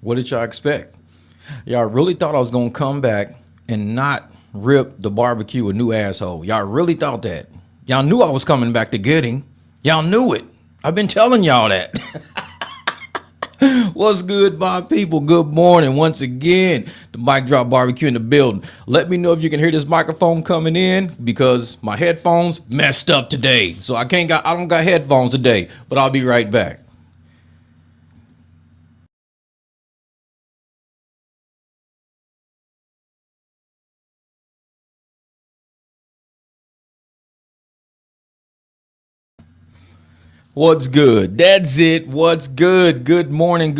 What did y'all expect? Y'all really thought I was going to come back and not rip the barbecue a new asshole. Y'all really thought that. Y'all knew I was coming back to get him. Y'all knew it. I've been telling y'all that. What's good, my people? Good morning. Once again, the MicDrop barbecue in the building. Let me know if you can hear this microphone coming in because my headphones messed up today. So I don't got headphones today, but I'll be right back. What's good? That's it. What's good? Good morning,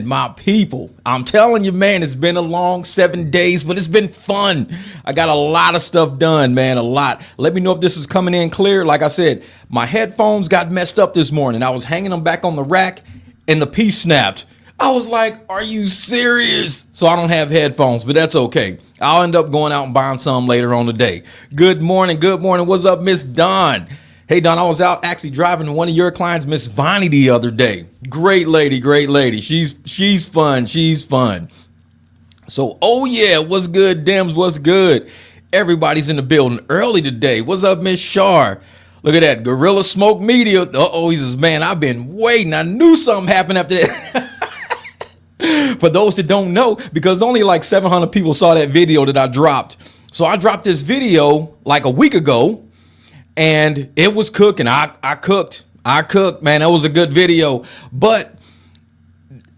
my people. I'm telling you, man, it's been a long 7 days, but it's been fun. I got a lot of stuff done, man, a lot. Let me know if this is coming in clear. Like I said, my headphones got messed up this morning. I was hanging them back on the rack and the piece snapped. I was like, are you serious? So I don't have headphones, but that's okay. I'll end up going out and buying some later on today. Good morning. Good morning. What's up, Miss Dawn? Hey, Don, I was out actually driving one of your clients, Miss Vonnie, the other day. Great lady, great lady. She's fun. She's fun. So, oh, yeah, what's good, Dems? What's good? Everybody's in the building early today. What's up, Miss Shar? Look at that. Gorilla Smoke Media. Uh-oh, he says, man, I've been waiting. I knew something happened after that. For those that don't know, because only like 700 people saw that video that I dropped. So I dropped this video like a week ago. And it was cooking. I cooked, man. That was a good video. But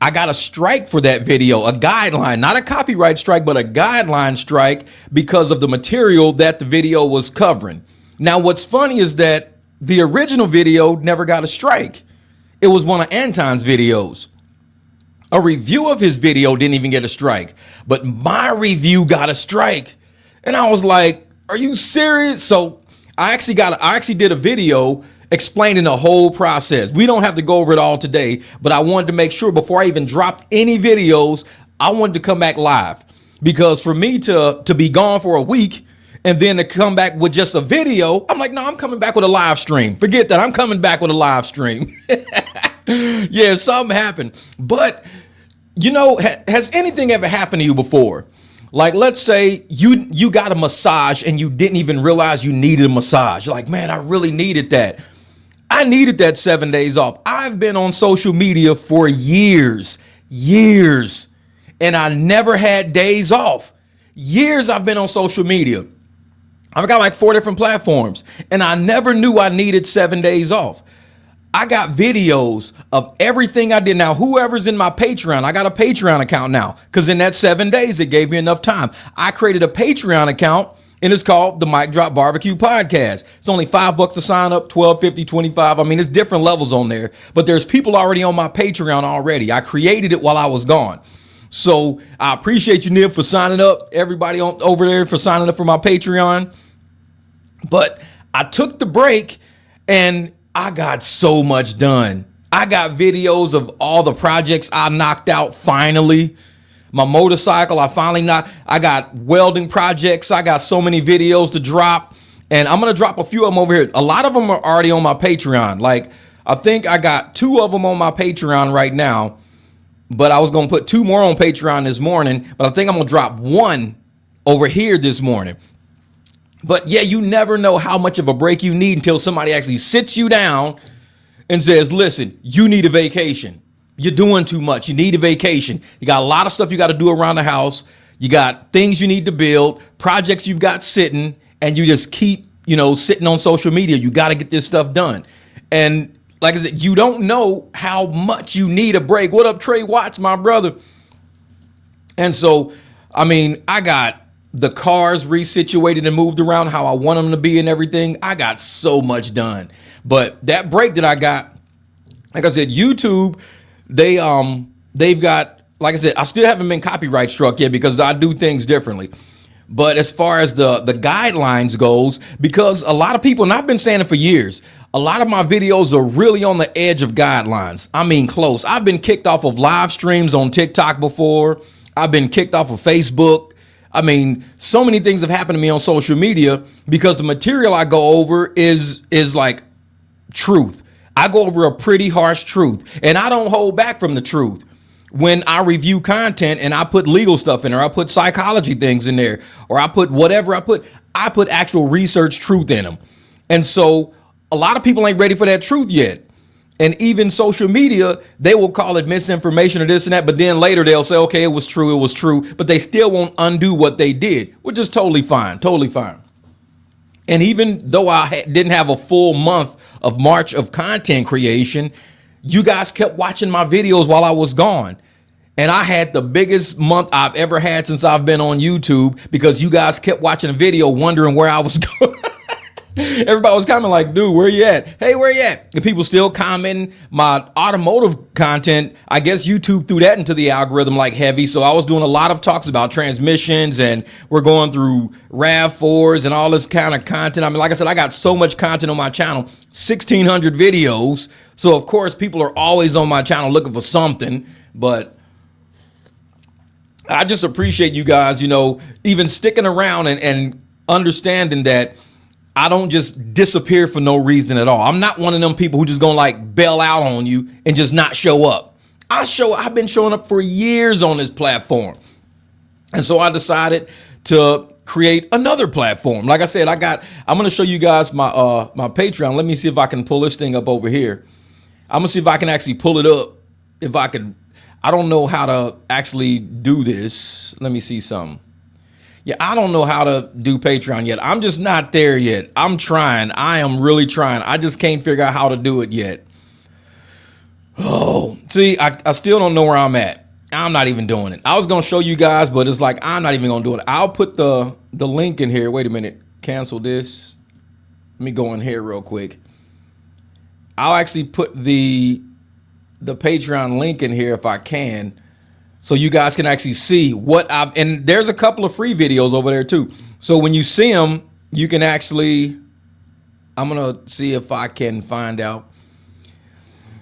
I got a strike for that video, a guideline, not a copyright strike, but a guideline strike because of the material that the video was covering. Now, what's funny is that the original video never got a strike. It was one of Anton's videos. A review of his video didn't even get a strike, but my review got a strike. And I was like, are you serious? So I actually did a video explaining the whole process. We don't have to go over it all today, but I wanted to make sure before I even dropped any videos, I wanted to come back live, because for me to be gone for a week and then to come back with just a video, I'm like, no, I'm coming back with a live stream. Forget that. I'm coming back with a live stream. Yeah, something happened. But, you know, has anything ever happened to you before? Like, let's say you got a massage and you didn't even realize you needed a massage. You're like, man, I really needed that. I needed that 7 days off. I've been on social media for years, and I never had days off. Years I've been on social media. I've got like 4 different platforms, and I never knew I needed 7 days off. I got videos of everything I did. Now, whoever's in my Patreon, I got a Patreon account now, because in that 7 days, it gave me enough time. I created a Patreon account, and it's called the MicDrop Barbecue Podcast. It's only $5 to sign up, $12.50, $25. I mean, it's different levels on there, but there's people already on my Patreon already. I created it while I was gone. So I appreciate you, Nib, for signing up. Everybody over there for signing up for my Patreon. But I took the break and I got so much done. I got videos of all the projects I knocked out finally. My motorcycle, I got welding projects. I got so many videos to drop. And I'm going to drop a few of them over here. A lot of them are already on my Patreon. Like, I think I got 2 of them on my Patreon right now. But I was going to put 2 more on Patreon this morning. But I think I'm going to drop 1 over here this morning. But yeah, you never know how much of a break you need until somebody actually sits you down and says, listen, you need a vacation. You're doing too much. You need a vacation. You got a lot of stuff you got to do around the house. You got things you need to build, projects you've got sitting, and you just keep, sitting on social media. You got to get this stuff done. And like I said, you don't know how much you need a break. What up, Trey Watts, my brother? And so, I mean, I got the cars resituated and moved around how I want them to be and everything. I got so much done. But that break that I got, like I said, YouTube, they've got, like I said, I still haven't been copyright struck yet because I do things differently. But as far as the guidelines goes, because a lot of people, and I've been saying it for years, a lot of my videos are really on the edge of guidelines. I mean, close. I've been kicked off of live streams on TikTok before. I've been kicked off of Facebook. I mean, so many things have happened to me on social media because the material I go over is like truth. I go over a pretty harsh truth, and I don't hold back from the truth. when I review content and I put legal stuff in there, I put psychology things in there, or I put whatever I put actual research truth in them. And so a lot of people ain't ready for that truth yet. And even social media, they will call it misinformation or this and that. But then later they'll say, okay, it was true. But they still won't undo what they did, which is totally fine. And even though I didn't have a full month of March of content creation, you guys kept watching my videos while I was gone. And I had the biggest month I've ever had since I've been on YouTube, because you guys kept watching a video wondering where I was going. Everybody was kind of like, dude, where you at? Hey, where you at? And people still commenting my automotive content. I guess YouTube threw that into the algorithm like heavy. So I was doing a lot of talks about transmissions, and we're going through RAV4s and all this kind of content. I mean, like I said, I got so much content on my channel, 1,600 videos. So of course, people are always on my channel looking for something. But I just appreciate you guys, even sticking around and understanding that I don't just disappear for no reason at all. I'm not one of them people who just gonna like bail out on you and just not show up. I've been showing up for years on this platform. And so I decided to create another platform. Like I said, I'm gonna show you guys my Patreon. Let me see if I can pull this thing up over here. I'm gonna see if I can actually pull it up. I don't know how to actually do this. Let me see something. Yeah, I don't know how to do Patreon yet. I'm just not there yet. I'm trying. I am really trying. I just can't figure out how to do it yet. Oh, see, I still don't know where I'm at. I'm not even doing it. I was going to show you guys, but it's like, I'm not even going to do it. I'll put the link in here. Wait a minute. Cancel this. Let me go in here real quick. I'll actually put the Patreon link in here if I can, so you guys can actually see and there's a couple of free videos over there too. So when you see them, you can actually, I'm going to see if I can find out.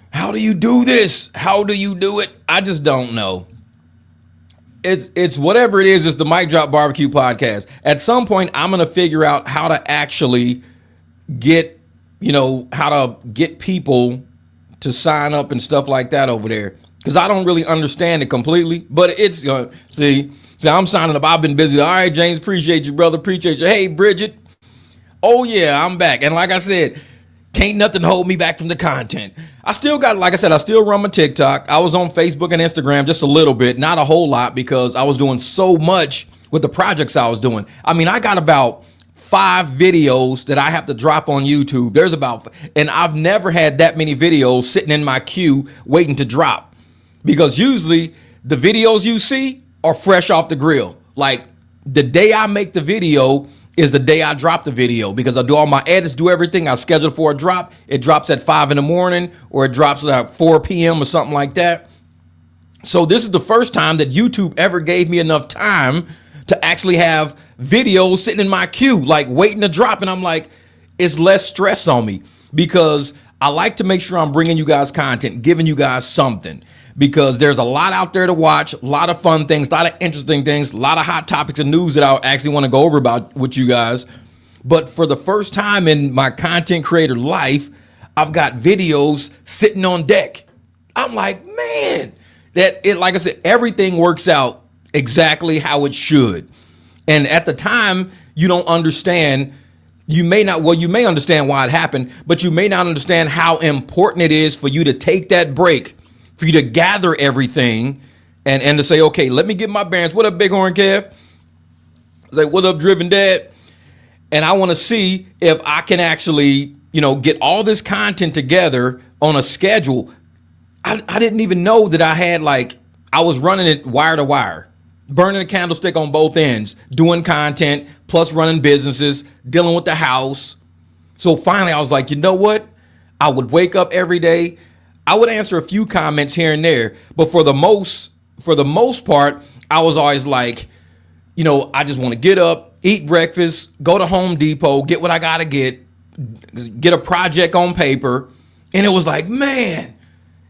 How do you do this? How do you do it? I just don't know. It's whatever it is. It's the MicDrop Barbecue Podcast. At some point, I'm going to figure out how to actually get, how to get people to sign up and stuff like that over there. Because I don't really understand it completely, but it's see, I'm signing up. I've been busy. All right, James, appreciate you, brother. Appreciate you. Hey, Bridget. Oh yeah, I'm back. And like I said, can't nothing hold me back from the content. I still got, like I said, I still run my TikTok. I was on Facebook and Instagram just a little bit, not a whole lot, because I was doing so much with the projects I was doing. I mean, I got about 5 videos that I have to drop on YouTube. And I've never had that many videos sitting in my queue waiting to drop. Because usually the videos you see are fresh off the grill. Like the day I make the video is the day I drop the video, because I do all my edits, do everything. I schedule for a drop. It drops at 5 in the morning, or it drops at 4 p.m. or something like that. So this is the first time that YouTube ever gave me enough time to actually have videos sitting in my queue, like waiting to drop. And I'm like, it's less stress on me, because I like to make sure I'm bringing you guys content, giving you guys something. Because there's a lot out there to watch, a lot of fun things, a lot of interesting things, a lot of hot topics and news that I actually want to go over about with you guys. But for the first time in my content creator life, I've got videos sitting on deck. I'm like, man, like I said, everything works out exactly how it should. And at the time, you don't understand. You may understand why it happened, but you may not understand how important it is for you to take that break, for you to gather everything and to say, okay, let me get my bearings. What up, Bighorn Kev? I was like, what up, Driven Dad? And I want to see if I can actually, get all this content together on a schedule. I didn't even know that I was running it wire to wire, burning a candlestick on both ends, doing content, plus running businesses, dealing with the house. So finally I was like, you know what? I would wake up every day. I would answer a few comments here and there, but for the most part, I was always like, I just want to get up, eat breakfast, go to Home Depot, get what I got to get a project on paper. And it was like, man,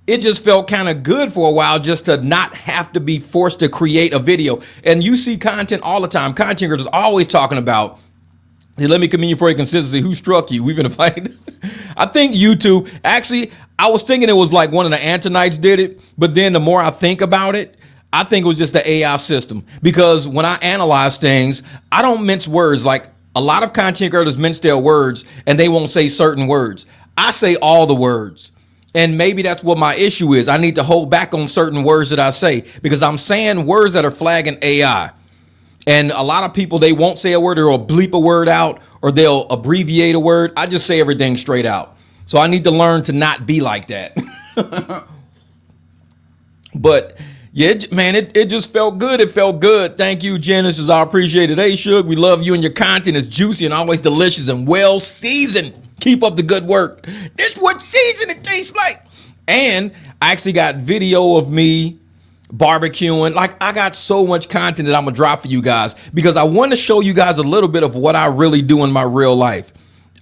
it just felt kind of good for a while just to not have to be forced to create a video. And you see content all the time. Content creators always talking about, hey, let me commend you for your consistency. Who struck you? We've been fighting. I think YouTube, actually, I was thinking it was like one of the Antonites did it, but then the more I think about it, I think it was just the AI system. Because when I analyze things, I don't mince words. Like a lot of content creators mince their words and they won't say certain words. I say all the words. And maybe that's what my issue is. I need to hold back on certain words that I say because I'm saying words that are flagging AI. And a lot of people, they won't say a word or they'll bleep a word out or they'll abbreviate a word. I just say everything straight out. So I need to learn to not be like that. But yeah, man, it just felt good. It felt good. Thank you, Genesis. I appreciate it. Hey, Suge, we love you and your content is juicy and always delicious and well seasoned. Keep up the good work. This is what season it tastes like. And I actually got video of me barbecuing. Like, I got so much content that I'm gonna drop for you guys because I want to show you guys a little bit of what I really do in my real life.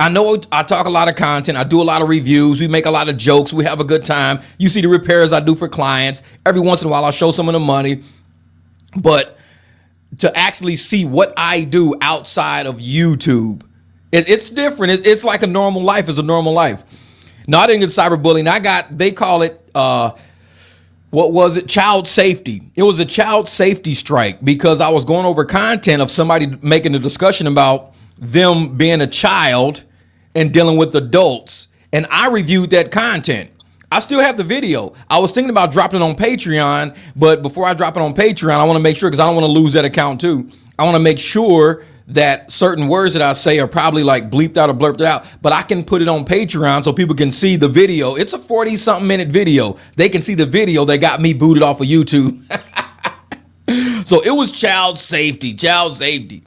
I know I talk a lot of content. I do a lot of reviews. We make a lot of jokes. We have a good time. You see the repairs I do for clients. Every once in a while, I'll show some of the money. But to actually see what I do outside of YouTube, it's different. It's like a normal life. It's a normal life. No, I didn't get cyberbullying. They call it, what was it? Child safety. It was a child safety strike because I was going over content of somebody making a discussion about them being a child and dealing with adults. And I reviewed that content. I still have the video. I was thinking about dropping it on Patreon, but before I drop it on Patreon, I want to make sure, because I don't want to lose that account too. I want to make sure that certain words that I say are probably like bleeped out or blurped out, but I can put it on Patreon so people can see the video. It's a 40-something minute video. They can see the video. They got me booted off of YouTube. So it was child safety, child safety.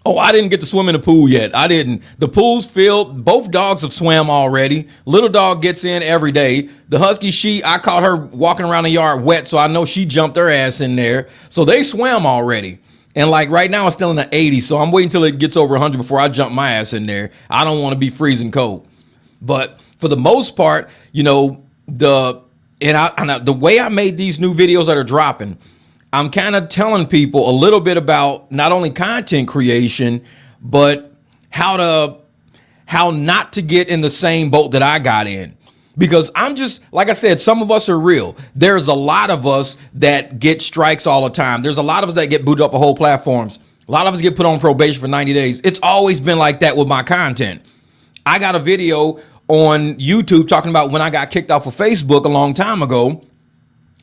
Oh, I didn't get to swim in the pool yet. I didn't. The pool's filled. Both dogs have swam already. Little dog gets in every day. The husky, I caught her walking around the yard wet, so I know she jumped her ass in there. So they swam already. And like right now, it's still in the 80s, so I'm waiting till it gets over 100 before I jump my ass in there. I don't want to be freezing cold. But for the most part, you know, the way I made these new videos that are dropping, I'm kind of telling people a little bit about not only content creation, but how not to get in the same boat that I got in. Because I'm just, like I said, some of us are real. There's a lot of us that get strikes all the time. There's a lot of us that get booted up a whole platforms. A lot of us get put on probation for 90 days. It's always been like that with my content. I got a video on YouTube talking about when I got kicked off of Facebook a long time ago.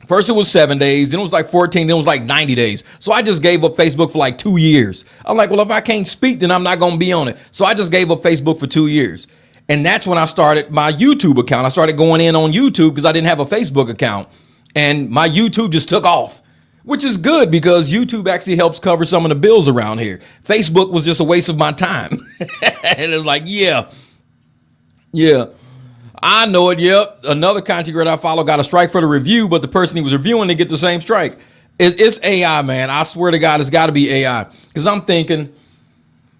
First it was 7 days, then it was like 14, then it was like 90 days. So I just gave up Facebook for like 2 years. I'm like, well, if I can't speak, then I'm not going to be on it. So I just gave up Facebook for 2 years. And that's when I started my YouTube account. I started going in on YouTube because I didn't have a Facebook account. And my YouTube just took off, which is good because YouTube actually helps cover some of the bills around here. Facebook was just a waste of my time. And it's like, yeah. I know it. Yep. Another content creator I follow got a strike for the review, but the person he was reviewing didn't get the same strike. It's AI, man. I swear to God, it's got to be AI. Because I'm thinking,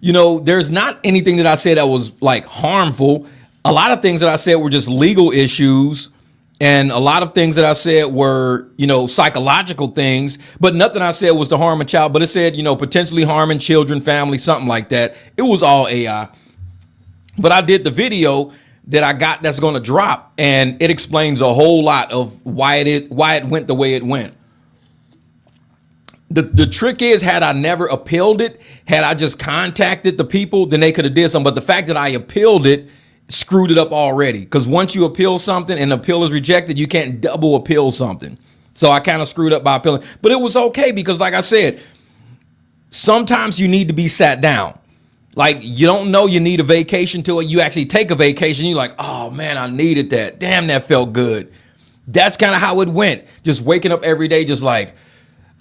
you know, there's not anything that I said that was like harmful. A lot of things that I said were just legal issues. And a lot of things that I said were, you know, psychological things. But nothing I said was to harm a child. But it said, you know, potentially harming children, family, something like that. It was all AI. But I did the video that I got that's going to drop, and it explains a whole lot of why it went the way it went. The trick is, had I never appealed it, had I just contacted the people, then they could have did something. But the fact that I appealed it screwed it up already. Because once you appeal something and the appeal is rejected, you can't double appeal something. So I kind of screwed up by appealing. But it was okay because, like I said, sometimes you need to be sat down. Like, you don't know you need a vacation till you actually take a vacation. You're like, oh, man, I needed that. Damn, that felt good. That's kind of how it went. Just waking up every day, just like,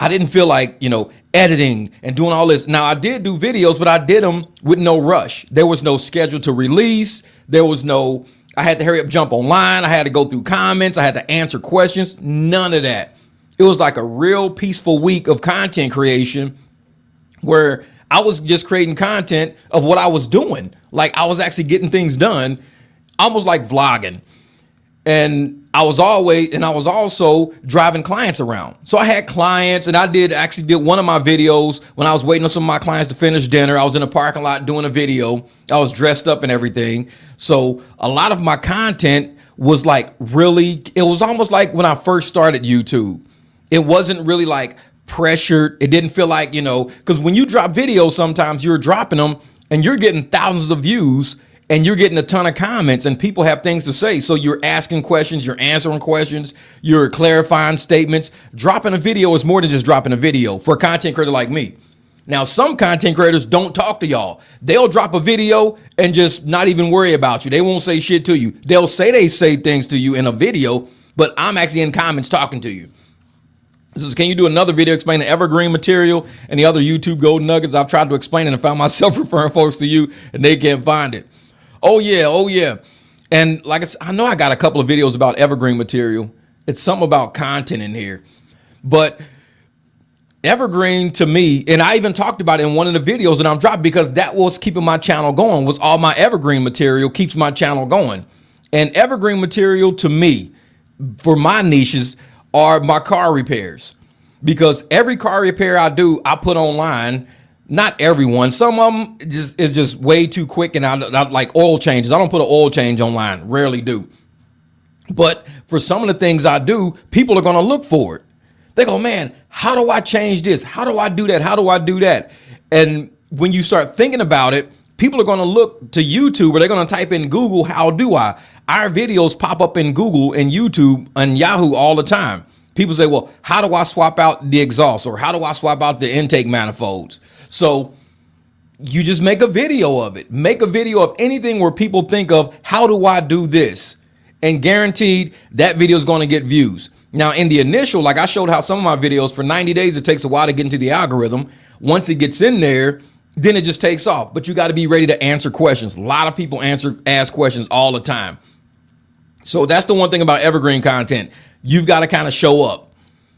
I didn't feel like, you know, editing and doing all this. Now, I did do videos, but I did them with no rush. There was no schedule to release. There was no, I had to hurry up, jump online. I had to go through comments. I had to answer questions. None of that. It was like a real peaceful week of content creation where I was just creating content of what I was doing. Like, I was actually getting things done, almost like vlogging. And I was also driving clients around. So I had clients, and I actually did one of my videos when I was waiting on some of my clients to finish dinner. I was in a parking lot doing a video. I was dressed up and everything. So a lot of my content was like really, it was almost like when I first started YouTube. It wasn't really like pressured. It didn't feel like, because when you drop videos, sometimes you're dropping them and you're getting thousands of views and you're getting a ton of comments and people have things to say. So you're asking questions, you're answering questions, you're clarifying statements. Dropping a video is more than just dropping a video for a content creator like me. Now, some content creators don't talk to y'all. They'll drop a video and just not even worry about you. They won't say shit to you. They'll say they say things to you in a video, but I'm actually in comments talking to you. This is, can you do another video explaining evergreen material and the other YouTube golden nuggets? I've tried to explain it and found myself referring folks to you and they can't find it. Oh yeah. And like I know I got a couple of videos about evergreen material. It's something about content in here, but evergreen to me, and I even talked about it in one of the videos that I'm dropping because that was keeping my channel going, was all my evergreen material keeps my channel going. And evergreen material to me, for my niches, are my car repairs, because every car repair I do, I put online. Not everyone. Some of them is just way too quick, and I like oil changes. I don't put an oil change online, rarely do. But for some of the things I do, people are going to look for it. They go, man, how do I change this? How do I do that? How do I do that? And when you start thinking about it, people are going to look to YouTube, or they're going to type in Google, how do I? Our videos pop up in Google and YouTube and Yahoo all the time. People say, well, how do I swap out the exhaust, or how do I swap out the intake manifolds? So you just make a video of it. Make a video of anything where people think of, how do I do this? And guaranteed that video is going to get views. Now, in the initial, like I showed how some of my videos, for 90 days, it takes a while to get into the algorithm. Once it gets in there, then it just takes off. But you got to be ready to answer questions. A lot of people ask questions all the time. So that's the one thing about evergreen content. You've got to kind of show up.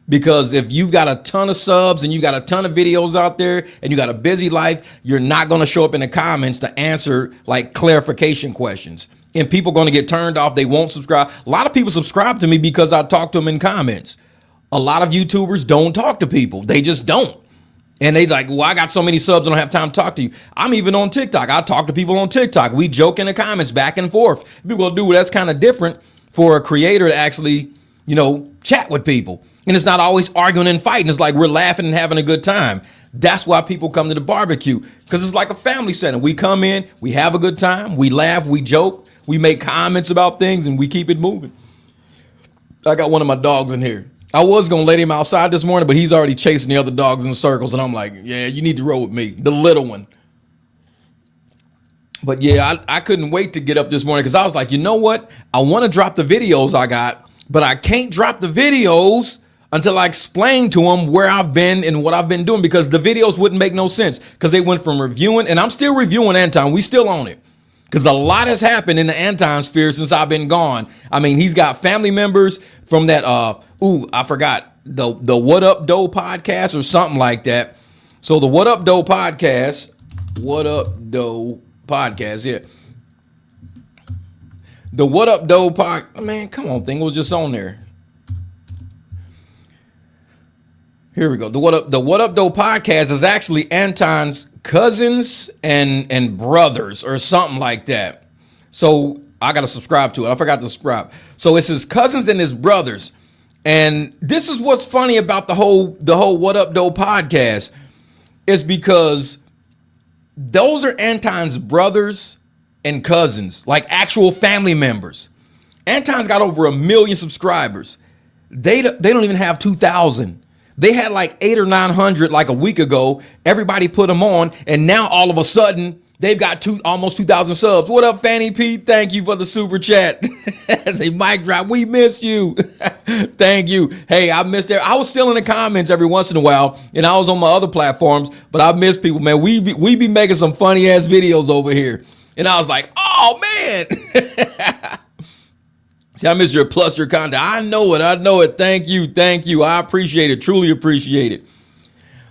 Because if you've got a ton of subs and you got a ton of videos out there and you got a busy life, you're not going to show up in the comments to answer like clarification questions. And people are going to get turned off. They won't subscribe. A lot of people subscribe to me because I talk to them in comments. A lot of YouTubers don't talk to people. They just don't. And they like, well, I got so many subs, I don't have time to talk to you. I'm even on TikTok. I talk to people on TikTok. We joke in the comments back and forth. People do, well, that's kind of different for a creator to actually, chat with people. And it's not always arguing and fighting. It's like we're laughing and having a good time. That's why people come to the barbecue, because it's like a family setting. We come in, we have a good time, we laugh, we joke, we make comments about things, and we keep it moving. I got one of my dogs in here. I was going to let him outside this morning, but he's already chasing the other dogs in circles. And I'm like, yeah, you need to roll with me, the little one. But yeah, I couldn't wait to get up this morning because I was like, you know what? I want to drop the videos I got, but I can't drop the videos until I explain to them where I've been and what I've been doing, because the videos wouldn't make no sense, because they went from reviewing, and I'm still reviewing Anton. We still own it, because a lot has happened in the Anton sphere since I've been gone. I mean, he's got family members from that, I forgot, the What Up Doe podcast or something like that. So the What Up Doe podcast, yeah. The What Up Doe podcast, man, come on, thing was just on there. Here we go. The What Up Doe podcast is actually Anton's cousins and brothers or something like that. So I got to subscribe to it. I forgot to subscribe. So it's his cousins and his brothers. And this is what's funny about the whole What Up Doe podcast, is because those are Anton's brothers and cousins, like actual family members. Anton's got over 1 million subscribers. They don't even have 2,000. They had like 800 or 900 like a week ago. Everybody put them on, and now all of a sudden they've got almost 2,000 subs. What up, Fanny Pete? Thank you for the super chat. Say, MicDrop, we missed you. Thank you. Hey, I missed it. I was still in the comments every once in a while, and I was on my other platforms, but I miss people, man. We be making some funny ass videos over here, and I was like, oh man. See, I miss your content. I know it. Thank you. I appreciate it. Truly appreciate it.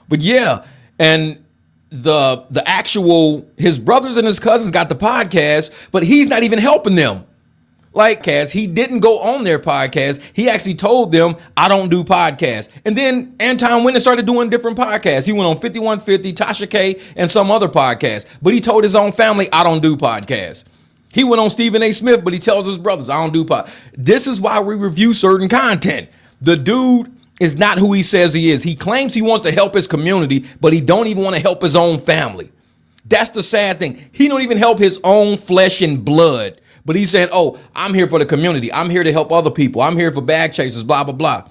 But yeah, and the actual, his brothers and his cousins got the podcast, but he's not even helping them. Like, he didn't go on their podcast. He actually told them, I don't do podcasts. And then Anton went and started doing different podcasts. He went on 5150, Tasha K, and some other podcasts. But he told his own family, I don't do podcasts. He went on Stephen A. Smith, but he tells his brothers, I don't do pot. This is why we review certain content. The dude is not who he says he is. He claims he wants to help his community, but he don't even want to help his own family. That's the sad thing. He don't even help his own flesh and blood. But he's saying, oh, I'm here for the community. I'm here to help other people. I'm here for bag chasers, blah, blah, blah.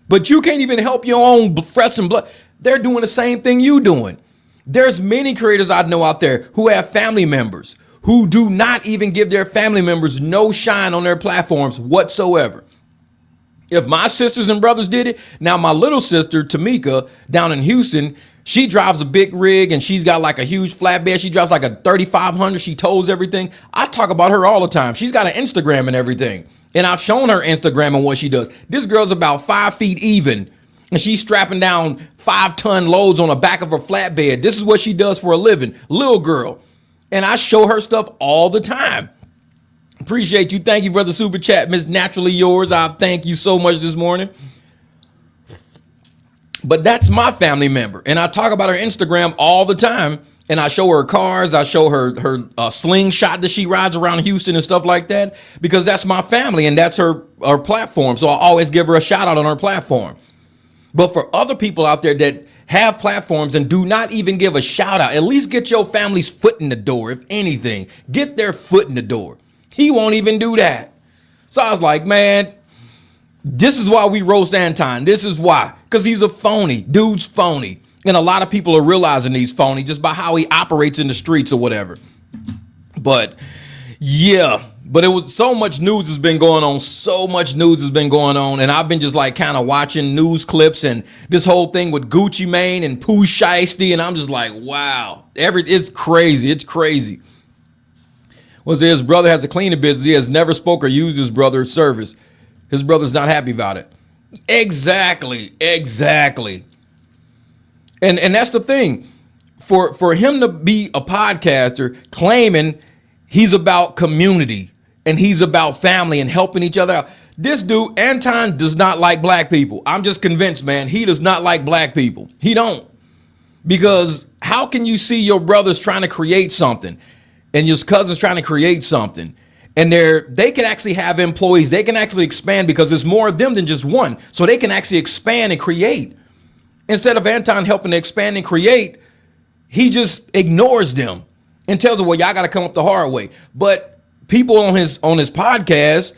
But you can't even help your own flesh and blood. They're doing the same thing you doing. There's many creators I know out there who have family members who do not even give their family members no shine on their platforms whatsoever. If my sisters and brothers did it, now my little sister, Tamika, down in Houston, she drives a big rig and she's got like a huge flatbed. She drives like a 3500. She tows everything. I talk about her all the time. She's got an Instagram and everything. And I've shown her Instagram and what she does. This girl's about 5 feet even. And she's strapping down 5-ton loads on the back of her flatbed. This is what she does for a living. Little girl. And I show her stuff all the time. Appreciate you. Thank you for the super chat, Miss Naturally Yours. I thank you so much this morning. But that's my family member. And I talk about her Instagram all the time. And I show her cars. I show her slingshot that she rides around Houston and stuff like that. Because that's my family and that's her platform. So I always give her a shout out on her platform. But for other people out there that have platforms and do not even give a shout out, at least get your family's foot in the door. If anything, get their foot in the door. He won't even do that. So I was like, man, this is why we roast Anton. This is why, because he's a phony. Dude's phony. And a lot of people are realizing he's phony just by how he operates in the streets or whatever. But yeah, but it was so much news has been going on. So much news has been going on. And I've been just like kind of watching news clips and this whole thing with Gucci Mane and Pooh Shiesty. And I'm just like, wow, it's crazy. It's crazy. Was his brother has a cleaning business. He has never spoke or used his brother's service. His brother's not happy about it. Exactly. And that's the thing. For him to be a podcaster claiming he's about community and he's about family and helping each other out. This dude, Anton, does not like black people. I'm just convinced, man. He does not like black people. He don't. Because how can you see your brothers trying to create something and your cousins trying to create something and they can actually have employees. They can actually expand because there's more of them than just one. So they can actually expand and create. Instead of Anton helping to expand and create, he just ignores them and tells them, well, y'all got to come up the hard way. But people on his podcast,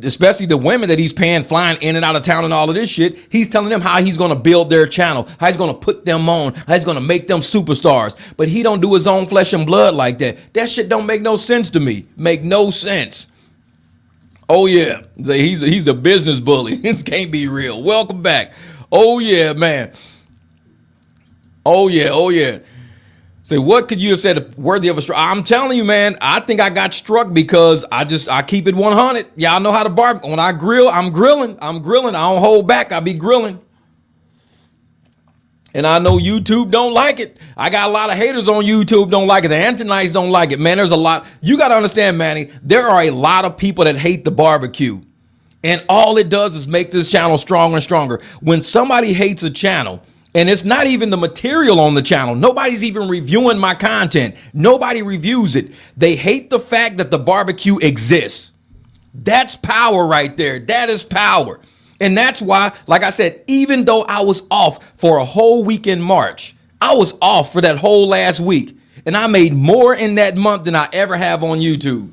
especially the women that he's paying, flying in and out of town and all of this shit, he's telling them how he's going to build their channel, how he's going to put them on, how he's going to make them superstars. But he don't do his own flesh and blood like that. That shit don't make no sense to me. Make no sense. Oh, yeah. He's a business bully. This can't be real. Welcome back. Oh, yeah, man. Oh, yeah. Say, what could you have said worthy of a strike? I'm telling you, man, I think I got struck because I keep it 100. Y'all know how to barbecue. When I grill, I'm grilling. I don't hold back. I be grilling. And I know YouTube don't like it. I got a lot of haters on YouTube don't like it. The Antonites don't like it. Man, there's a lot. You got to understand, Manny, there are a lot of people that hate the barbecue. And all it does is make this channel stronger and stronger. When somebody hates a channel, and it's not even the material on the channel. Nobody's even reviewing my content. Nobody reviews it. They hate the fact that the barbecue exists. That's power right there. That is power. And that's why, like I said, even though I was off for a whole week in March, I was off for that whole last week. And I made more in that month than I ever have on YouTube.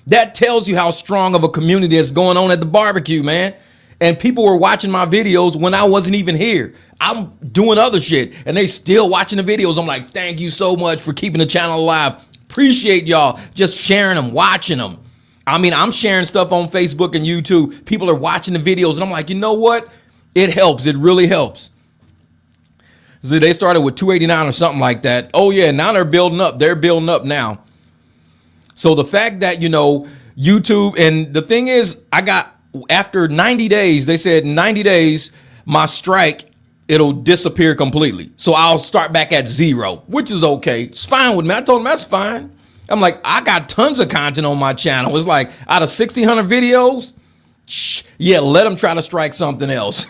That tells you how strong of a community is going on at the barbecue, man. And people were watching my videos when I wasn't even here. I'm doing other shit and they still watching the videos. I'm like, thank you so much for keeping the channel alive. Appreciate y'all just sharing them, watching them. I mean, I'm sharing stuff on Facebook and YouTube. People are watching the videos and I'm like, you know what? It helps. It really helps. So they started with 289 or something like that. Oh yeah, now they're building up. They're building up now. So the fact that, YouTube, and the thing is, after 90 days, they said 90 days, my strike, it'll disappear completely. So I'll start back at 0, which is okay. It's fine with me. I told them that's fine. I'm like, I got tons of content on my channel. It's like out of 1,600 videos, yeah, let them try to strike something else.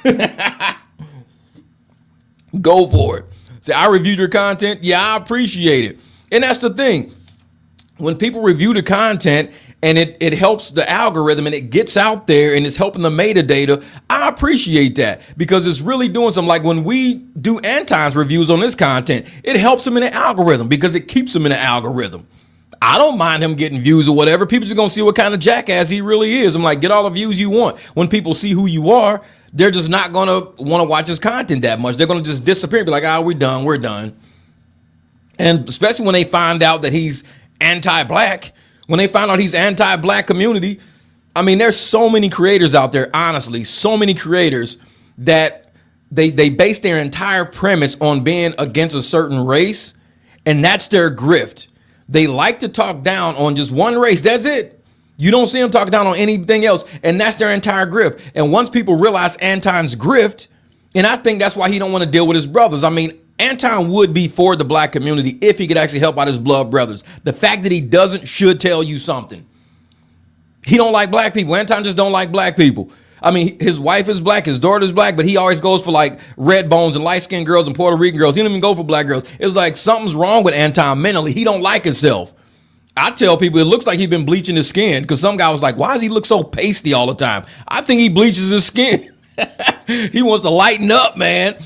Go for it. Say, I reviewed your content. Yeah, I appreciate it. And that's the thing. when people review the content and it helps the algorithm and it gets out there and it's helping the metadata, I appreciate that because it's really doing something. Like when we do Anton's reviews on this content, it helps him in the algorithm because it keeps him in the algorithm. I don't mind him getting views or whatever. People just gonna see what kind of jackass he really is. I'm like, get all the views you want. When people see who you are, they're just not gonna want to watch his content that much. They're gonna just disappear and be like, oh, we're done. And especially when they find out that he's anti-black, when they find out he's anti-black community. I mean, there's so many creators out there, honestly, so many creators that they base their entire premise on being against a certain race, and that's their grift. They like to talk down on just one race. That's it. You don't see them talk down on anything else. And that's their entire grift. And once people realize Anton's grift, and I think that's why he don't want to deal with his brothers. I mean, Anton would be for the black community if he could actually help out his blood brothers. The fact that he doesn't should tell you something. He don't like black people. Anton just don't like black people. I mean, his wife is black, his daughter is black, but he always goes for like red bones and light skinned girls and Puerto Rican girls. He don't even go for black girls. It's like something's wrong with Anton mentally. He don't like himself. I tell people it looks like he's been bleaching his skin because some guy was like, why does he look so pasty all the time? I think he bleaches his skin. He wants to lighten up, man.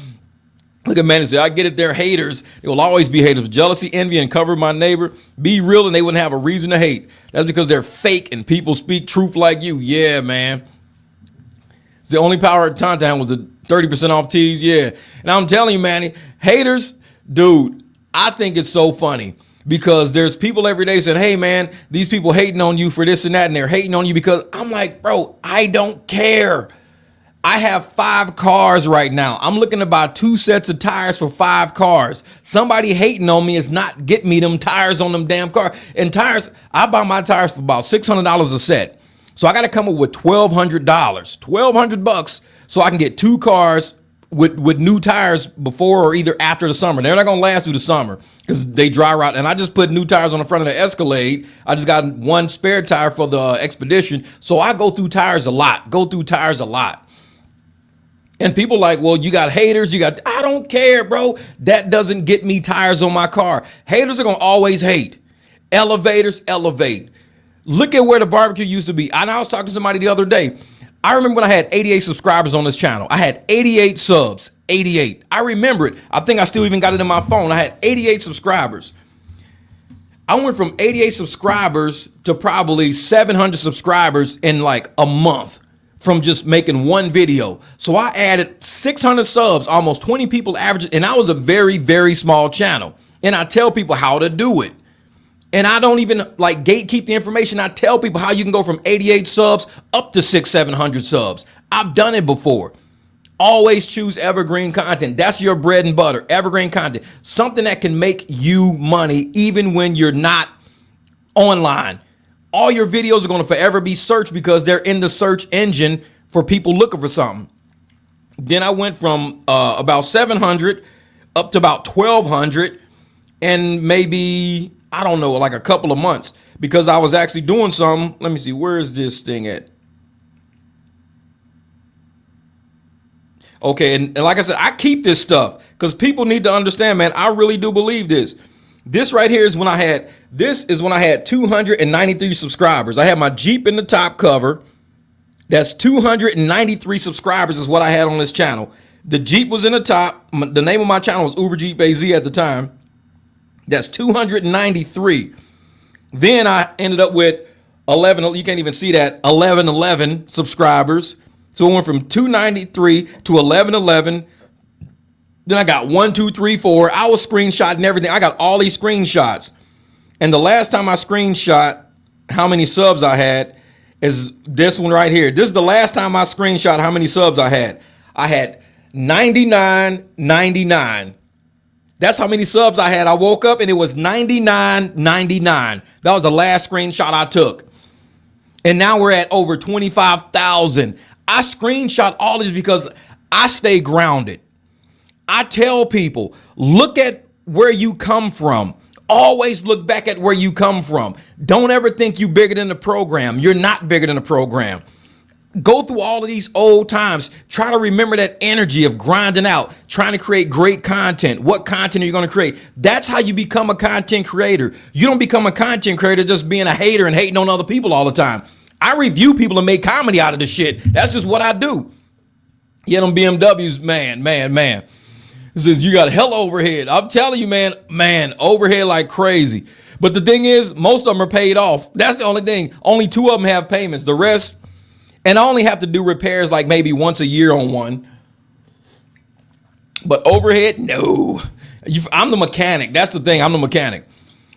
Look at man and say, I get it, they're haters. They will always be haters. Jealousy, envy, and cover my neighbor. Be real and they wouldn't have a reason to hate. That's because they're fake and people speak truth like you. Yeah, man. It's the only power at Tonton was the 30% off tees. Yeah. And I'm telling you, man, haters, dude, I think it's so funny because there's people every day saying, hey, man, these people hating on you for this and that. And they're hating on you because I'm like, bro, I don't care. I have 5 cars right now. I'm looking to buy 2 sets of tires for 5 cars. Somebody hating on me is not getting me them tires on them damn car. And tires, I buy my tires for about $600 a set. So I got to come up with $1,200, $1,200 so I can get 2 cars with new tires before or either after the summer. They're not going to last through the summer because they dry rot. And I just put new tires on the front of the Escalade. I just got 1 spare tire for the Expedition. So I go through tires a lot. And people like, well, you got haters. I don't care, bro. That doesn't get me tires on my car. Haters are going to always hate. Elevators, elevate. Look at where the barbecue used to be. I was talking to somebody the other day. I remember when I had 88 subscribers on this channel. I had 88 subs, 88. I remember it. I think I still even got it in my phone. I had 88 subscribers. I went from 88 subscribers to probably 700 subscribers in like a month from just making one video. So I added 600 subs, almost 20 people average. And I was a very, very small channel. And I tell people how to do it. And I don't even like gatekeep the information. I tell people how you can go from 88 subs up to 600-700 subs. I've done it before. Always choose evergreen content. That's your bread and butter, evergreen content. Something that can make you money even when you're not online. All your videos are going to forever be searched because they're in the search engine for people looking for something. Then I went from about 700 up to about 1,200 and maybe, I don't know, like a couple of months because I was actually doing some. Let me see. Where is this thing at? Okay. And like I said, I keep this stuff because people need to understand, man, I really do believe this. This right here is when I had 293 subscribers. I had my Jeep in the top cover. That's 293 subscribers is what I had on this channel. The Jeep was in the top. The name of my channel was Uber Jeep AZ at the time. That's 293. Then I ended up with 11. You can't even see that. 1111 subscribers. So it went from 293 to 1111. Then I got 1, 2, 3, 4. I was screenshotting everything. I got all these screenshots. And the last time I screenshot how many subs I had is this one right here. This is the last time I screenshot how many subs I had. I had 99.99. That's how many subs I had. I woke up and it was 99.99. That was the last screenshot I took. And now we're at over 25,000. I screenshot all this because I stay grounded. I tell people, look at where you come from. Always look back at where you come from. Don't ever think you're bigger than the program. You're not bigger than the program. Go through all of these old times. Try to remember that energy of grinding out, trying to create great content. What content are you going to create? That's how you become a content creator. You don't become a content creator just being a hater and hating on other people all the time. I review people and make comedy out of the shit. That's just what I do. Yeah, them BMWs, man. It says you got hell overhead. I'm telling you, man, overhead like crazy. But the thing is, most of them are paid off. That's the only thing. Only 2 of them have payments. The rest, and I only have to do repairs like maybe once a year on one. But overhead, no. I'm the mechanic. That's the thing. I'm the mechanic.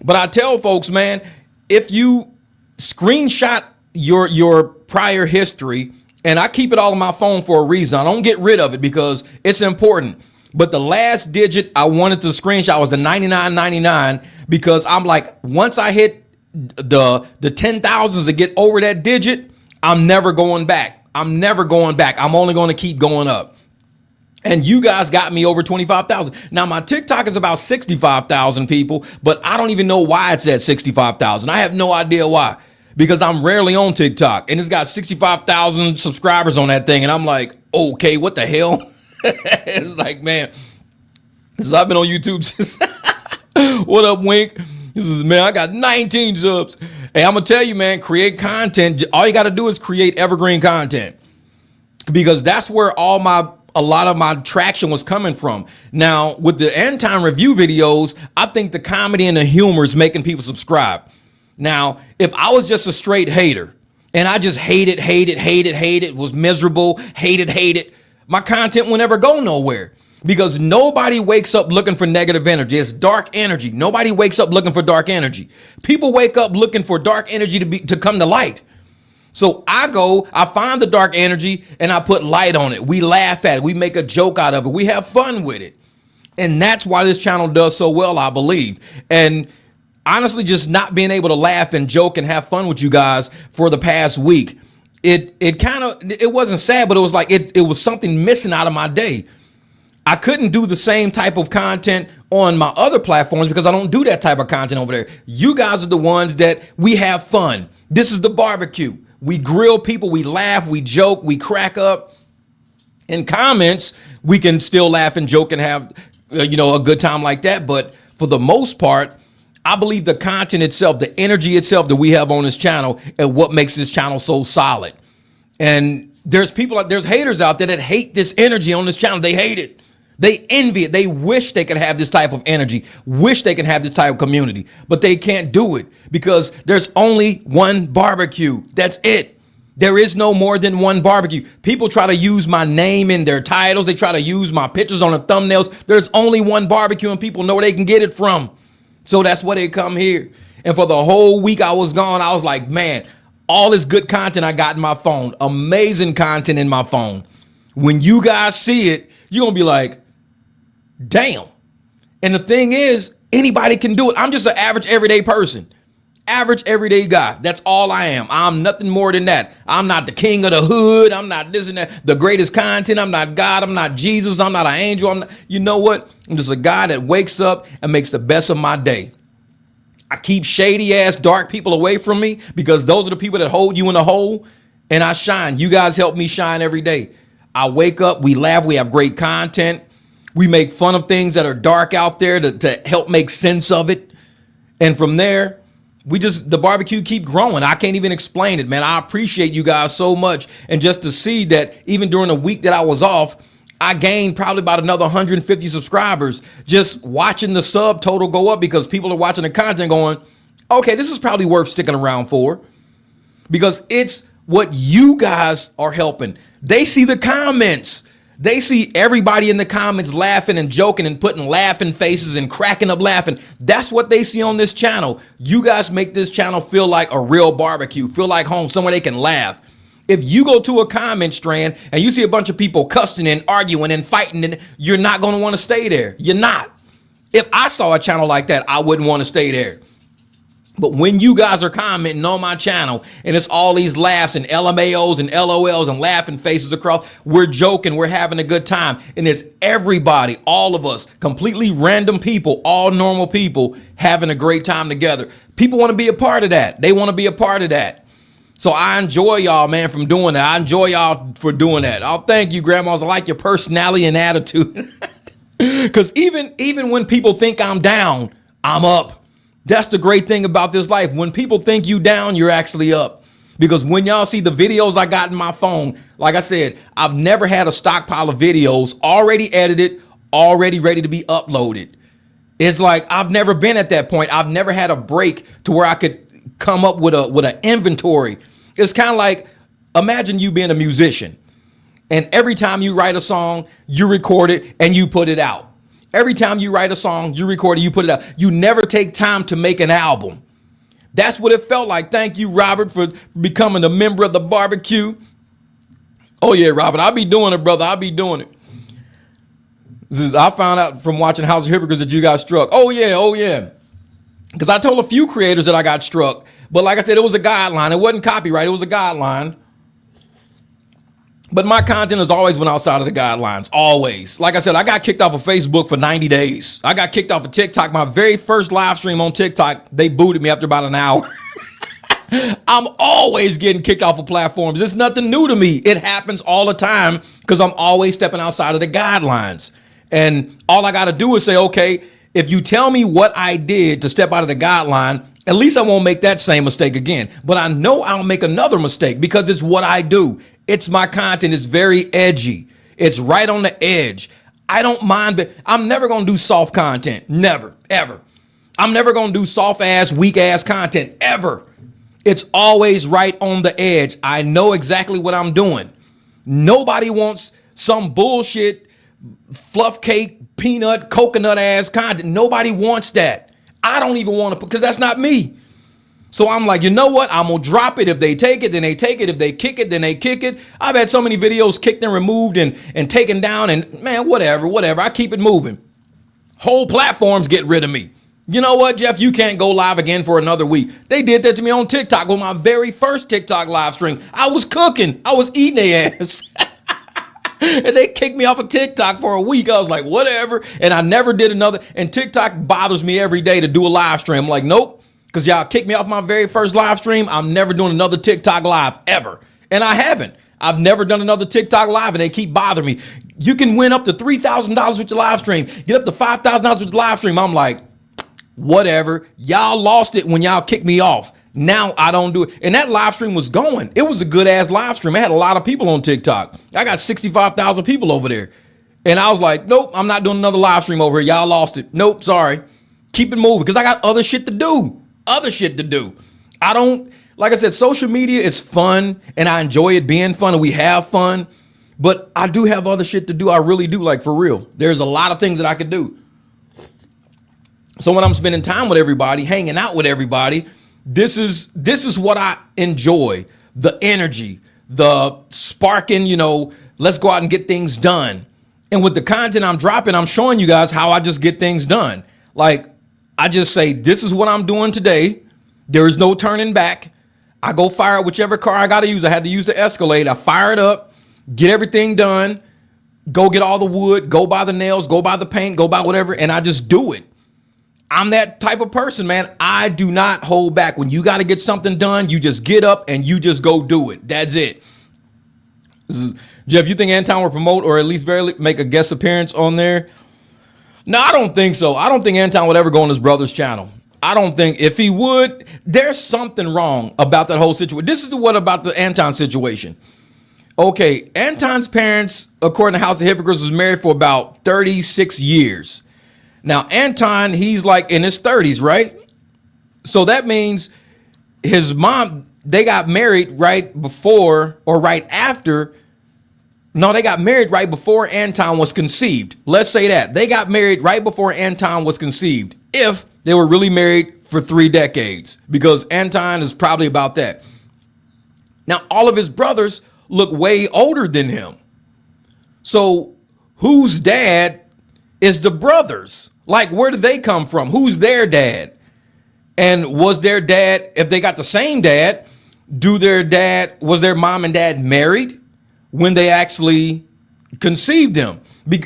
But I tell folks, man, if you screenshot your prior history, and I keep it all on my phone for a reason. I don't get rid of it because it's important. But the last digit I wanted to screenshot was the 99.99 because I'm like, once I hit the 10,000s to get over that digit, I'm never going back. I'm only going to keep going up. And you guys got me over 25,000. Now my TikTok is about 65,000 people, but I don't even know why it's at 65,000. I have no idea why, because I'm rarely on TikTok and it's got 65,000 subscribers on that thing. And I'm like, okay, what the hell? It's like, man, since I've been on YouTube since what up, Wink? This is, man, I got 19 subs. Hey, I'm gonna tell you, man, create content. All you got to do is create evergreen content, because that's where a lot of my traction was coming from. Now, with the end time review videos, I think the comedy and the humor is making people subscribe. Now, if I was just a straight hater and I just hated, was miserable, hated, my content will never go nowhere, because nobody wakes up looking for negative energy. It's dark energy. Nobody wakes up looking for dark energy. People wake up looking for dark energy to come to light. So I find the dark energy and I put light on it. We laugh at it. We make a joke out of it. We have fun with it. And that's why this channel does so well, I believe. And honestly, just not being able to laugh and joke and have fun with you guys for the past week, it wasn't sad, but it was like it was something missing out of my day. I couldn't do the same type of content on my other platforms because I don't do that type of content over there. You guys are the ones that we have fun. This is the barbecue. We grill people, we laugh, we joke, we crack up. In comments, we can still laugh and joke and have a good time like that. But for the most part, I believe the content itself, the energy itself that we have on this channel, and what makes this channel so solid. And there's haters out there that hate this energy on this channel. They hate it. They envy it. They wish they could have this type of energy, wish they could have this type of community, but they can't do it because there's only one barbecue. That's it. There is no more than one barbecue. People try to use my name in their titles. They try to use my pictures on the thumbnails. There's only one barbecue and people know where they can get it from. So that's why they come here. And for the whole week I was gone, I was like, man, all this good content I got in my phone, amazing content in my phone. When you guys see it, you're going to be like, damn. And the thing is, anybody can do it. I'm just an average everyday person, average everyday guy. That's all I am. I'm nothing more than that. I'm not the king of the hood. I'm not this and that, the greatest content. I'm not God. I'm not Jesus. I'm not an angel. You know what? I'm just a guy that wakes up and makes the best of my day. I keep shady ass dark people away from me because those are the people that hold you in a hole, and I shine. You guys help me shine every day. I wake up, we laugh, we have great content. We make fun of things that are dark out there to help make sense of it. And from there, the barbecue keep growing. I can't even explain it, man. I appreciate you guys so much. And just to see that even during the week that I was off, I gained probably about another 150 subscribers just watching the sub total go up, because people are watching the content going, okay, this is probably worth sticking around for, because it's what you guys are helping. They see the comments. They see everybody in the comments laughing and joking and putting laughing faces and cracking up laughing. That's what they see on this channel. You guys make this channel feel like a real barbecue, feel like home, somewhere they can laugh. If you go to a comment strand and you see a bunch of people cussing and arguing and fighting, and you're not going to want to stay there. You're not. If I saw a channel like that, I wouldn't want to stay there. But when you guys are commenting on my channel and it's all these laughs and LMAOs and LOLs and laughing faces across, we're joking, we're having a good time. And it's everybody, all of us, completely random people, all normal people having a great time together. People want to be a part of that. They want to be a part of that. So I enjoy y'all, man, from doing that. I enjoy y'all for doing that. Oh, thank you, grandmas. I like your personality and attitude. Because even when people think I'm down, I'm up. That's the great thing about this life. When people think you down, you're actually up. Because when y'all see the videos I got in my phone, like I said, I've never had a stockpile of videos already edited, already ready to be uploaded. It's like I've never been at that point. I've never had a break to where I could come up with an inventory. It's kind of like, imagine you being a musician, and every time you write a song, you record it and you put it out. Every time you write a song, you record it, you put it out. You never take time to make an album. That's what it felt like. Thank you, Robert, for becoming a member of the barbecue. Oh yeah, Robert, I'll be doing it, brother. I'll be doing it. I found out from watching House of Hypocrites that you got struck. Oh yeah. Because I told a few creators that I got struck. But like I said, it was a guideline. It wasn't copyright. It was a guideline. But my content has always been outside of the guidelines. Always. Like I said, I got kicked off of Facebook for 90 days. I got kicked off of TikTok. My very first live stream on TikTok, they booted me after about an hour. I'm always getting kicked off of platforms. It's nothing new to me. It happens all the time because I'm always stepping outside of the guidelines. And all I got to do is say, okay, if you tell me what I did to step out of the guideline, at least I won't make that same mistake again. But I know I'll make another mistake because it's what I do. It's my content. It's very edgy. It's right on the edge. I don't mind, but I'm never going to do soft content. Never, ever. I'm never going to do soft ass, weak ass content ever. It's always right on the edge. I know exactly what I'm doing. Nobody wants some bullshit, fluff cake, peanut, coconut ass content. Nobody wants that. I don't even want to, because that's not me. So I'm like, you know what? I'm going to drop it. If they take it, then they take it. If they kick it, then they kick it. I've had so many videos kicked and removed and taken down, and man, whatever. I keep it moving. Whole platforms get rid of me. You know what, Jeff? You can't go live again for another week. They did that to me on TikTok on my very first TikTok live stream. I was cooking. I was eating their ass. And they kicked me off of TikTok for a week. I was like, whatever. And I never did another. And TikTok bothers me every day to do a live stream. I'm like, nope. Because y'all kicked me off my very first live stream. I'm never doing another TikTok live ever. And I haven't. I've never done another TikTok live, and they keep bothering me. You can win up to $3,000 with your live stream. Get up to $5,000 with your live stream. I'm like, whatever. Y'all lost it when y'all kicked me off. Now I don't do it. And that live stream was going. It was a good ass live stream. I had a lot of people on TikTok. I got 65,000 people over there. And I was like, nope, I'm not doing another live stream over here. Y'all lost it. Nope, sorry. Keep it moving because I got other shit to do. I don't, like I said, social media is fun and I enjoy it being fun and we have fun. But I do have other shit to do. I really do, like for real. There's a lot of things that I could do. So when I'm spending time with everybody, hanging out with everybody, this is what I enjoy. The energy, the sparking, let's go out and get things done. And with the content I'm dropping, I'm showing you guys how I just get things done. Like I just say, this is what I'm doing today. There is no turning back. I go fire whichever car I got to use. I had to use the Escalade. I fire it up, get everything done, go get all the wood, go buy the nails, go buy the paint, go buy whatever. And I just do it. I'm that type of person, man. I do not hold back. When you got to get something done, you just get up and you just go do it. That's it. Jeff, you think Anton will promote or at least make a guest appearance on there? No, I don't think so. I don't think Anton would ever go on his brother's channel. I don't think if he would, there's something wrong about that whole situation. This is what about the Anton situation. Okay, Anton's parents, according to House of Hypocrites, was married for about 36 years. Now, Anton, he's like in his 30s, right? So that means his mom, they got married right before or right after. No, they got married right before Anton was conceived. Let's say that. They got married right before Anton was conceived. If they were really married for 3 decades, because Anton is probably about that. Now, all of his brothers look way older than him. So whose dad is the brothers? Like, where did they come from? Who's their dad? And was their dad, if they got the same dad, was their mom and dad married when they actually conceived them?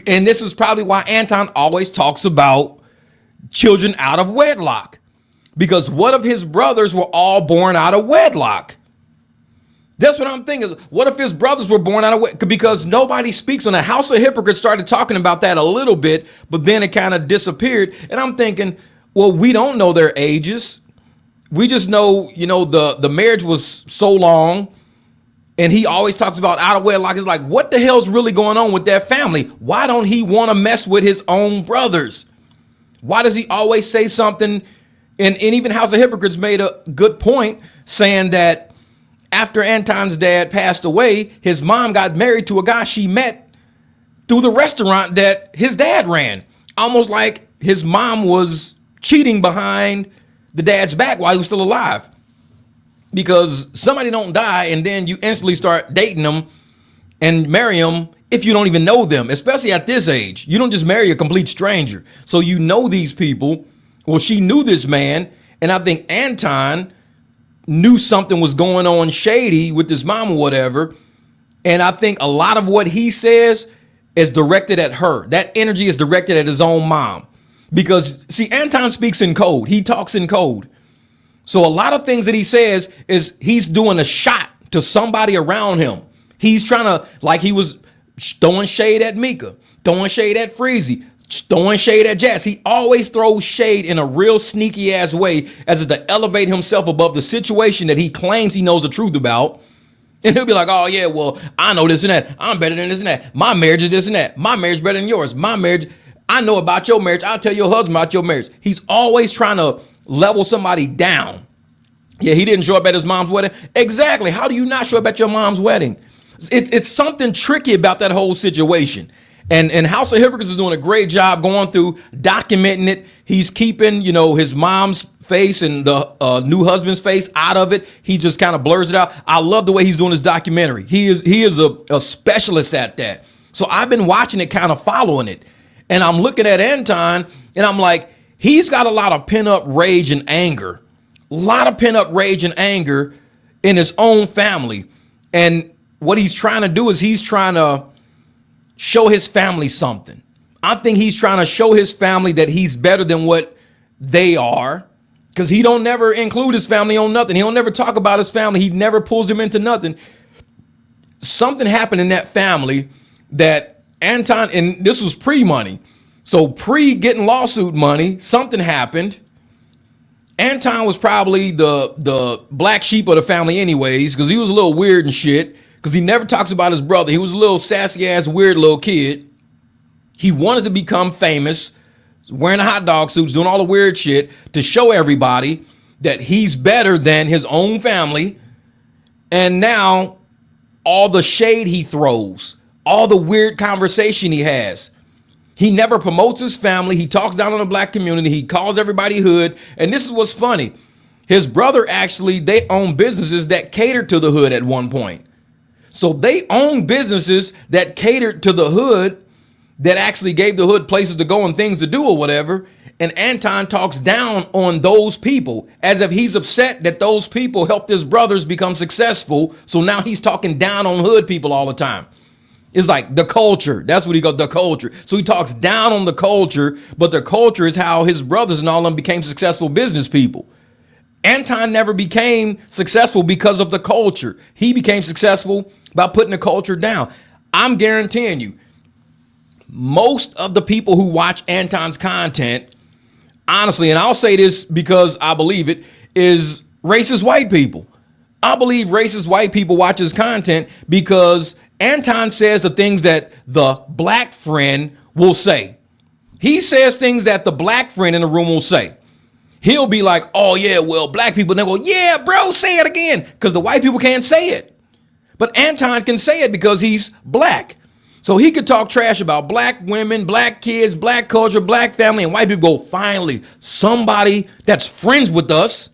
And this is probably why Anton always talks about children out of wedlock. Because what if his brothers were all born out of wedlock? That's what I'm thinking. What if his brothers were born out of wedlock? Because nobody speaks on the House of Hypocrites started talking about that a little bit, but then it kind of disappeared. And I'm thinking, well, we don't know their ages. We just know, the marriage was so long. And he always talks about out of wedlock. It's like, what the hell's really going on with that family? Why don't he want to mess with his own brothers? Why does he always say something? And even House of Hypocrites made a good point saying that after Anton's dad passed away, his mom got married to a guy she met through the restaurant that his dad ran. Almost like his mom was cheating behind the dad's back while he was still alive. Because somebody don't die and then you instantly start dating them and marry them if you don't even know them, especially at this age. You don't just marry a complete stranger. So you know these people. Well, she knew this man, and I think Anton knew something was going on shady with his mom or whatever. And I think a lot of what he says is directed at her. That energy is directed at his own mom. Because, see, Anton speaks in code. He talks in code. So a lot of things that he says is he's doing a shot to somebody around him. He's trying to, like he was throwing shade at Mika, throwing shade at Freezy, throwing shade at Jazz. He always throws shade in a real sneaky ass way as if to elevate himself above the situation that he claims he knows the truth about. And he'll be like, oh yeah, well, I know this and that. I'm better than this and that. My marriage is this and that. My marriage is better than yours. My marriage, I know about your marriage. I'll tell your husband about your marriage. He's always trying to level somebody down. Yeah, he didn't show up at his mom's wedding. Exactly. How do you not show up at your mom's wedding? It's something tricky about that whole situation. And House of Hypocrites is doing a great job going through documenting it. He's keeping, his mom's face and the new husband's face out of it. He just kind of blurs it out. I love the way he's doing his documentary. He is a specialist at that. So I've been watching it, kind of following it. And I'm looking at Anton and I'm like, he's got a lot of pent-up rage and anger. A lot of pent-up rage and anger in his own family. And what he's trying to do is he's trying to show his family something. I think he's trying to show his family that he's better than what they are. Because he don't never include his family on nothing. He don't never talk about his family. He never pulls them into nothing. Something happened in that family that Anton, and this was pre-money. So pre-getting lawsuit money, something happened. Anton was probably the black sheep of the family anyways, because he was a little weird and shit, because he never talks about his brother. He was a little sassy ass, weird little kid. He wanted to become famous, wearing the hot dog suits, doing all the weird shit to show everybody that he's better than his own family. And now all the shade he throws, all the weird conversation he has. He never promotes his family. He talks down on the black community. He calls everybody hood. And this is what's funny. His brother actually, they own businesses that catered to the hood at one point. So they own businesses that catered to the hood, that actually gave the hood places to go and things to do or whatever. And Anton talks down on those people as if he's upset that those people helped his brothers become successful. So now he's talking down on hood people all the time. It's like the culture. That's what he got, the culture. So he talks down on the culture, but the culture is how his brothers and all of them became successful business people. Anton never became successful because of the culture. He became successful by putting the culture down. I'm guaranteeing you, most of the people who watch Anton's content, honestly, and I'll say this because I believe it, is racist white people. I believe racist white people watch his content because Anton says the things that the black friend will say. He says things that the black friend in the room will say. He'll be like, oh yeah, well, black people, and they'll go, yeah, bro, say it again. Because the white people can't say it. But Anton can say it because he's black. So he could talk trash about black women, black kids, black culture, black family, and white people go, finally, somebody that's friends with us,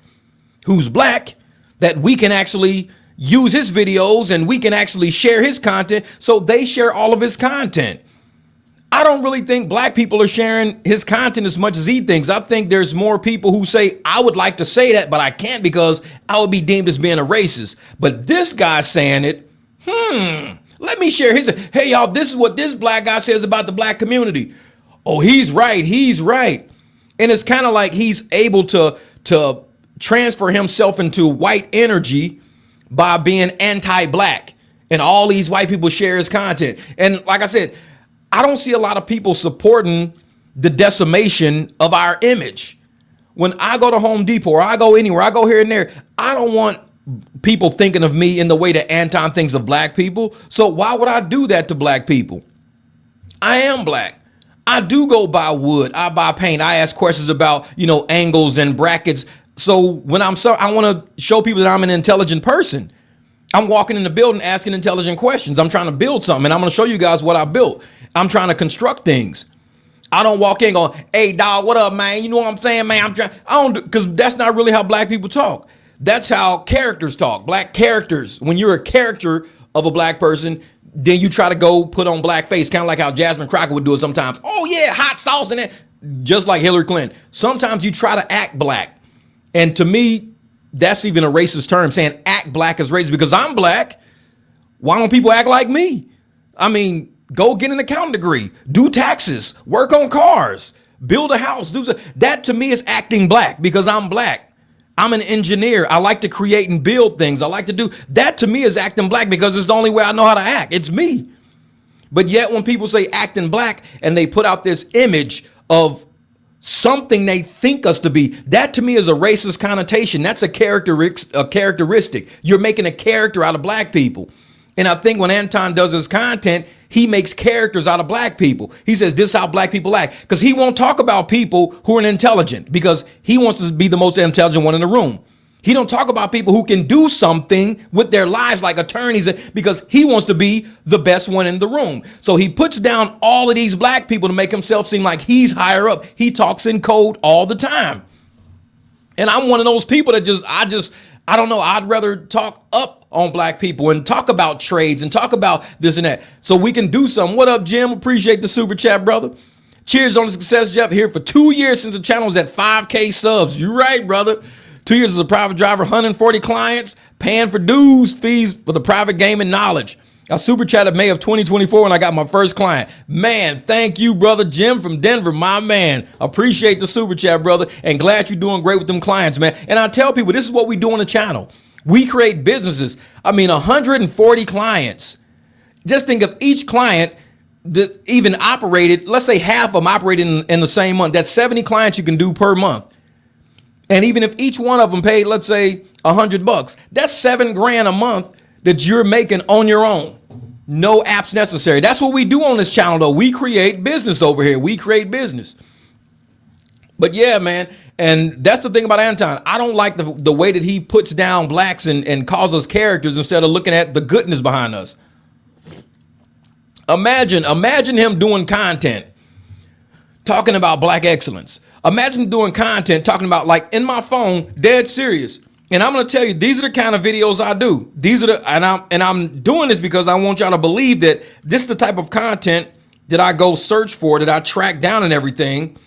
who's black, that we can actually use his videos and we can actually share his content. So they share all of his content. I don't really think black people are sharing his content as much as he thinks. I think there's more people who say, I would like to say that, but I can't because I would be deemed as being a racist. But this guy's saying it. Let me share his. Hey, y'all, this is what this black guy says about the black community. Oh, he's right. He's right. And it's kind of like he's able to transfer himself into white energy by being anti-black, and all these white people share his content. And like I said, I don't see a lot of people supporting the decimation of our image. When I go to Home Depot or I go anywhere, I go here and there, I don't want people thinking of me in the way that Anton thinks of black people. So why would I do that to black people? I am black. I do go buy wood. I buy paint. I ask questions about, angles and brackets. So when I want to show people that I'm an intelligent person. I'm walking in the building asking intelligent questions. I'm trying to build something, and I'm going to show you guys what I built. I'm trying to construct things. I don't walk in going, hey, dog, what up, man? You know what I'm saying, man? Because that's not really how black people talk. That's how characters talk. Black characters. When you're a character of a black person, then you try to go put on blackface, kind of like how Jasmine Crockett would do it sometimes. Oh, yeah, hot sauce in it. Just like Hillary Clinton. Sometimes you try to act black. And to me, that's even a racist term, saying act black is racist, because I'm black. Why don't people act like me? I mean, go get an accounting degree, do taxes, work on cars, build a house. That to me is acting black, because I'm black. I'm an engineer. I like to create and build things. I like to do that. To me is acting black, because it's the only way I know how to act. It's me. But yet when people say acting black and they put out this image of something they think us to be, that to me is a racist connotation. That's a characteristic. You're making a character out of black people. And I think when Anton does his content, he makes characters out of black people. He says this is how black people act, because he won't talk about people who are intelligent, because he wants to be the most intelligent one in the room. He don't talk about people who can do something with their lives, like attorneys, because he wants to be the best one in the room. So he puts down all of these black people to make himself seem like he's higher up. He talks in code all the time. And I'm one of those people that I don't know. I'd rather talk up on black people and talk about trades and talk about this and that, so we can do something. What up, Jim? Appreciate the super chat, brother. Cheers on the success, Jeff. Here for 2 years since the channel was at 5K subs. You're right, brother. 2 years as a private driver, 140 clients, paying for dues, fees for the private gaming knowledge. I super chatted May of 2024 when I got my first client. Man, thank you, brother Jim from Denver, my man. Appreciate the super chat, brother, and glad you're doing great with them clients, man. And I tell people, this is what we do on the channel. We create businesses. 140 clients. Just think of each client that even operated, let's say half of them operated in the same month. That's 70 clients you can do per month. And even if each one of them paid, let's say $100, that's $7,000 a month that you're making on your own. No apps necessary. That's what we do on this channel, though. We create business over here. We create business. But yeah, man. And that's the thing about Anton. I don't like the way that he puts down blacks and calls us characters instead of looking at the goodness behind us. Imagine him doing content talking about black excellence. Imagine doing content talking about, like, in my phone, dead serious. And I'm going to tell you, these are the kind of videos I do. I'm doing this because I want y'all to believe that this is the type of content that I go search for, that I track down and everything.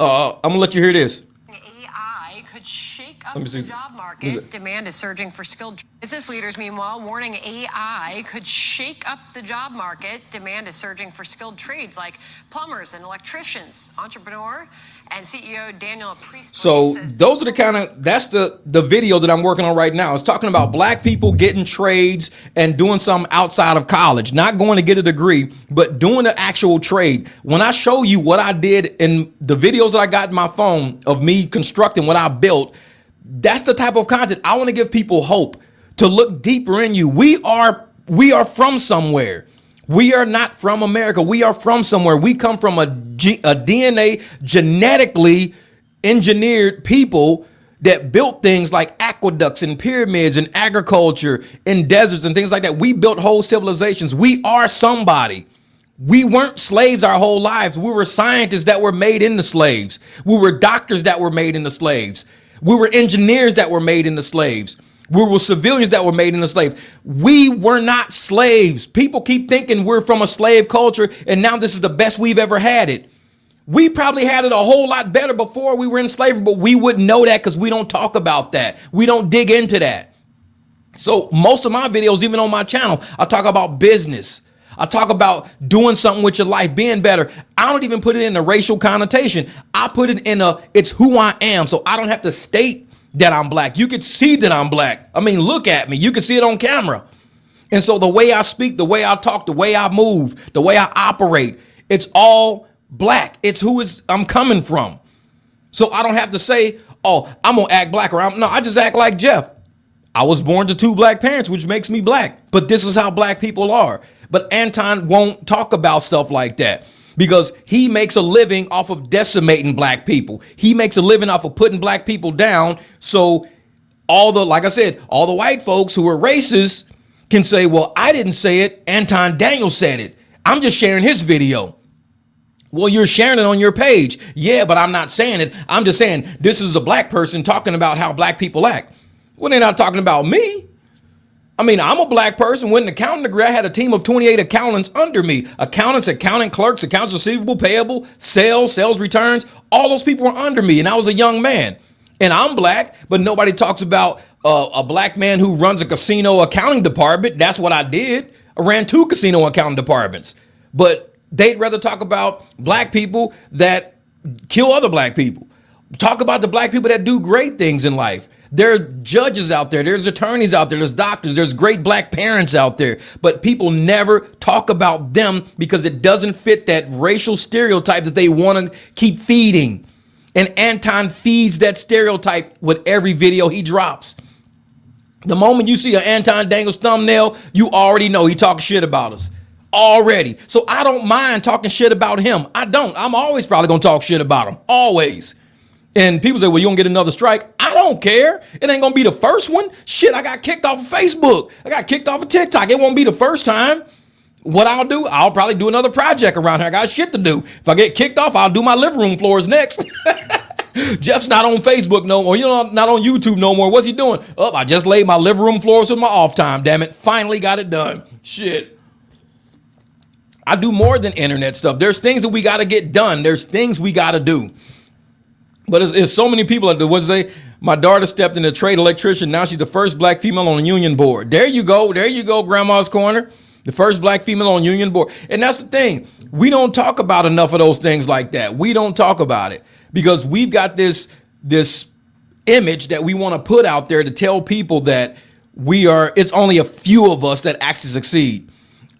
I'm going to let you hear this. AI could shake up the job market. Demand is surging for skilled business leaders. Meanwhile, warning AI could shake up the job market. Demand is surging for skilled trades like plumbers and electricians. Entrepreneur and CEO Daniel Priest. So those are that's the video that I'm working on right now. It's talking about black people getting trades and doing something outside of college, not going to get a degree, but doing the actual trade. When I show you what I did in the videos that I got in my phone of me constructing what I built, that's the type of content I want to give people hope to look deeper in you. We are from somewhere. We are not from America. We are from somewhere. We come from a DNA genetically engineered people that built things like aqueducts and pyramids and agriculture and deserts and things like that. We built whole civilizations. We are somebody. We weren't slaves our whole lives. We were scientists that were made into slaves. We were doctors that were made into slaves. We were engineers that were made into slaves. We were civilians that were made into slaves. We were not slaves. People keep thinking we're from a slave culture and now this is the best we've ever had it. We probably had it a whole lot better before we were in slavery, but we wouldn't know that because we don't talk about that. We don't dig into that. So most of my videos, even on my channel, I talk about business. I talk about doing something with your life, being better. I don't even put it in a racial connotation. I put it in it's who I am. So I don't have to state that I'm black. You could see that I'm black. I mean, look at me. You can see it on camera. And so the way I speak, the way I talk, the way I move, the way I operate, it's all black. It's I'm coming from. So I don't have to say, oh, I'm going to act black, or I just act like Jeff. I was born to 2 black parents, which makes me black. But this is how black people are. But Anton won't talk about stuff like that because he makes a living off of decimating black people. He makes a living off of putting black people down. So like I said, all the white folks who are racist can say, well, I didn't say it. Anton Daniels said it. I'm just sharing his video. Well, you're sharing it on your page. Yeah, but I'm not saying it. I'm just saying this is a black person talking about how black people act. Well, they're not talking about me. I mean, I'm a black person with an accounting degree. I had a team of 28 accountants under me. Accountants, accounting clerks, accounts receivable, payable, sales returns. All those people were under me, and I was a young man. And I'm black, but nobody talks about a black man who runs a casino accounting department. That's what I did. I ran 2 casino accounting departments. But they'd rather talk about black people that kill other black people. Talk about the black people that do great things in life. There are judges out there. There's attorneys out there. There's doctors. There's great black parents out there. But people never talk about them because it doesn't fit that racial stereotype that they want to keep feeding. And Anton feeds that stereotype with every video he drops. The moment you see an Anton Daniels thumbnail, you already know he talks shit about us. Already. So I don't mind talking shit about him. I don't. I'm always probably going to talk shit about him. Always. And people say, well, you don't get another strike. I don't care. It ain't going to be the first one. Shit, I got kicked off of Facebook. I got kicked off of TikTok. It won't be the first time. What I'll do, I'll probably do another project around here. I got shit to do. If I get kicked off, I'll do my living room floors next. Jeff's not on Facebook no more. Not on YouTube no more. What's he doing? Oh, I just laid my living room floors with my off time. Damn it. Finally got it done. Shit. I do more than internet stuff. There's things that we got to get done. There's things we got to do. But it's so many people that would say, my daughter stepped in the trade electrician. Now she's the first black female on the union board. There you go. There you go, Grandma's Corner. The first black female on union board. And that's the thing. We don't talk about enough of those things like that. We don't talk about it because we've got this image that we want to put out there to tell people that it's only a few of us that actually succeed.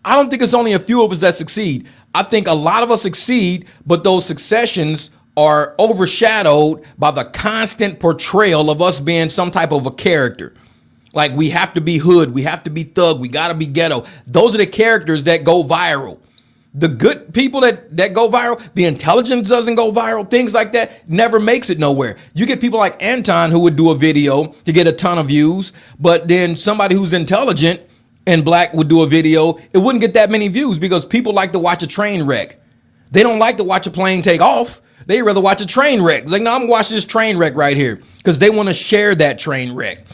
I don't think it's only a few of us that succeed. I think a lot of us succeed, but those successions are overshadowed by the constant portrayal of us being some type of a character. Like we have to be hood, we have to be thug, we got to be ghetto. Those are the characters that go viral. The good people that go viral, the intelligence doesn't go viral, things like that never makes it nowhere. You get people like Anton who would do a video to get a ton of views, but then somebody who's intelligent and black would do a video, it wouldn't get that many views because people like to watch a train wreck. They don't like to watch a plane take off. They'd rather watch a train wreck. It's like, no, I'm gonna watch this train wreck right here because they want to share that train wreck.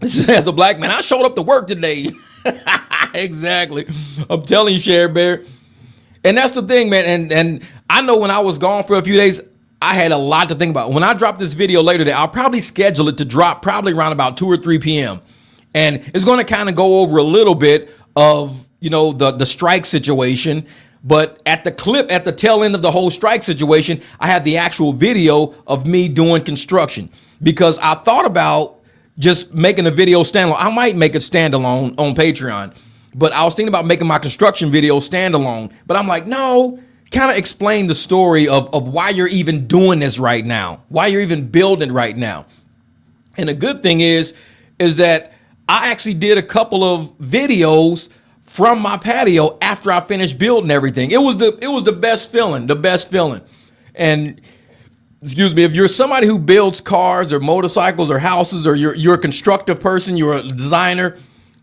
This is as a black man. I showed up to work today. Exactly. I'm telling you, Share Bear. And that's the thing, man. And I know when I was gone for a few days, I had a lot to think about. When I drop this video later today, I'll probably schedule it to drop probably around about 2 or 3 p.m. And it's going to kind of go over a little bit of, the strike situation. But at the tail end of the whole strike situation, I had the actual video of me doing construction because I thought about just making a video standalone. I might make it standalone on Patreon, but I was thinking about making my construction video standalone. But I'm like, no, kind of explain the story of why you're even doing this right now, why you're even building right now. And the good thing is that I actually did a couple of videos from my patio after I finished building everything. It was the best feeling, And excuse me, if you're somebody who builds cars or motorcycles or houses, or you're a constructive person, you're a designer,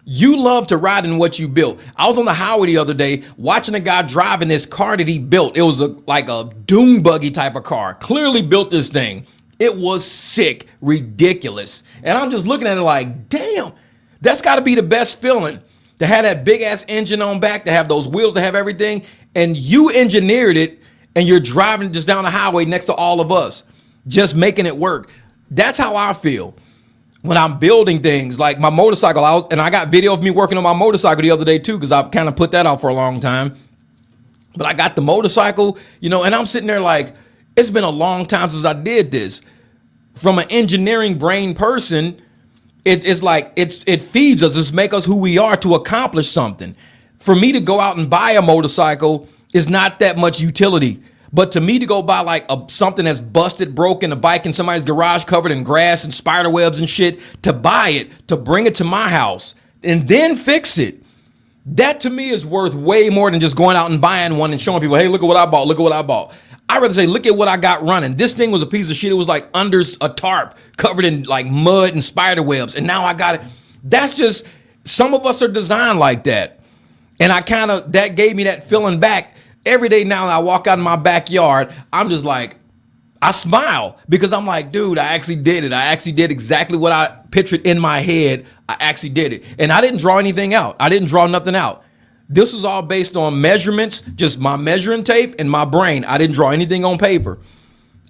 you love to ride in what you built. I was on the highway the other day watching a guy driving this car that he built. It was like a dune buggy type of car. Clearly built this thing. It was sick, ridiculous. And I'm just looking at it like, damn, that's got to be the best feeling. To have that big ass engine on back, to have those wheels, to have everything, and you engineered it, and you're driving just down the highway next to all of us, just making it work. That's how I feel when I'm building things like my motorcycle out. And I got video of me working on my motorcycle the other day too, because I've kind of put that out for a long time. But I got the motorcycle, and I'm sitting there like, it's been a long time since I did this. from an engineering brain person, it's like it feeds us, it's make us who we are to accomplish something. For me to go out and buy a motorcycle is not that much utility. But to me to go buy like something that's busted, broken, a bike in somebody's garage covered in grass and spider webs and shit, to buy it, to bring it to my house and then fix it, that to me is worth way more than just going out and buying one and showing people, hey, look at what I bought, look at what I bought. I'd rather say, look at what I got running. This thing was a piece of shit. It was like under a tarp covered in like mud and spider webs. And now I got it. That's just, some of us are designed like that. And that gave me that feeling back. Every day now I walk out in my backyard, I'm just like, I smile because I'm like, dude, I actually did it. I actually did exactly what I pictured in my head. I actually did it. And I didn't draw anything out. I didn't draw nothing out. This was all based on measurements, just my measuring tape and my brain. I didn't draw anything on paper.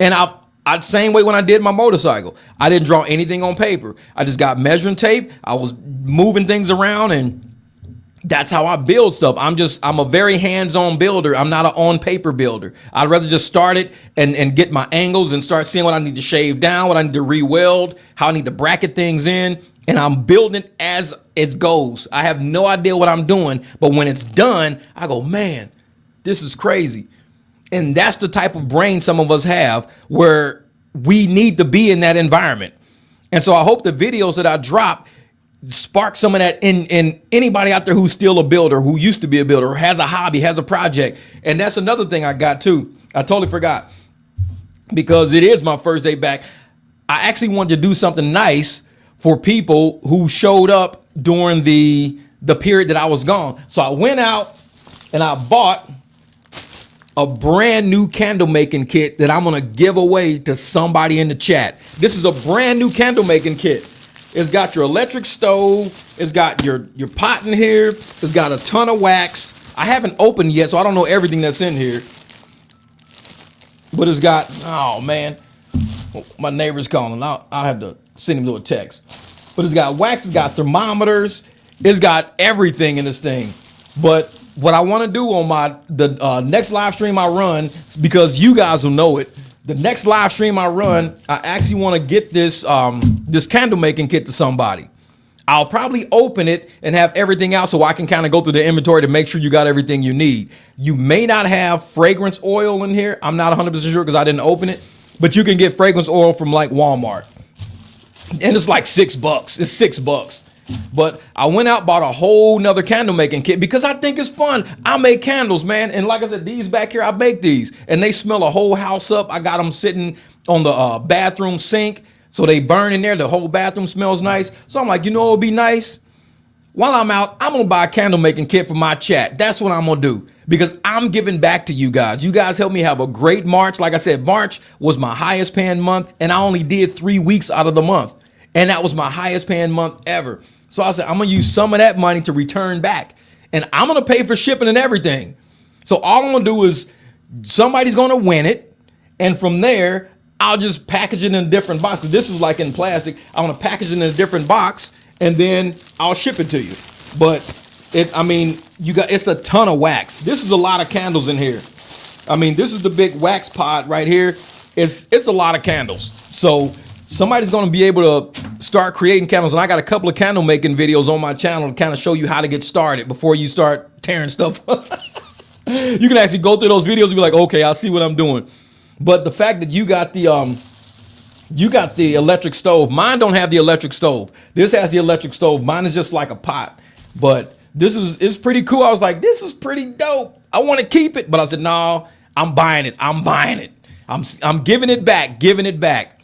And I same way when I did my motorcycle. I didn't draw anything on paper. I just got measuring tape. I was moving things around, and that's how I build stuff. I'm a very hands-on builder. I'm not an on-paper builder. I'd rather just start it and get my angles and start seeing what I need to shave down, what I need to re-weld, how I need to bracket things in. And I'm building it as it goes. I have no idea what I'm doing, but when it's done, I go, man, this is crazy. And that's the type of brain some of us have, where we need to be in that environment. And so I hope the videos that I drop spark some of that in anybody out there who's still a builder, who used to be a builder, or has a hobby, has a project. And that's another thing I got too. I totally forgot, because it is my first day back. I actually wanted to do something nice for people who showed up during the period that I was gone. So I went out and I bought a brand new candle making kit that I'm gonna give away to somebody in the chat. This is a brand new candle making kit. It's got your electric stove. It's got your pot in here. It's got a ton of wax. I haven't opened yet, so I don't know everything that's in here. But it's got, oh man, my neighbor's calling. I'll have to send him to a text. But it's got wax, it's got thermometers, it's got everything in this thing. But what I want to do on the next live stream I run, because you guys will know it, the next live stream I run, I actually want to get this this candle making kit to somebody. I'll probably open it and have everything out so I can kind of go through the inventory to make sure you got everything you need. You may not have fragrance oil in here. I'm not 100% sure because I didn't open it, but you can get fragrance oil from like Walmart. And it's like $6. It's $6. But I went out, bought a whole nother candle making kit because I think it's fun. I make candles, man. And like I said, these back here, I make these and they smell a whole house up. I got them sitting on the bathroom sink. So they burn in there. The whole bathroom smells nice. So I'm like, you know, it would be nice. While I'm out, I'm going to buy a candle making kit for my chat. That's what I'm going to do because I'm giving back to you guys. You guys helped me have a great March. Like I said, March was my highest paying month and I only did 3 weeks out of the month. And that was my highest paying month ever. So I said, I'm going to use some of that money to return back. And I'm going to pay for shipping and everything. So all I'm going to do is somebody's going to win it. And from there, I'll just package it in a different box. Because this is like in plastic. I want to package it in a different box. And then I'll ship it to you. But it's a ton of wax. This is a lot of candles in here. I mean, this is the big wax pot right here. It's a lot of candles. So somebody's going to be able to start creating candles. And I got a couple of candle making videos on my channel to kind of show you how to get started before you start tearing stuff up. You can actually go through those videos and be like, okay, I see what I'm doing. But the fact that you got the electric stove, mine don't have the electric stove. This has the electric stove. Mine is just like a pot. But it's pretty cool. I was like, this is pretty dope. I want to keep it. But I said, no, I'm buying it. I'm giving it back.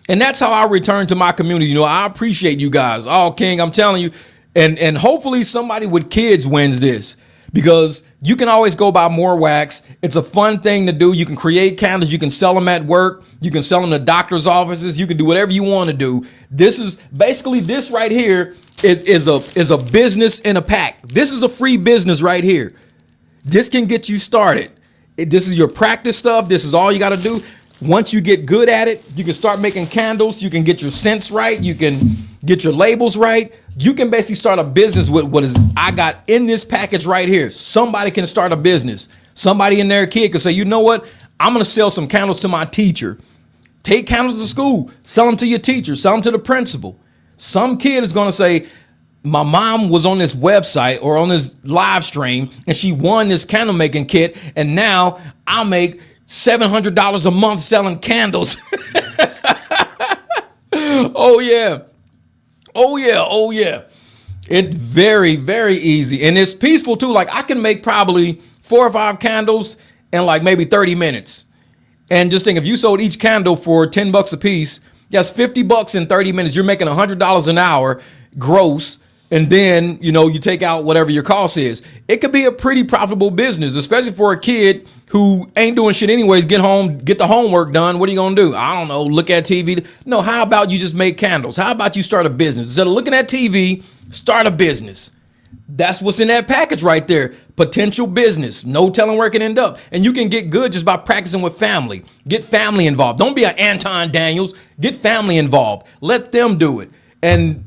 And that's how I return to my community. You know, I appreciate you guys. Oh, King, I'm telling you. And hopefully somebody with kids wins this because you can always go buy more wax. It's a fun thing to do. You can create candles. You can sell them at work. You can sell them to doctor's offices. You can do whatever you want to do. This is basically this right here is a business in a pack. This is a free business right here. This can get you started. This is your practice stuff. This is all you got to do. Once you get good at it, you can start making candles. You can get your scents right. You can get your labels right. You can basically start a business with what is I got in this package right here. Somebody can start a business. Somebody in their kid can say, you know what? I'm going to sell some candles to my teacher. Take candles to school, sell them to your teacher, sell them to the principal. Some kid is going to say, my mom was on this website or on this live stream and she won this candle making kit. And now I'll make $700 a month selling candles. Oh, yeah. Oh, yeah. Oh, yeah. It's very, very easy. And it's peaceful, too. Like, I can make probably 4 or 5 candles in like maybe 30 minutes. And just think, if you sold each candle for $10 a piece, that's $50 in 30 minutes. You're making $100 an hour gross. And then, you know, you take out whatever your cost is. It could be a pretty profitable business, especially for a kid who ain't doing shit anyways. Get home, get the homework done. What are you going to do? I don't know. Look at TV. No, how about you just make candles? How about you start a business? Instead of looking at TV, start a business. That's what's in that package right there. Potential business. No telling where it can end up. And you can get good just by practicing with family. Get family involved. Don't be an Anton Daniels. Get family involved. Let them do it. And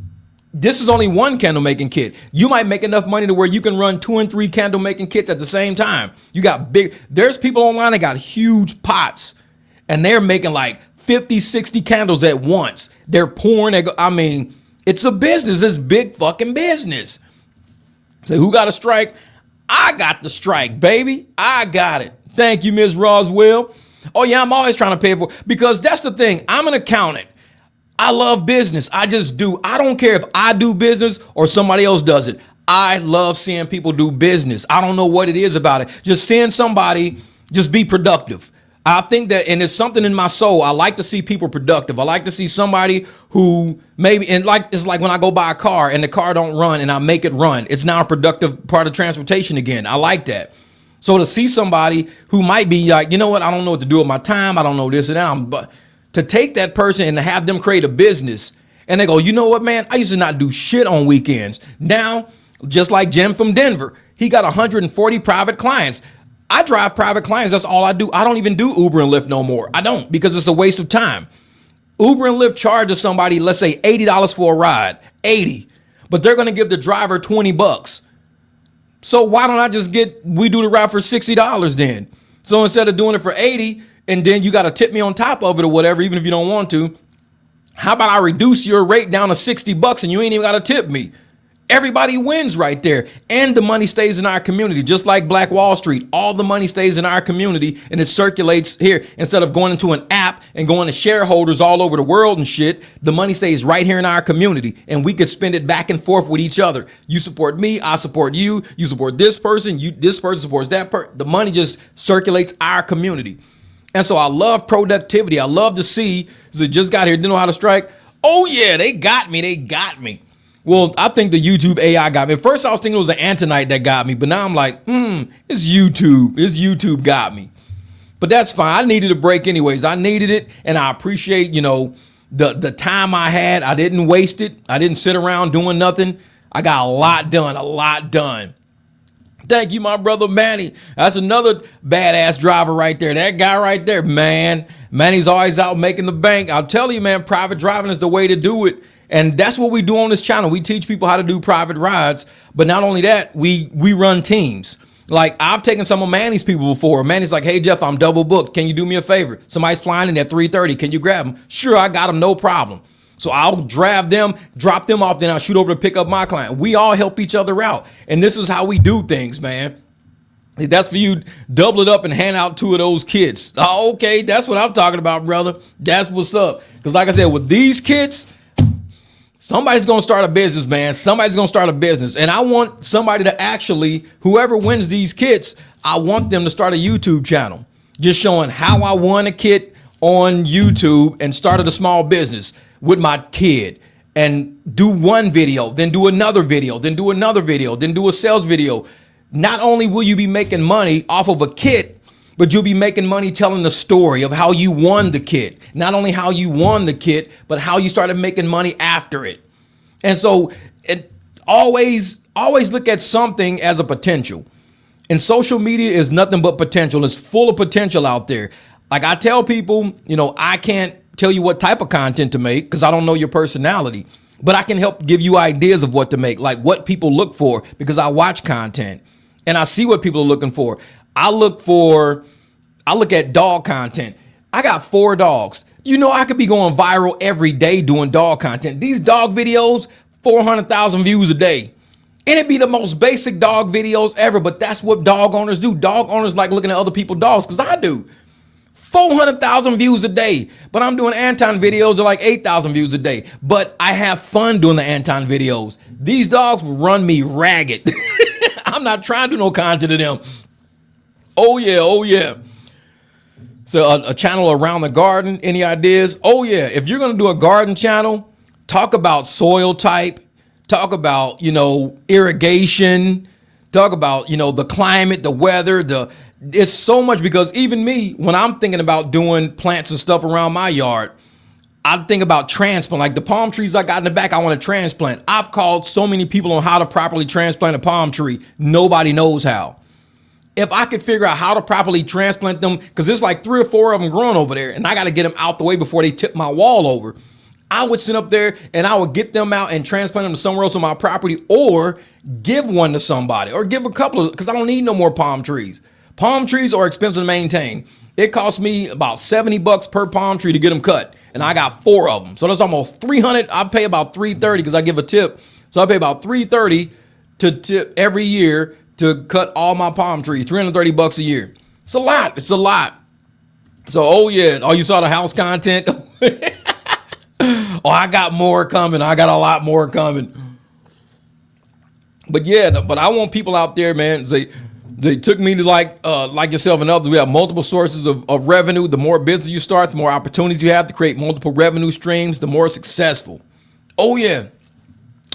this is only one candle making kit. You might make enough money to where you can run 2 and 3 candle making kits at the same time. You got there's people online that got huge pots and they're making like 50, 60 candles at once. They're pouring. I mean, it's a business. It's big fucking business. So who got a strike? I got the strike, baby. I got it. Thank you, Ms. Roswell. Oh yeah, I'm always trying to pay for it because that's the thing. I'm an accountant. I love business. I just do. I don't care if I do business or somebody else does it. I love seeing people do business. I don't know what it is about it. Just seeing somebody just be productive. I think that, and it's something in my soul. I like to see people productive. I like to see somebody who maybe, and like, it's like when I go buy a car and the car don't run and I make it run. It's now a productive part of transportation again. I like that. So to see somebody who might be like, you know what? I don't know what to do with my time. I don't know this and that. But to take that person and to have them create a business and they go, you know what, man, I used to not do shit on weekends. Now, just like Jim from Denver, he got 140 private clients. I drive private clients. That's all I do. I don't even do Uber and Lyft no more. I don't, because it's a waste of time. Uber and Lyft charges somebody, let's say $80 for a ride, 80, but they're going to give the driver $20. So why don't I just we do the ride for $60 then? So instead of doing it for 80, and then you got to tip me on top of it or whatever, even if you don't want to. How about I reduce your rate down to $60 and you ain't even got to tip me? Everybody wins right there. And the money stays in our community, just like Black Wall Street. All the money stays in our community and it circulates here. Instead of going into an app and going to shareholders all over the world and shit, the money stays right here in our community and we could spend it back and forth with each other. You support me, I support you. You support this person, this person supports that person. The money just circulates our community. And so I love productivity. I love to see, they just got here, didn't know how to strike. Oh yeah, they got me. They got me. Well, I think the YouTube AI got me. At first I was thinking it was an Antonite that got me, but now I'm like, it's YouTube. It's YouTube got me. But that's fine. I needed a break anyways. I needed it. And I appreciate, you know, the time I had. I didn't waste it. I didn't sit around doing nothing. I got a lot done. Thank you, my brother Manny. That's another badass driver right there. That guy right there, man. Manny's always out making the bank. I'll tell you, man, private driving is the way to do it. And that's what we do on this channel. We teach people how to do private rides. But not only that, we run teams. Like I've taken some of Manny's people before. Manny's like, hey, Jeff, I'm double booked. Can you do me a favor? Somebody's flying in at 3:30. Can you grab them? Sure, I got them. No problem. So I'll drop them off, then I'll shoot over to pick up my client. We all help each other out. And this is how we do things, man. If that's for you, double it up and hand out 2 of those kits. Oh, okay, that's what I'm talking about, brother. That's what's up. Because like I said, with these kits, somebody's going to start a business, man. Somebody's going to start a business. And I want somebody to actually, whoever wins these kits, I want them to start a YouTube channel. Just showing how I won a kit on YouTube and started a small business with my kid, and do one video, then do another video, then do another video, then do a sales video. Not only will you be making money off of a kit, but you'll be making money telling the story of how you won the kit. Not only how you won the kit, but how you started making money after it. And so always look at something as a potential. And social media is nothing but potential. It's full of potential out there. Like I tell people, you know, I can't tell you what type of content to make because I don't know your personality, but I can help give you ideas of what to make, like what people look for, because I watch content and I see what people are looking for. I look at dog content. I got 4 dogs. You know, I could be going viral every day doing dog content. These dog videos, 400,000 views a day. And it'd be the most basic dog videos ever, but that's what dog owners do. Dog owners like looking at other people's dogs, because I do. 400,000 views a day, but I'm doing Anton videos at like 8,000 views a day. But I have fun doing the Anton videos. These dogs will run me ragged. I'm not trying to do no content to them. Oh yeah, oh yeah. So a channel around the garden, any ideas? Oh yeah, if you're gonna do a garden channel, talk about soil type, talk about, you know, irrigation, talk about, you know, the climate, the weather, it's so much, because even me, when I'm thinking about doing plants and stuff around my yard, I think about transplant. Like the palm trees I got in the back, I want to transplant. I've called so many people on how to properly transplant a palm tree. Nobody knows how. If I could figure out how to properly transplant them, because there's like 3 or 4 of them growing over there, and I got to get them out the way before they tip my wall over. I would sit up there and I would get them out and transplant them to somewhere else on my property, or give one to somebody, or give a couple of, because I don't need no more palm trees. Palm trees are expensive to maintain. It costs me about $70 per palm tree to get them cut, and I got 4 of them. So that's almost 300. I pay about $330 because I give a tip. So I pay about $330 to tip every year to cut all my palm trees. $330 a year. It's a lot. It's a lot. So, oh yeah. Oh, you saw the house content? Oh, I got more coming. I got a lot more coming. But yeah, but I want people out there, man. They took me to like yourself and others. We have multiple sources of revenue. The more business you start, the more opportunities you have to create multiple revenue streams, the more successful. Oh yeah,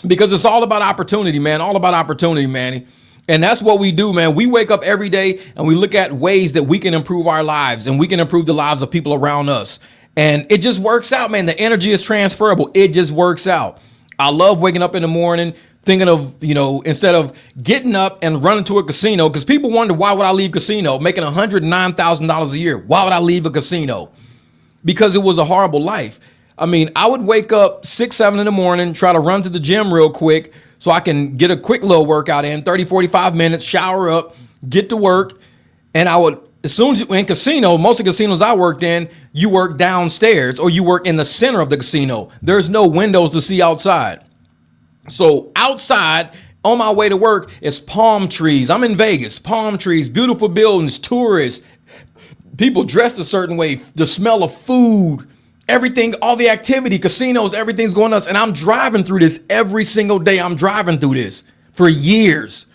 because it's all about opportunity, man. All about opportunity, Manny. And that's what we do, man. We wake up every day and we look at ways that we can improve our lives, and we can improve the lives of people around us. And it just works out, man. The energy is transferable. It just works out. I love waking up in the morning, thinking of, you know, instead of getting up and running to a casino, because people wonder, why would I leave casino making $109,000 a year? Why would I leave a casino? Because it was a horrible life. I mean, I would wake up 6, 7 in the morning, try to run to the gym real quick so I can get a quick little workout in, 30, 45 minutes, shower up, get to work. And I would, as soon as in casino, most of the casinos I worked in, you work downstairs or you work in the center of the casino. There's no windows to see outside. So outside on my way to work is palm trees. I'm in Vegas, palm trees, beautiful buildings, tourists, people dressed a certain way, the smell of food, everything, all the activity, casinos, everything's going nuts. And I'm driving through this every single day. I'm driving through this for years.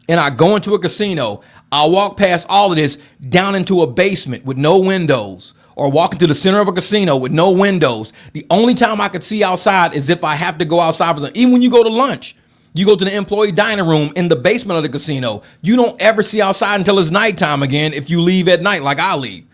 And I go into a casino. I walk past all of this down into a basement with no windows, or walk into the center of a casino with no windows. The only time I could see outside is if I have to go outside for something. Even when you go to lunch, you go to the employee dining room in the basement of the casino. You don't ever see outside until it's nighttime again if you leave at night like I leave.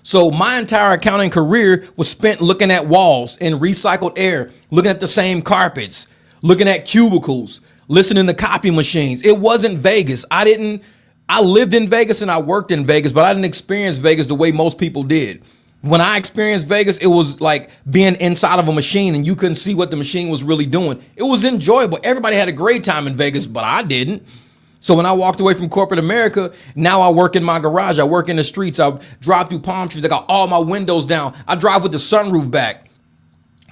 So my entire accounting career was spent looking at walls in recycled air, looking at the same carpets, looking at cubicles, listening to copy machines. It wasn't Vegas. I lived in Vegas and I worked in Vegas, but I didn't experience Vegas the way most people did. When I experienced Vegas, it was like being inside of a machine and you couldn't see what the machine was really doing. It was enjoyable. Everybody had a great time in Vegas, but I didn't. So when I walked away from corporate America, now I work in my garage. I work in the streets. I drive through palm trees. I got all my windows down. I drive with the sunroof back.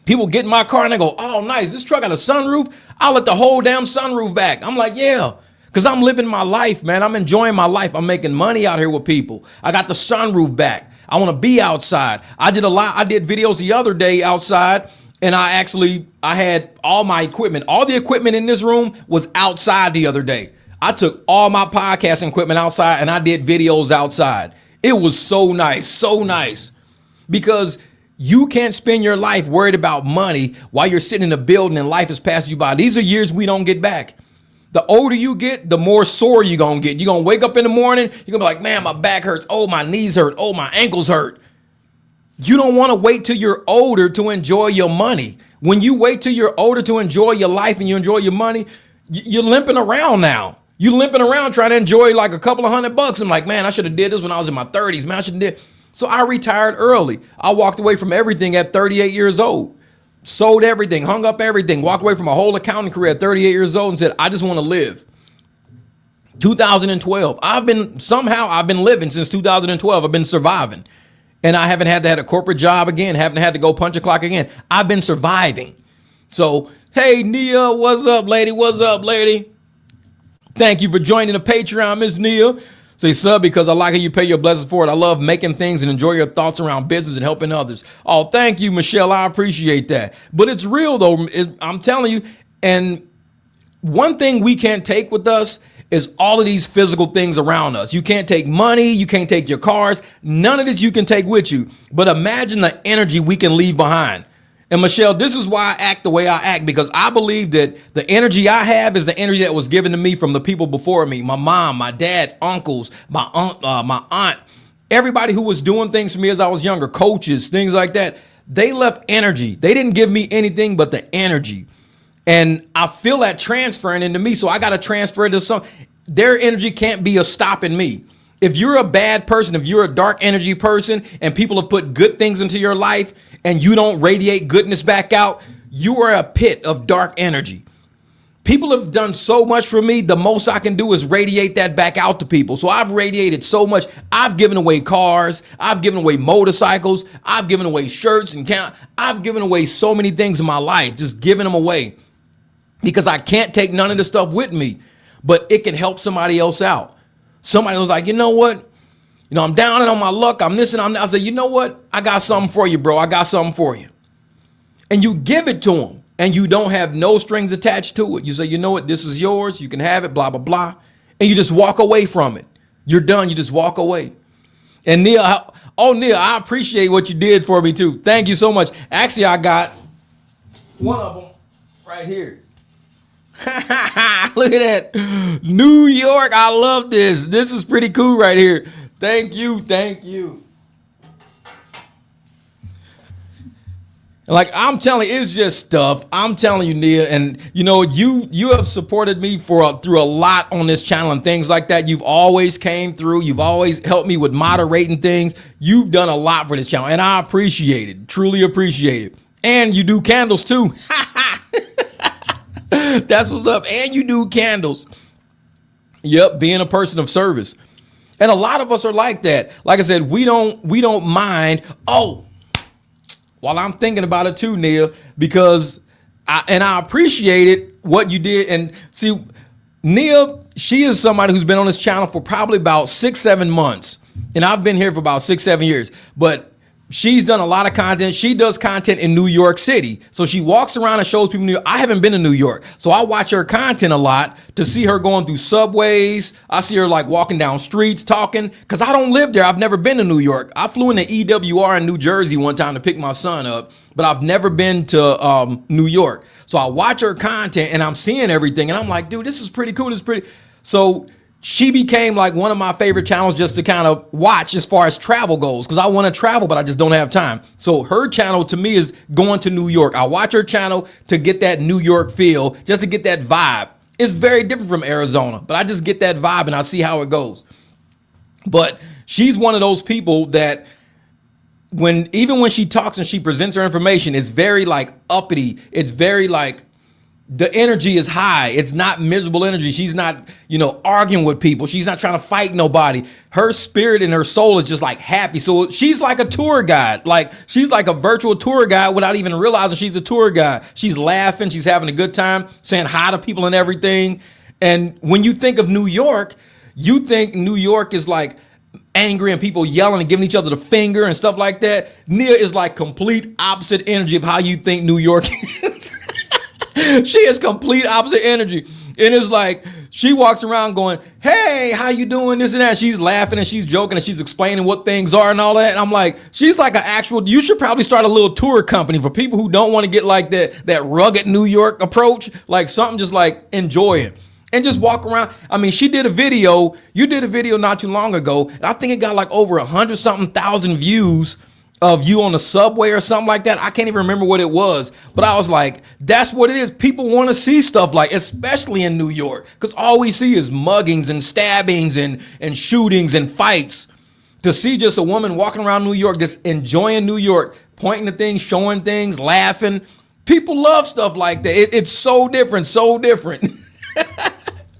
People get in my car and they go, oh, nice. This truck got a sunroof. I'll let the whole damn sunroof back. I'm like, yeah. Because I'm living my life, man. I'm enjoying my life. I'm making money out here with people. I got the sunroof back. I want to be outside. I did videos the other day outside, and I had all my equipment. All the equipment in this room was outside the other day. I took all my podcasting equipment outside and I did videos outside. It was so nice, so nice. Because you can't spend your life worried about money while you're sitting in a building and life is passing you by. These are years we don't get back. The older you get, the more sore you're going to get. You're going to wake up in the morning. You're going to be like, man, my back hurts. Oh, my knees hurt. Oh, my ankles hurt. You don't want to wait till you're older to enjoy your money. When you wait till you're older to enjoy your life and you enjoy your money, you're limping around now. You're limping around trying to enjoy like a couple of $100. I'm like, man, I should have did this when I was in my 30s. Man, I should have did. So I retired early. I walked away from everything at 38 years old. Sold everything, hung up everything, walked away from a whole accounting career at 38 years old and said, I just want to live. 2012. I've been living since 2012. I've been surviving. And I haven't had to have a corporate job again, haven't had to go punch a clock again. I've been surviving. So, hey, Nia, what's up, lady? What's up, lady? Thank you for joining the Patreon, Miss Nia. Say sub because I like how you pay your blessings for it. I love making things and enjoy your thoughts around business and helping others. Oh, thank you, Michelle. I appreciate that. But it's real, though. I'm telling you. And one thing we can't take with us is all of these physical things around us. You can't take money. You can't take your cars. None of this you can take with you. But imagine the energy we can leave behind. And Michelle, this is why I act the way I act, because I believe that the energy I have is the energy that was given to me from the people before me. My mom, my dad, uncles, my aunt, everybody who was doing things for me as I was younger, coaches, things like that. They left energy. They didn't give me anything but the energy. And I feel that transferring into me. So I got to transfer it to some. Their energy can't be a stopping me. If you're a bad person, if you're a dark energy person and people have put good things into your life and you don't radiate goodness back out, you are a pit of dark energy. People have done so much for me. The most I can do is radiate that back out to people. So I've radiated so much. I've given away cars. I've given away motorcycles. I've given away shirts and I've given away so many things in my life, just giving them away because I can't take none of the stuff with me, but it can help somebody else out. Somebody was like, you know what? I'm down and on my luck. I'm this and I'm that. I said, you know what? I got something for you, bro. I got something for you. And you give it to them and you don't have no strings attached to it. You say, you know what? This is yours. You can have it, blah, blah, blah. And you just walk away from it. You're done. You just walk away. And Neil, I appreciate what you did for me too. Thank you so much. Actually, I got one of them right here. Look at that. New York. I love this. This is pretty cool right here. Thank you. Thank you. Like I'm telling you, it's just stuff. I'm telling you, Nia, and you have supported me through a lot on this channel and things like that. You've always came through. You've always helped me with moderating things. You've done a lot for this channel, and I appreciate it. Truly appreciate it. And you do candles too. That's what's up. And you do candles. Yep, being a person of service. And a lot of us are like that. Like I said, we don't mind. Oh, while I'm thinking about it too, Neil, because I appreciated what you did. And see, Neil, she is somebody who's been on this channel for probably about 6-7 months. And I've been here for about 6-7 years. But she's done a lot of content. She does content in New York City. So she walks around and shows people New York. I haven't been to New York. So I watch her content a lot to see her going through subways. I see her like walking down streets talking because I don't live there. I've never been to New York. I flew into EWR in New Jersey one time to pick my son up, but I've never been to New York. So I watch her content and I'm seeing everything and I'm like, dude, this is pretty cool. This is pretty. So she became like one of my favorite channels just to kind of watch as far as travel goes because I want to travel, but I just don't have time. So her channel to me is going to New York. I watch her channel to get that New York feel, just to get that vibe. It's very different from Arizona, but I just get that vibe and I see how it goes. But she's one of those people that even when she talks and she presents her information, it's very like uppity. It's very like, the energy is high. It's not miserable energy. She's not, arguing with people. She's not trying to fight nobody. Her spirit and her soul is just like happy. So she's like a tour guide. Like she's like a virtual tour guide without even realizing she's a tour guide. She's laughing. She's having a good time, saying hi to people and everything. And when you think of New York, you think New York is like angry and people yelling and giving each other the finger and stuff like that. Nia is like complete opposite energy of how you think New York is. She is complete opposite energy. And it's like she walks around going, hey, how you doing? This and that. She's laughing and she's joking and she's explaining what things are and all that. And I'm like, she's like you should probably start a little tour company for people who don't want to get like that rugged New York approach, like something just like enjoying and just walk around. I mean, you did a video not too long ago. And I think it got like over 100-something thousand views of you on the subway or something like that. I can't even remember what it was, but I was like, that's what it is. People want to see stuff like, especially in New York, because all we see is muggings and stabbings and shootings and fights. To see just a woman walking around New York, just enjoying New York, pointing to things, showing things, laughing. People love stuff like that. It's so different, so different.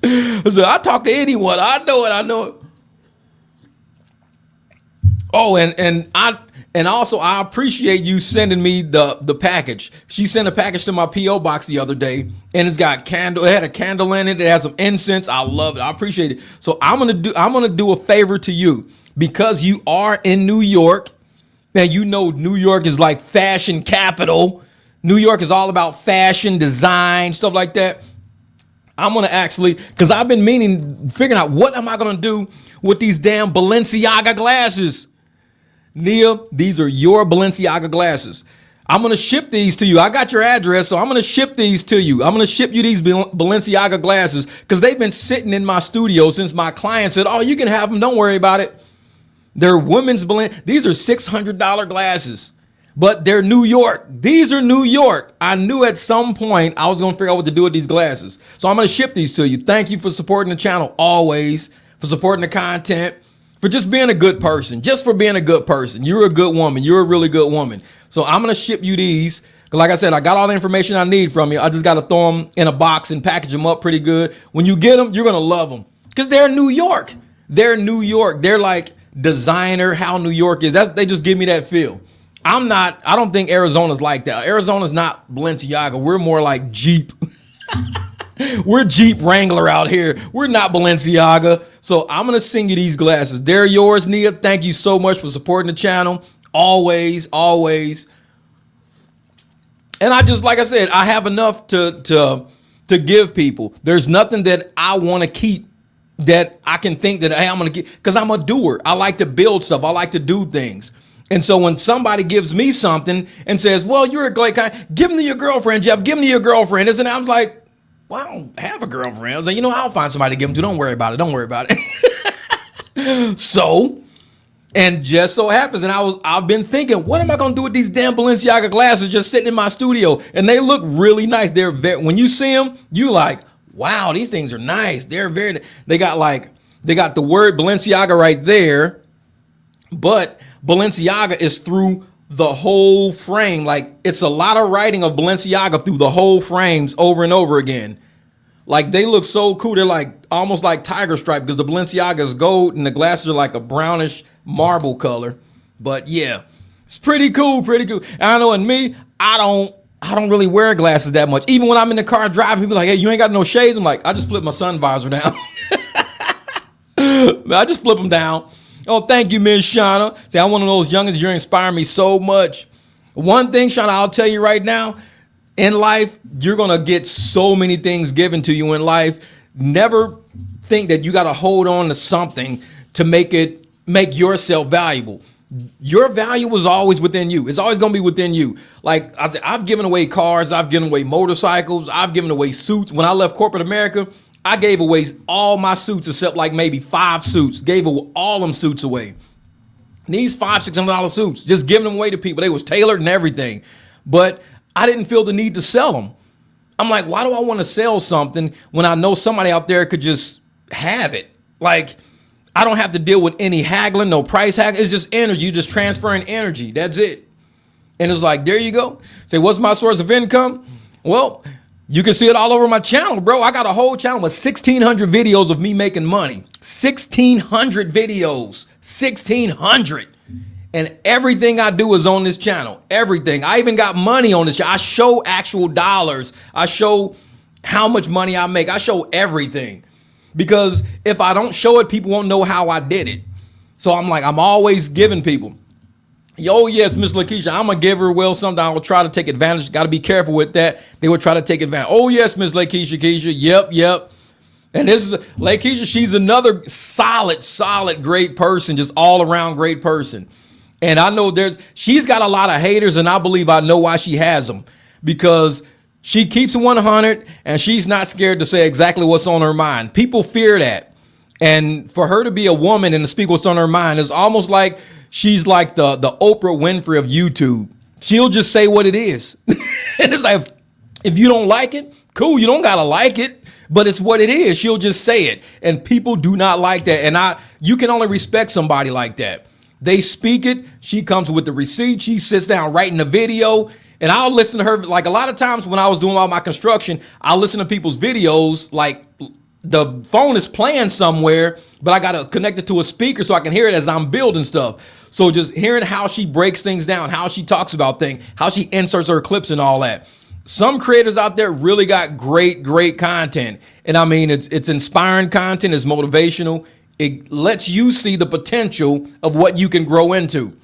So I talk to anyone. I know it. Oh, and And also, I appreciate you sending me the package. She sent a package to my P.O. box the other day, and it's got candle. It had a candle in it. It has some incense. I love it. I appreciate it. So I'm gonna do a favor to you, because you are in New York, and you know New York is like fashion capital. New York is all about fashion, design, stuff like that. I'm gonna actually, because I've been figuring out what am I gonna do with these damn Balenciaga glasses. Nia, these are your Balenciaga glasses. I'm gonna ship these to you. I got your address, so I'm gonna ship these to you. I'm gonna ship you these Balenciaga glasses, because they've been sitting in my studio since my client said, "Oh, you can have them. Don't worry about it." They're women's These are $600 glasses. But they're New York. These are New York. I knew at some point I was going to figure out what to do with these glasses. So I'm going to ship these to you. Thank you for supporting the channel always, for supporting the content, for just being a good person, just for being a good person. You're a good woman. You're a really good woman. So I'm going to ship you these. Like I said, I got all the information I need from you. I just got to throw them in a box and package them up pretty good. When you get them, you're going to love them, because they're New York. They're New York. They're like designer, how New York is. They just give me that feel. I don't think Arizona's like that. Arizona's not Balenciaga. We're more like Jeep. We're Jeep Wrangler out here. We're not Balenciaga. So I'm going to send you these glasses. They're yours, Nia. Thank you so much for supporting the channel. Always, always. And I just, like I said, I have enough to give people. There's nothing that I want to keep that I can think that, hey, I'm going to get, because I'm a doer. I like to build stuff. I like to do things. And so when somebody gives me something and says, well, you're a great guy, give them to your girlfriend, Jeff, give them to your girlfriend. Isn't it? I'm like, well, I don't have a girlfriend. I was like, I'll find somebody to give them to. Don't worry about it. Don't worry about it. So, and just so happens, and I've been thinking, what am I going to do with these damn Balenciaga glasses just sitting in my studio? And they look really nice. They're when you see them, you like, wow, these things are nice. They got the word Balenciaga right there, but Balenciaga is through the whole frame. Like, it's a lot of writing of Balenciaga through the whole frames over and over again. Like, they look so cool. They're like almost like tiger stripe, because the Balenciaga is gold and the glasses are like a brownish marble color. But yeah, it's pretty cool, pretty cool. And I know, in me, I don't really wear glasses that much. Even when I'm in the car driving, people are like, hey, you ain't got no shades. I'm like, I just flip my sun visor down. I just flip them down. Oh, thank you, Miss Shauna. See, I'm one of those youngins. You're inspiring me so much. One thing, Shauna, I'll tell you right now, in life, you're going to get so many things given to you in life. Never think that you got to hold on to something to make yourself valuable. Your value is always within you. It's always going to be within you. Like I said, I've given away cars. I've given away motorcycles. I've given away suits. When I left corporate America, I gave away all my suits except like maybe 5 suits. Gave all them suits away. These $500-$600 suits, just giving them away to people. They was tailored and everything. But I didn't feel the need to sell them. I'm like, why do I want to sell something when I know somebody out there could just have it? Like, I don't have to deal with any haggling, no price haggling. It's just energy. You're just transferring energy. That's it. And it's like, there you go. Say, what's my source of income? Well, you can see it all over my channel, bro. I got a whole channel with 1,600 videos of me making money. 1,600 videos. 1,600. And everything I do is on this channel. Everything. I even got money on this channel. I show actual dollars. I show how much money I make. I show everything. Because if I don't show it, people won't know how I did it. So I'm like, I'm always giving people. Yo, yes, Miss Lakeisha, I'm a giver. Well, sometimes I will try to take advantage. Got to be careful with that. They will try to take advantage. Oh, yes, Miss Lakeisha, Keisha. Yep. And this is Lakeisha. She's another solid, great person. Just all around great person. And I know she's got a lot of haters, and I believe I know why she has them. Because she keeps it 100, and she's not scared to say exactly what's on her mind. People fear that. And for her to be a woman and to speak what's on her mind is almost like she's like the Oprah Winfrey of YouTube. She'll just say what it is. And it's like, if you don't like it, cool, you don't got to like it. But it's what it is. She'll just say it. And people do not like that. And you can only respect somebody like that. They speak it. She comes with the receipt. She sits down writing the video. And I'll listen to her. Like, a lot of times when I was doing all my construction, I'll listen to people's videos like the phone is playing somewhere, but I got to connect it to a speaker so I can hear it as I'm building stuff. So just hearing how she breaks things down, how she talks about things, how she inserts her clips and all that. Some creators out there really got great content. And I mean, it's inspiring content, it's motivational. It lets you see the potential of what you can grow into.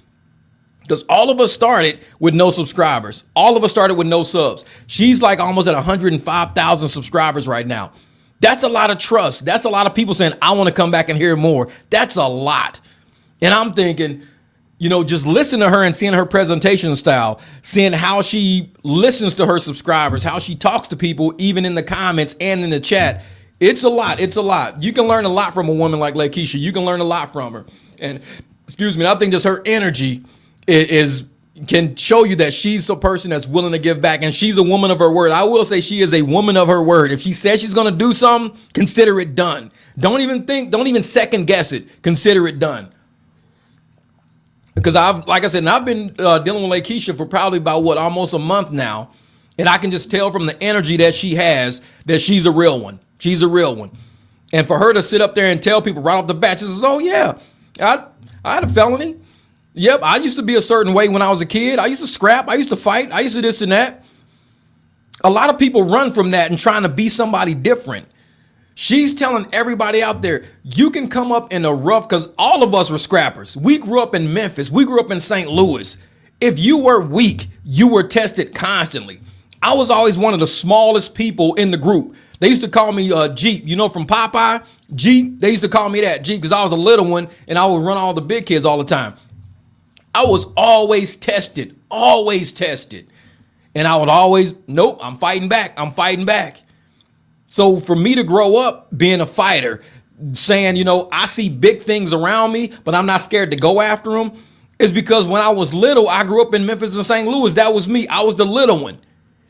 Because all of us started with no subscribers. All of us started with no subs. She's like almost at 105,000 subscribers right now. That's a lot of trust. That's a lot of people saying, I want to come back and hear more. That's a lot. And I'm thinking, you know, just listen to her and seeing her presentation style, seeing how she listens to her subscribers, how she talks to people, even in the comments and in the chat. It's a lot. It's a lot. You can learn a lot from a woman like Lakeisha. You can learn a lot from her. And excuse me, I think just her energy can show you that she's a person that's willing to give back, and she's a woman of her word. I will say she is a woman of her word. If she says she's going to do something, consider it done. Don't even second guess it. Consider it done. Because like I said, I've been dealing with Lakeisha for probably about almost a month now. And I can just tell from the energy that she has that she's a real one. She's a real one. And for her to sit up there and tell people right off the bat, she says, oh yeah, I had a felony. Yep, I used to be a certain way when I was a kid. I used to scrap. I used to fight. I used to this and that. A lot of people run from that and trying to be somebody different. She's telling everybody out there, you can come up in a rough, because all of us were scrappers. We grew up in Memphis. We grew up in St. Louis. If you were weak, you were tested constantly. I was always one of the smallest people in the group. They used to call me Jeep, you know, from Popeye, Jeep. They used to call me that, Jeep, because I was a little one and I would run all the big kids all the time. I was always tested. And I would always, nope, I'm fighting back. So for me to grow up being a fighter, saying, you know, I see big things around me, but I'm not scared to go after them, is because when I was little, I grew up in Memphis and St. Louis. That was me. I was the little one.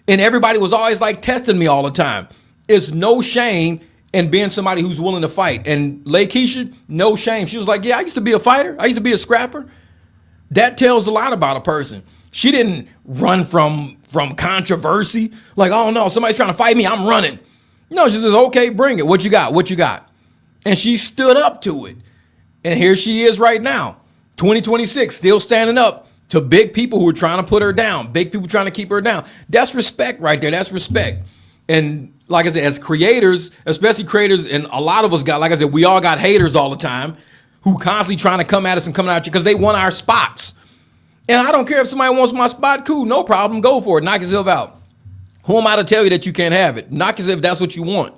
And everybody was always like testing me all the time. It's no shame in being somebody who's willing to fight. And Lakeisha, no shame. She was like, yeah, I used to be a fighter. I used to be a scrapper. That tells a lot about a person. She didn't run from controversy. Like, oh no, somebody's trying to fight me, I'm running. No, she says, okay, bring it. What you got? And she stood up to it. And here she is right now, 2026, still standing up to big people who are trying to put her down, big people trying to keep her down. That's respect right there. That's respect. And like I said, as creators, especially creators, and a lot of us got, like I said, we all got haters all the time who constantly trying to come at us and coming at you because they want our spots. And I don't care if somebody wants my spot, cool, no problem, go for it, knock yourself out. Who am I to tell you that you can't have it? Knock yourself if that's what you want.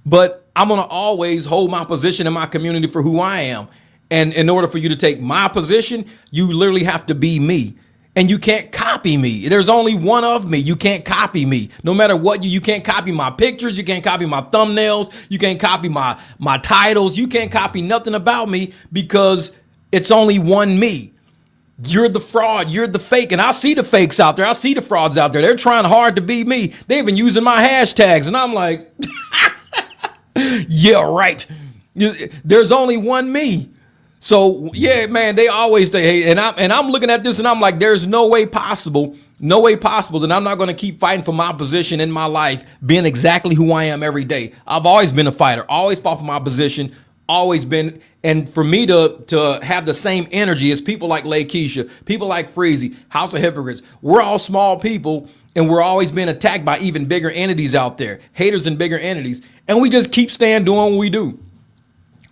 But I'm going to always hold my position in my community for who I am. And in order for you to take my position, you literally have to be me. And you can't copy me. There's only one of me. You can't copy me. No matter what, you can't copy my pictures. You can't copy my thumbnails. You can't copy my titles. You can't copy nothing about me because it's only one me. You're the fraud. You're the fake. And I see the fakes out there. I see the frauds out there. They're trying hard to be me. They've been using my hashtags. And I'm like, yeah, right. There's only one me. So yeah, man, they always say, hey, and I'm looking at this and I'm like, there's no way possible that I'm not going to keep fighting for my position in my life, being exactly who I am every day. I've always been a fighter, always fought for my position, always been. And for me to have the same energy as people like Lakeisha, people like Freezy, House of Hypocrites, we're all small people and we're always being attacked by even bigger entities out there, haters and bigger entities. And we just keep staying doing what we do.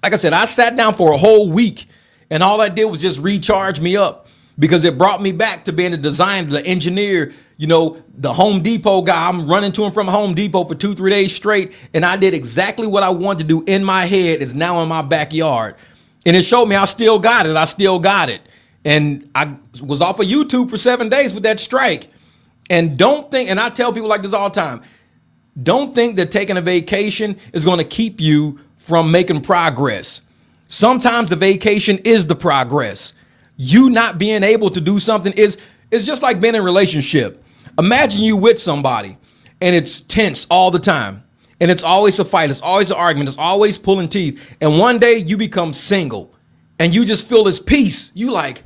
Like I said, I sat down for a whole week and all I did was just recharge me up because it brought me back to being a designer, the engineer, you know, the Home Depot guy. I'm running to and from Home Depot for 2-3 days straight. And I did exactly what I wanted to do in my head is now in my backyard. And it showed me I still got it. And I was off of YouTube for 7 days with that strike. And don't think, and I tell people like this all the time, don't think that taking a vacation is going to keep you from making progress. Sometimes the vacation is the progress. You not being able to do something is just like being in a relationship. Imagine you with somebody and it's tense all the time. And it's always a fight. It's always an argument. It's always pulling teeth. And one day you become single and you just feel this peace. You like,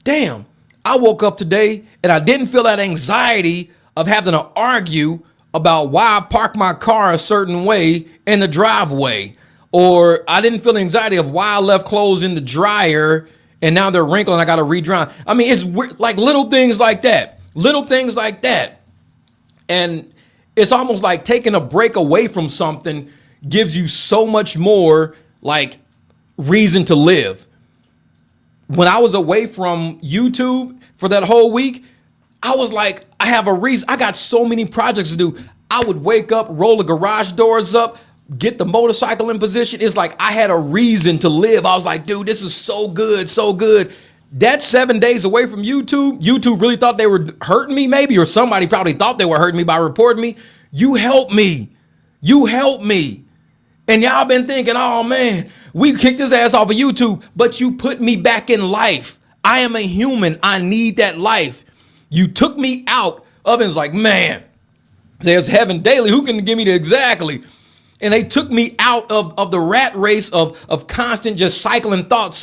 damn, I woke up today and I didn't feel that anxiety of having to argue about why I parked my car a certain way in the driveway, or I didn't feel the anxiety of why I left clothes in the dryer and now they're wrinkled and I got to redry. I mean, it's like little things like that, And it's almost like taking a break away from something gives you so much more like reason to live. When I was away from YouTube for that whole week, I was like, I have a reason. I got so many projects to do. I would wake up, roll the garage doors up, get the motorcycle in position. It's like I had a reason to live. I was like, dude, this is so good, so good. That 7 days away from YouTube really thought they were hurting me maybe, or somebody probably thought they were hurting me by reporting me. You helped me. You helped me. And y'all been thinking, oh man, we kicked his ass off of YouTube, but you put me back in life. I am a human. I need that life. You took me out of it. It's like, man, there's heaven daily. Who can give me the exactly? And they took me out of the rat race of constant just cycling thoughts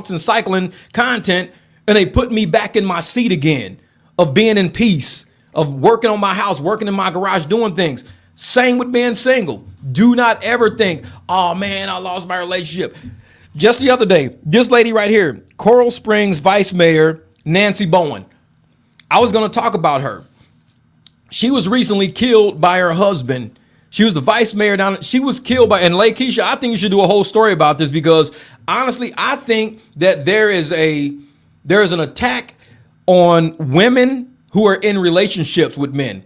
and cycling content. And they put me back in my seat again of being in peace, of working on my house, working in my garage, doing things. Same with being single. Do not ever think, oh man, I lost my relationship. Just the other day, this lady right here, Coral Springs Vice Mayor Nancy Bowen. I was going to talk about her. She was recently killed by her husband. She was the vice mayor down. She was killed by, and Lakeisha, I think you should do a whole story about this, because honestly, I think that there is an attack on women who are in relationships with men.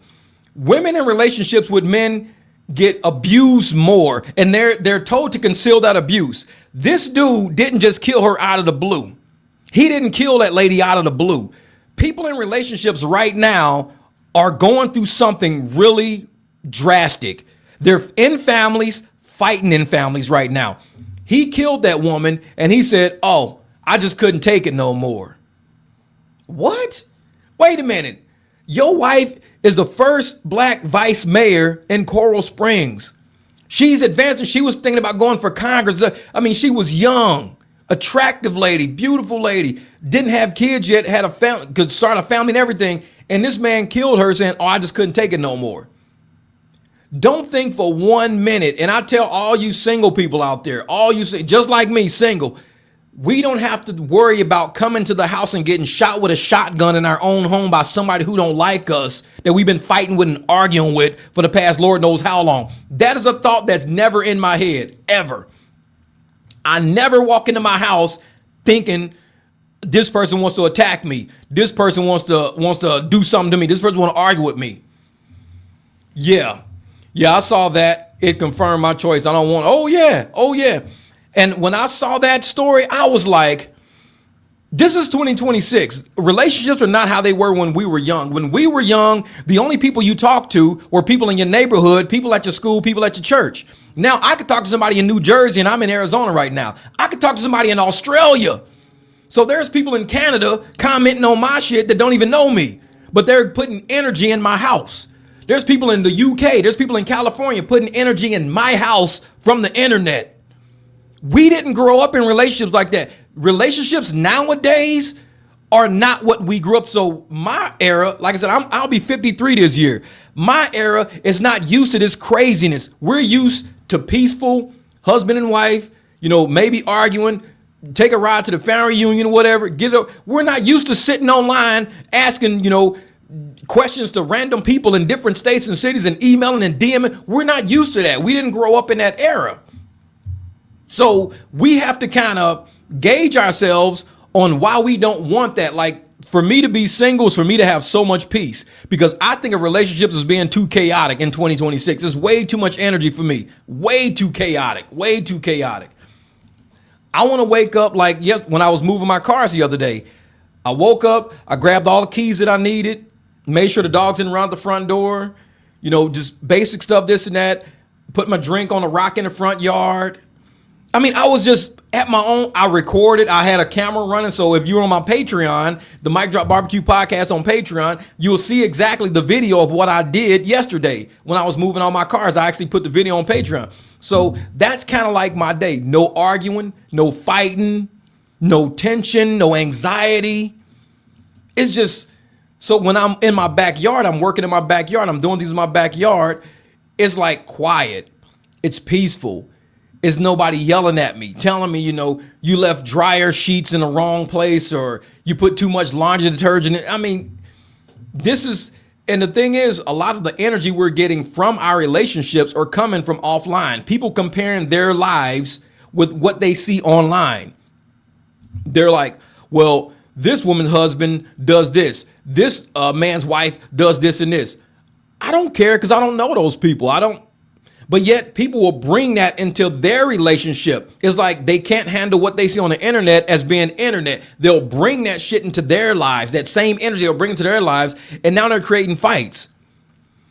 Women in relationships with men get abused more, and they're told to conceal that abuse. This dude didn't just kill her out of the blue. He didn't kill that lady out of the blue. People in relationships right now are going through something really drastic. They're in families, fighting in families right now. He killed that woman and he said, oh, I just couldn't take it no more. What? Wait a minute. Your wife is the first black vice mayor in Coral Springs. She's advancing. She was thinking about going for Congress. I mean, she was young, attractive lady, beautiful lady, didn't have kids yet, had a family, could start a family and everything. And this man killed her saying, oh, I just couldn't take it no more. Don't think for 1 minute. And I tell all you single people out there, all you just like me, single, we don't have to worry about coming to the house and getting shot with a shotgun in our own home by somebody who don't like us, that we've been fighting with and arguing with for the past Lord knows how long. That is a thought that's never in my head, ever. I never walk into my house thinking this person wants to attack me. This person wants to do something to me. This person wants to argue with me. Yeah, I saw that. It confirmed my choice. I don't want, oh yeah. And when I saw that story, I was like, this is 2026. Relationships are not how they were when we were young. When we were young, the only people you talked to were people in your neighborhood, people at your school, people at your church. Now I could talk to somebody in New Jersey, and I'm in Arizona right now. I could talk to somebody in Australia. So there's people in Canada commenting on my shit that don't even know me, but they're putting energy in my house. There's people in the UK. There's people in California putting energy in my house from the internet. We didn't grow up in relationships like that. Relationships nowadays are not what we grew up. So my era, like I said, I'll be 53 this year. My era is not used to this craziness. We're used to peaceful husband and wife, maybe arguing, take a ride to the family reunion or whatever. We're not used to sitting online asking, questions to random people in different states and cities and emailing and DMing. We're not used to that. We didn't grow up in that era. So we have to kind of gauge ourselves on why we don't want that. Like, for me to be single is for me to have so much peace, because I think of relationships as being too chaotic in 2026. It's way too much energy for me. Way too chaotic. I want to wake up like when I was moving my cars the other day. I woke up, I grabbed all the keys that I needed, made sure the dogs didn't run out the front door, just basic stuff, this and that, put my drink on a rock in the front yard. I mean, I was just at my own. I recorded. I had a camera running. So if you're on my Patreon, the MicDrop Barbecue podcast on Patreon, you will see exactly the video of what I did yesterday when I was moving all my cars. I actually put the video on Patreon. So that's kind of like my day. No arguing, no fighting, no tension, no anxiety. It's just So when I'm in my backyard, I'm working in my backyard, I'm doing things in my backyard, it's like quiet. It's peaceful. It's nobody yelling at me, telling me, you left dryer sheets in the wrong place or you put too much laundry detergent in. I mean, and the thing is, a lot of the energy we're getting from our relationships are coming from offline. People comparing their lives with what they see online. They're like, well, this woman's husband does this. This man's wife does this and this. I don't care because I don't know those people. But yet people will bring that into their relationship. It's like they can't handle what they see on the internet as being internet. They'll bring that shit into their lives. That same energy they'll bring into their lives. And now they're creating fights.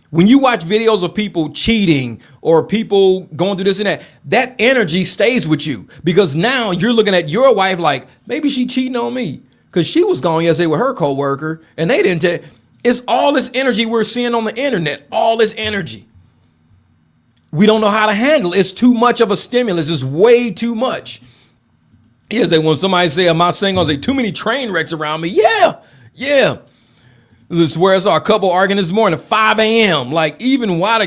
When you watch videos of people cheating or people going through this and that, that energy stays with you because now you're looking at your wife like, maybe she cheating on me because she was gone yesterday with her coworker and they didn't tell. It's all this energy we're seeing on the internet, all this energy. We don't know how to handle it. It's too much of a stimulus. It's way too much. Yes, when somebody say, am I single? I say, too many train wrecks around me. Yeah. This is where I saw a couple arguing this morning at 5 a.m. Like, even why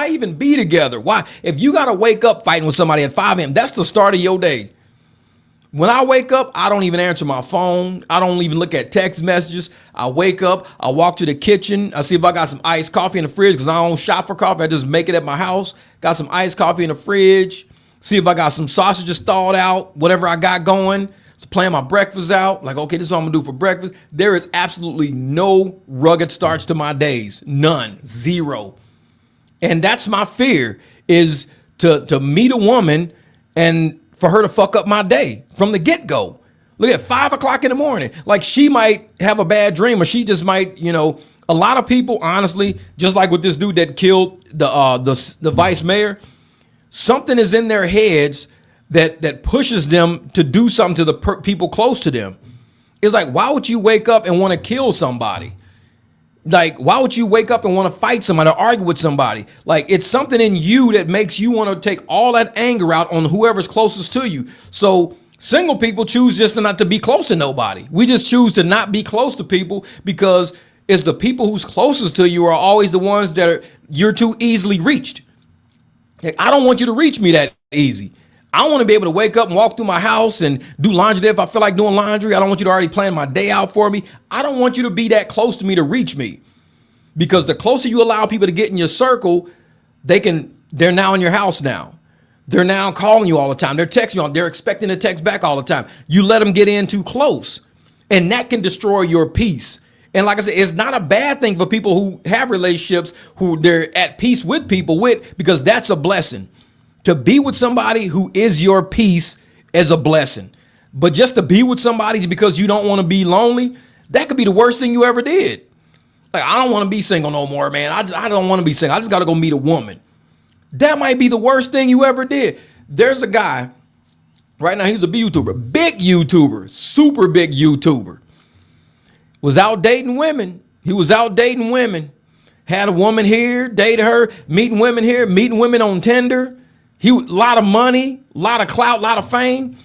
even be together? Why? If you got to wake up fighting with somebody at 5 a.m., that's the start of your day. When I wake up, I don't even answer my phone. I don't even look at text messages. I wake up, I walk to the kitchen. I see if I got some iced coffee in the fridge because I don't shop for coffee. I just make it at my house. Got some iced coffee in the fridge. See if I got some sausages thawed out, whatever I got going. So playing my breakfast out. Like, okay, this is what I'm going to do for breakfast. There is absolutely no rugged starts to my days. None. Zero. And that's my fear is to meet a woman and for her to fuck up my day from the get-go. Look at 5 o'clock in the morning. Like she might have a bad dream or she just might, a lot of people, honestly, just like with this dude that killed the vice mayor, something is in their heads that pushes them to do something to the people close to them. It's like, why would you wake up and want to kill somebody? Like, why would you wake up and want to fight somebody or argue with somebody? Like, it's something in you that makes you want to take all that anger out on whoever's closest to you. So single people choose just not to be close to nobody. We just choose to not be close to people because it's the people who's closest to you are always the ones that you're too easily reached. Like, I don't want you to reach me that easy. I want to be able to wake up and walk through my house and do laundry if I feel like doing laundry. I don't want you to already plan my day out for me. I don't want you to be that close to me to reach me, because the closer you allow people to get in your circle, they're now in your house now. They're now calling you all the time. They're texting you. They're expecting to text back all the time. You let them get in too close, and that can destroy your peace. And like I said, it's not a bad thing for people who have relationships who they're at peace with people with, because that's a blessing. To be with somebody who is your peace is a blessing. But just to be with somebody because you don't want to be lonely, that could be the worst thing you ever did. Like, I don't want to be single no more, man. I don't want to be single. I just got to go meet a woman. That might be the worst thing you ever did. There's a guy right now. He's a YouTuber, big YouTuber, super big YouTuber. Was out dating women. He was out dating women. Had a woman here, dated her, meeting women here, meeting women on Tinder. A lot of money, a lot of clout, a lot of fame.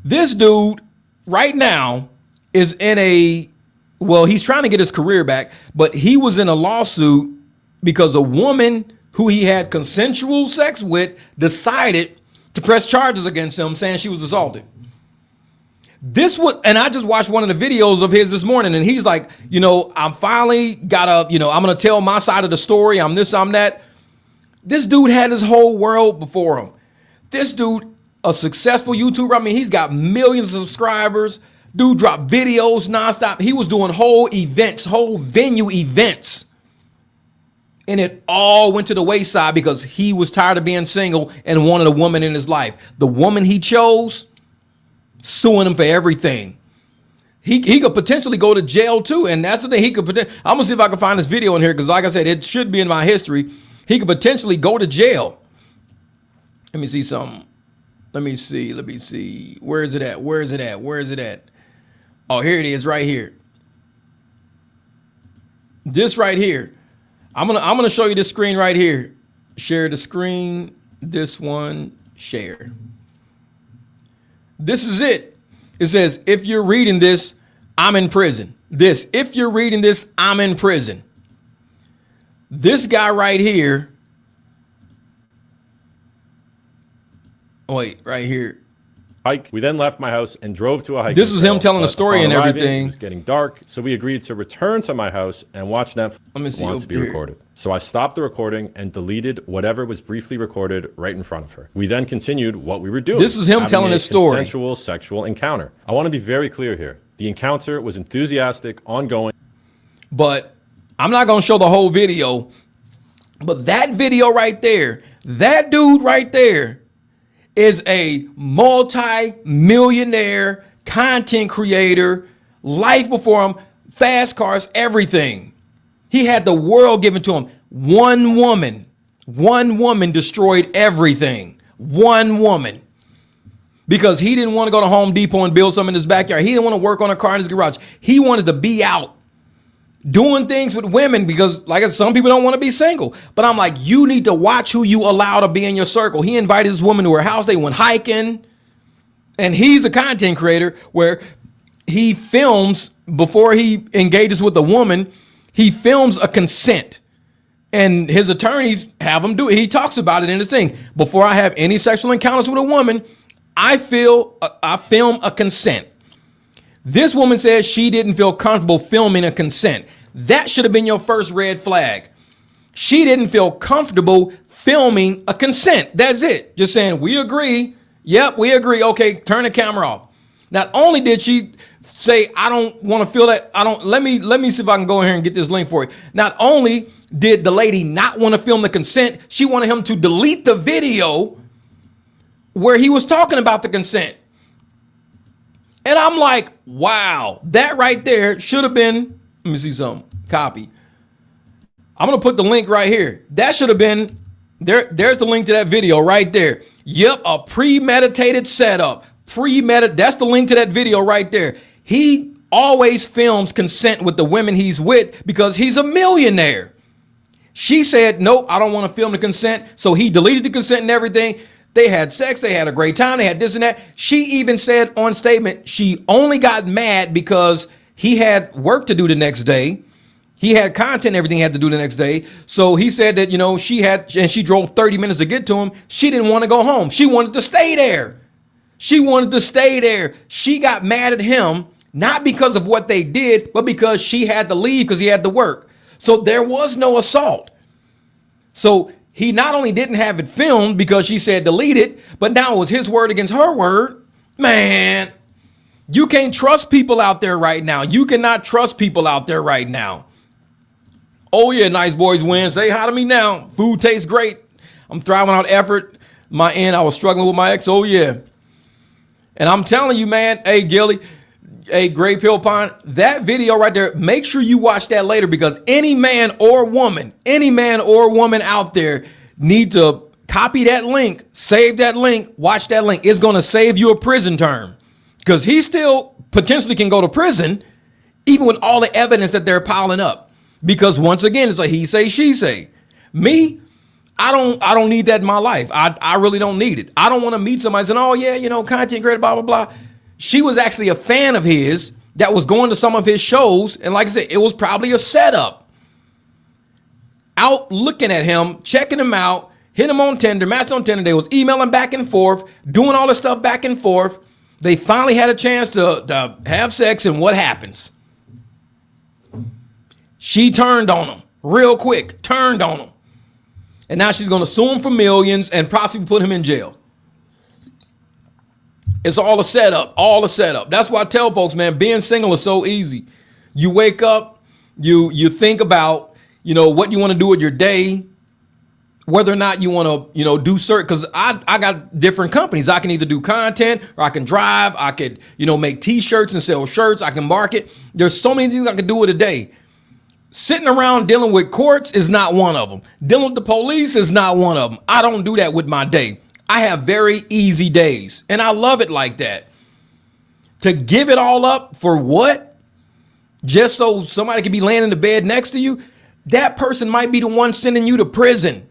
This dude right now is he's trying to get his career back, but he was in a lawsuit because a woman who he had consensual sex with decided to press charges against him, saying she was assaulted. And I just watched one of the videos of his this morning, and he's like, I'm finally I'm going to tell my side of the story. I'm this, I'm that. This dude had his whole world before him. This dude, a successful YouTuber. I mean, he's got millions of subscribers. Dude dropped videos nonstop. He was doing whole events, whole venue events. And it all went to the wayside because he was tired of being single and wanted a woman in his life. The woman he chose, suing him for everything. He could potentially go to jail too. And that's the thing. I'm going to see if I can find this video in here, because like I said, it should be in my history. He could potentially go to jail. Let me see something. Let me see. Where is it at? Oh, here it is right here. This right here. I'm gonna show you this screen right here. Share the screen. This one, share. This is it. It says, if you're reading this, I'm in prison. this. If you're reading this, I'm in prison. This guy right here. Wait, right here. Hike. We then left my house and drove to a hiking This was him trail, telling the but story upon and arriving, everything. It was getting dark, so we agreed to return to my house and watch Netflix. Let me see want to be here. recorded. So I stopped the recording and deleted whatever was briefly recorded right in front of her. We then continued what we were doing. This is him having telling a his story. Consensual sexual encounter. I want to be very clear here. The encounter was enthusiastic, ongoing. But I'm not going to show the whole video. But that video right there, that dude right there is a multi-millionaire content creator, life before him, fast cars, everything. He had the world given to him. One woman destroyed everything. One woman. Because he didn't want to go to Home Depot and build something in his backyard. He didn't want to work on a car in his garage. He wanted to be out doing things with women because, like I said, some people don't want to be single. But I'm like, you need to watch who you allow to be in your circle. He invited this woman to her house. They went hiking. And he's a content creator where he films before he engages with a woman. He films a consent. And his attorneys have him do it. He talks about it in his thing. Before I have any sexual encounters with a woman, I film a consent. This woman says she didn't feel comfortable filming a consent. That should have been your first red flag. She didn't feel comfortable filming a consent. That's it. Just saying, we agree. Yep, we agree. Okay, turn the camera off. Not only did she say, I don't want to feel that. Let me see if I can go in here and get this link for you. Not only did the lady not want to film the consent, she wanted him to delete the video where he was talking about the consent. And I'm like, wow, that right there should have been, let me see something, copy. I'm going to put the link right here. That should have been, there's the link to that video right there. Yep, a premeditated setup. That's the link to that video right there. He always films consent with the women he's with because he's a millionaire. She said, nope, I don't want to film the consent. So he deleted the consent and everything. They had sex. They had a great time. They had this and that. She even said on statement, she only got mad because he had work to do the next day. He had content, everything he had to do the next day. So he said that, she drove 30 minutes to get to him. She didn't want to go home. She wanted to stay there. She got mad at him, not because of what they did, but because she had to leave because he had to work. So there was no assault. So he not only didn't have it filmed because she said delete it, but now it was his word against her word. Man, you can't trust people out there right now. You cannot trust people out there right now. Oh yeah, Nice Boys win. Say hi to me now. Food tastes great. I'm thriving out effort. My end, I was struggling with my ex. Oh yeah. And I'm telling you, man, hey, Gilly, hey, Gray Pill Pine, that video right there, make sure you watch that later because any man or woman out there need to copy that link, save that link, watch that link. It's going to save you a prison term because he still potentially can go to prison even with all the evidence that they're piling up. Because once again, it's like he say, she say. Me, I don't need that in my life. I really don't need it. I don't want to meet somebody saying, oh yeah, content creator, blah, blah, blah. She was actually a fan of his that was going to some of his shows. And like I said, it was probably a setup. Out looking at him, checking him out, hit him on Tinder, matched on Tinder. They was emailing back and forth, doing all this stuff back and forth. They finally had a chance to have sex. And what happens? She turned on him real quick, turned on him. And now she's going to sue him for millions and possibly put him in jail. It's all a setup, all a setup. That's why I tell folks, man, being single is so easy. You wake up, you think about, what you want to do with your day, whether or not you want to, do certain, because I got different companies. I can either do content or I can drive. I could, make T-shirts and sell shirts. I can market. There's so many things I can do with a day. Sitting around dealing with courts is not one of them. Dealing with the police is not one of them. I don't do that with my day. I have very easy days, and I love it like that. To give it all up for what? Just so somebody can be laying in the bed next to you? That person might be the one sending you to prison.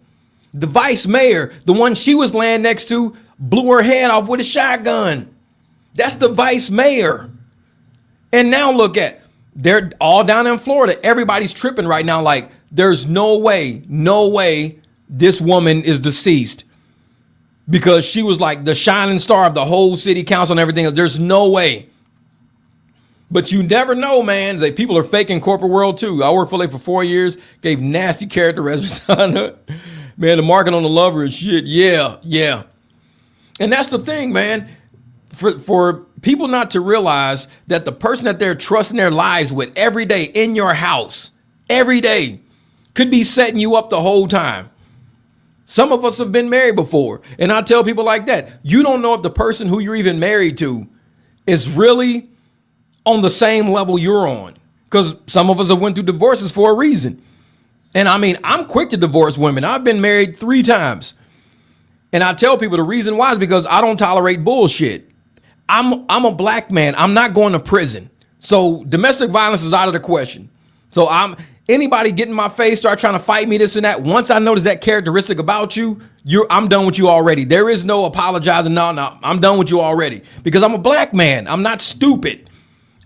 The vice mayor, the one she was laying next to, blew her head off with a shotgun. That's the vice mayor. And now look at, They're all down in Florida. Everybody's tripping right now. Like, there's no way this woman is deceased, because she was like the shining star of the whole city council and everything else. There's no way. But you never know, man. Like, people are fake in corporate world too. I worked for 4 years, gave nasty character references on it. Man, the market on the lover and shit. Yeah. And that's the thing, man. For people not to realize that the person that they're trusting their lives with every day in your house, every day, could be setting you up the whole time. Some of us have been married before. And I tell people like that, you don't know if the person who you're even married to is really on the same level you're on. Because some of us have went through divorces for a reason. And I mean, I'm quick to divorce women. I've been married 3 times. And I tell people the reason why is because I don't tolerate bullshit. I'm a black man. I'm not going to prison. So domestic violence is out of the question. So anybody get in my face, start trying to fight me, this and that. Once I notice that characteristic about you, I'm done with you already. There is no apologizing. No, I'm done with you already, because I'm a black man. I'm not stupid.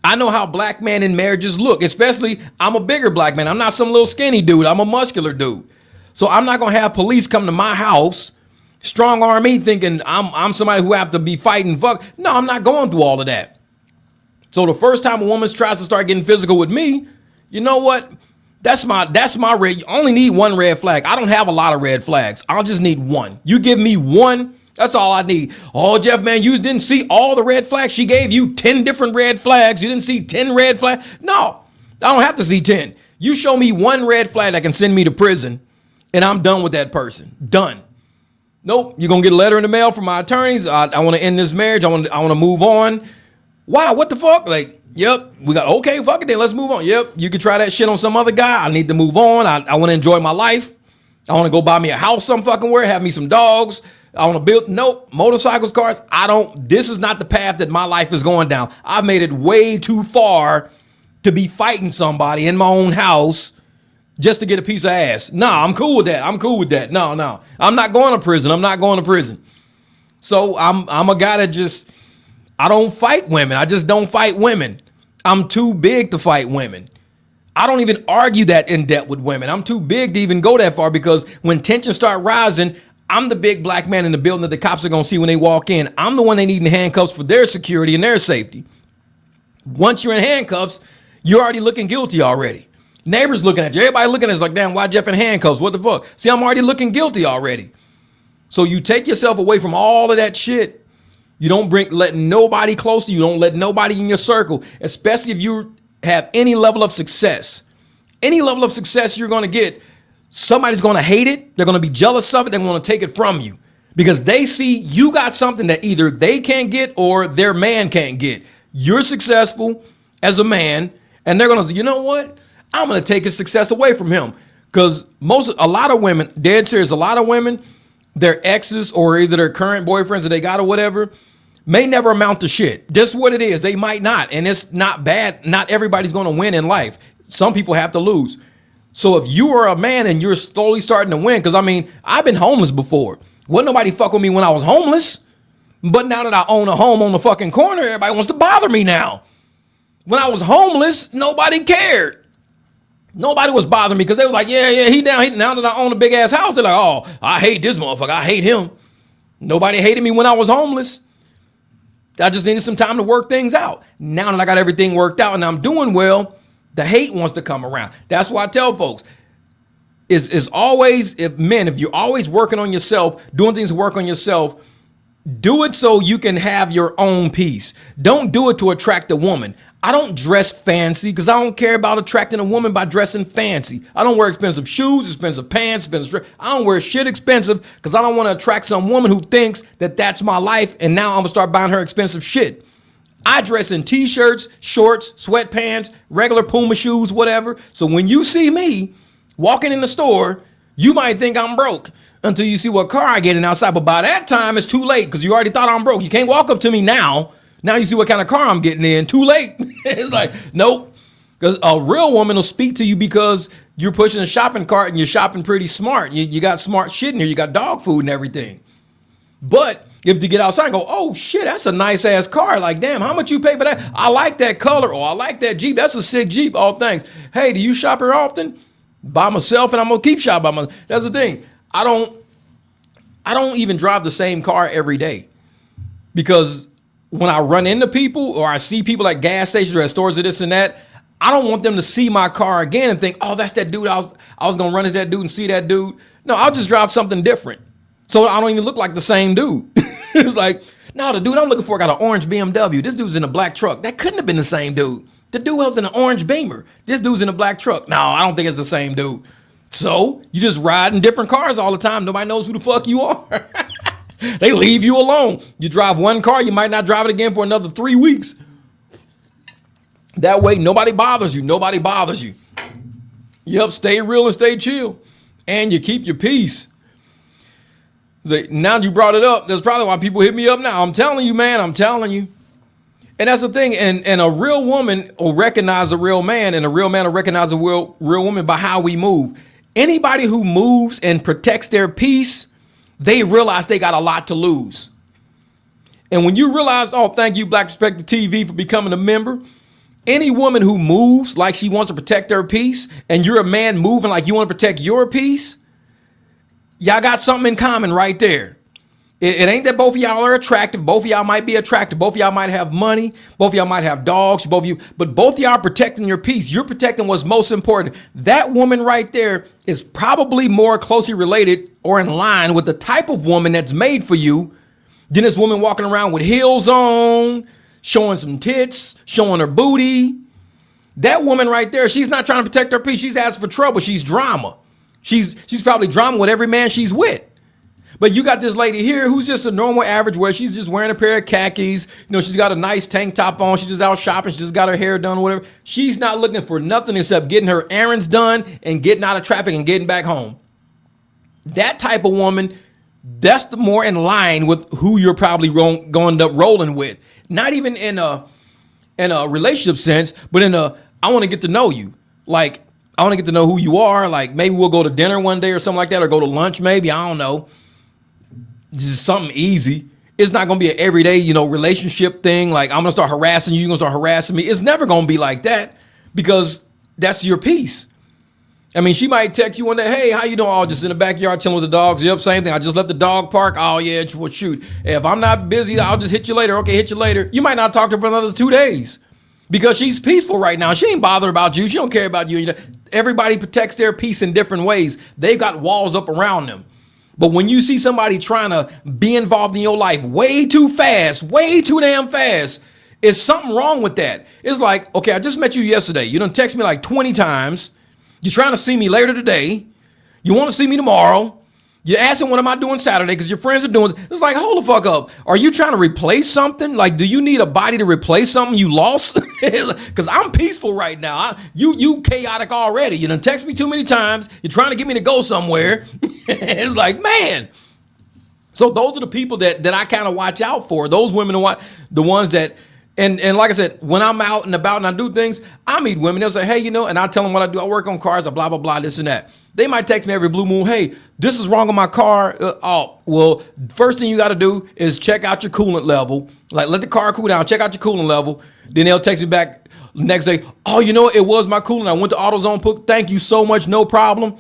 I know how black men in marriages look, especially I'm a bigger black man. I'm not some little skinny dude. I'm a muscular dude. So I'm not going to have police come to my house, strong arm me thinking I'm somebody who have to be fighting. Fuck. No, I'm not going through all of that. So the first time a woman tries to start getting physical with me, you know what? That's my red. You only need one red flag. I don't have a lot of red flags. I'll just need one. You give me one. That's all I need. Oh, Jeff, man, you didn't see all the red flags. She gave you 10 different red flags. You didn't see 10 red flags. No, I don't have to see 10. You show me one red flag that can send me to prison, and I'm done with that person. Done. Nope. You're going to get a letter in the mail from my attorneys. I want to end this marriage. I want to move on. Wow, what the fuck? Like, yep, we got, okay, fuck it then. Let's move on. Yep, you can try that shit on some other guy. I need to move on. I want to enjoy my life. I want to go buy me a house some fucking where, have me some dogs. I want to build, nope, motorcycles, cars. This is not the path that my life is going down. I've made it way too far to be fighting somebody in my own house just to get a piece of ass. Nah, I'm cool with that. No. I'm not going to prison. So I'm a guy that I don't fight women. I just don't fight women. I'm too big to fight women. I don't even argue that in depth with women. I'm too big to even go that far, because when tensions start rising, I'm the big black man in the building that the cops are going to see when they walk in. I'm the one they need in handcuffs for their security and their safety. Once you're in handcuffs, you're already looking guilty already. Neighbors looking at you. Everybody looking at us like, damn, why Jeff in handcuffs? What the fuck? See, I'm already looking guilty already. So you take yourself away from all of that shit. You don't let nobody close to you. You don't let nobody in your circle, especially if you have any level of success. Any level of success you're going to get, somebody's going to hate it. They're going to be jealous of it. They're going to take it from you because they see you got something that either they can't get or their man can't get. You're successful as a man, and they're going to say, you know what? I'm going to take his success away from him. Because a lot of women, dead serious, a lot of women, their exes or either their current boyfriends that they got or whatever, may never amount to shit. Just what it is. They might not. And it's not bad. Not everybody's going to win in life. Some people have to lose. So if you are a man and you're slowly starting to win, because I mean, I've been homeless before. Wasn't nobody fuck with me when I was homeless. But now that I own a home on the fucking corner, everybody wants to bother me now. When I was homeless, nobody cared. Nobody was bothering me because they was like, yeah, he down. Now that I own a big ass house, they're like, oh, I hate this motherfucker. I hate him. Nobody hated me when I was homeless. I just needed some time to work things out. Now that I got everything worked out and I'm doing well, the hate wants to come around. That's why I tell folks, is always, if you're always working on yourself, doing things to work on yourself, do it so you can have your own peace. Don't do it to attract a woman. I don't dress fancy because I don't care about attracting a woman by dressing fancy. I don't wear expensive shoes, expensive pants, I don't wear shit expensive because I don't want to attract some woman who thinks that that's my life and now I'm going to start buying her expensive shit. I dress in t-shirts, shorts, sweatpants, regular Puma shoes, whatever. So when you see me walking in the store, you might think I'm broke until you see what car I get in outside. But by that time, it's too late because you already thought I'm broke. You can't walk up to me now. Now you see what kind of car I'm getting in. Too late. It's like, nope. Because a real woman will speak to you because you're pushing a shopping cart and you're shopping pretty smart. You got smart shit in here. You got dog food and everything. But If you get outside and go, oh shit, that's a nice ass car. Like, damn, how much you pay for that? I like that color. Or I like that Jeep. That's a sick Jeep. All thanks. Hey, do you shop here often? By myself, and I'm gonna keep shopping by myself. That's the thing. I don't even drive the same car every day, because when I run into people or I see people at gas stations or at stores or this and that, I don't want them to see my car again and think, oh, that's that dude. I was gonna run into that dude and see that dude. No, I'll just drive something different, so I don't even look like the same dude. It's like, no, the dude I'm looking for got an orange BMW. This dude's in a black truck. That couldn't have been the same dude. The dude was in an orange Beamer. This dude's in a black truck. No, I don't think it's the same dude. So you just ride in different cars all the time. Nobody knows who the fuck you are. They leave you alone. You drive one car, you might not drive it again for another 3 weeks. That way, nobody bothers you. Nobody bothers you. Yep, stay real and stay chill. And you keep your peace. Now you brought it up. That's probably why people hit me up now. I'm telling you, man. I'm telling you. And that's the thing. And a real woman will recognize a real man, and a real man will recognize a real woman by how we move. Anybody who moves and protects their peace, they realize they got a lot to lose. And when you realize, oh, thank you, Black Perspective TV, for becoming a member. Any woman who moves like she wants to protect her peace, and you're a man moving like you want to protect your peace, y'all got something in common right there. It ain't that both of y'all are attractive. Both of y'all might be attractive. Both of y'all might have money. Both of y'all might have dogs. Both of you, but both of y'all are protecting your peace. You're protecting what's most important. That woman right there is probably more closely related or in line with the type of woman that's made for you than this woman walking around with heels on, showing some tits, showing her booty. That woman right there, she's not trying to protect her peace. She's asking for trouble. She's drama. She's probably drama with every man she's with. But you got this lady here who's just a normal average wear. She's just wearing a pair of khakis. You know, she's got a nice tank top on. She's just out shopping. She just got her hair done or whatever. She's not looking for nothing except getting her errands done and getting out of traffic and getting back home. That type of woman, that's the more in line with who you're probably going to end up rolling with. Not even in a relationship sense, but in a, I want to get to know you. Like, I want to get to know who you are. Like, maybe we'll go to dinner one day or something like that, or go to lunch maybe. I don't know. Just something easy. It's not going to be an everyday, relationship thing. Like, I'm going to start harassing you. You're going to start harassing me. It's never going to be like that, because that's your peace. I mean, she might text you one day, hey, how you doing? Oh, just in the backyard chilling with the dogs. Yep, same thing. I just left the dog park. Oh, yeah, well, shoot. If I'm not busy, I'll just hit you later. Okay, hit you later. You might not talk to her for another 2 days because she's peaceful right now. She ain't bothered about you. She don't care about you. Everybody protects their peace in different ways. They've got walls up around them. But when you see somebody trying to be involved in your life way too fast, way too damn fast, it's something wrong with that. It's like, okay, I just met you yesterday. You done text me like 20 times. You're trying to see me later today. You want to see me tomorrow. You're asking what am I doing Saturday because your friends are doing it. It's like, hold the fuck up. Are you trying to replace something? Like, do you need a body to replace something you lost? Because I'm peaceful right now. You chaotic already. You done text me too many times. You're trying to get me to go somewhere. It's like, man. So those are the people that I kind of watch out for. Those women are the ones that, and like I said, when I'm out and about and I do things, I meet women. They'll say, hey, and I tell them what I do. I work on cars, blah, blah, blah, this and that. They might text me every blue moon, hey, this is wrong with my car. Well, first thing you got to do is check out your coolant level. Like, let the car cool down, check out your coolant level. Then they'll text me back the next day, oh, it was my coolant. I went to AutoZone, thank you so much, no problem.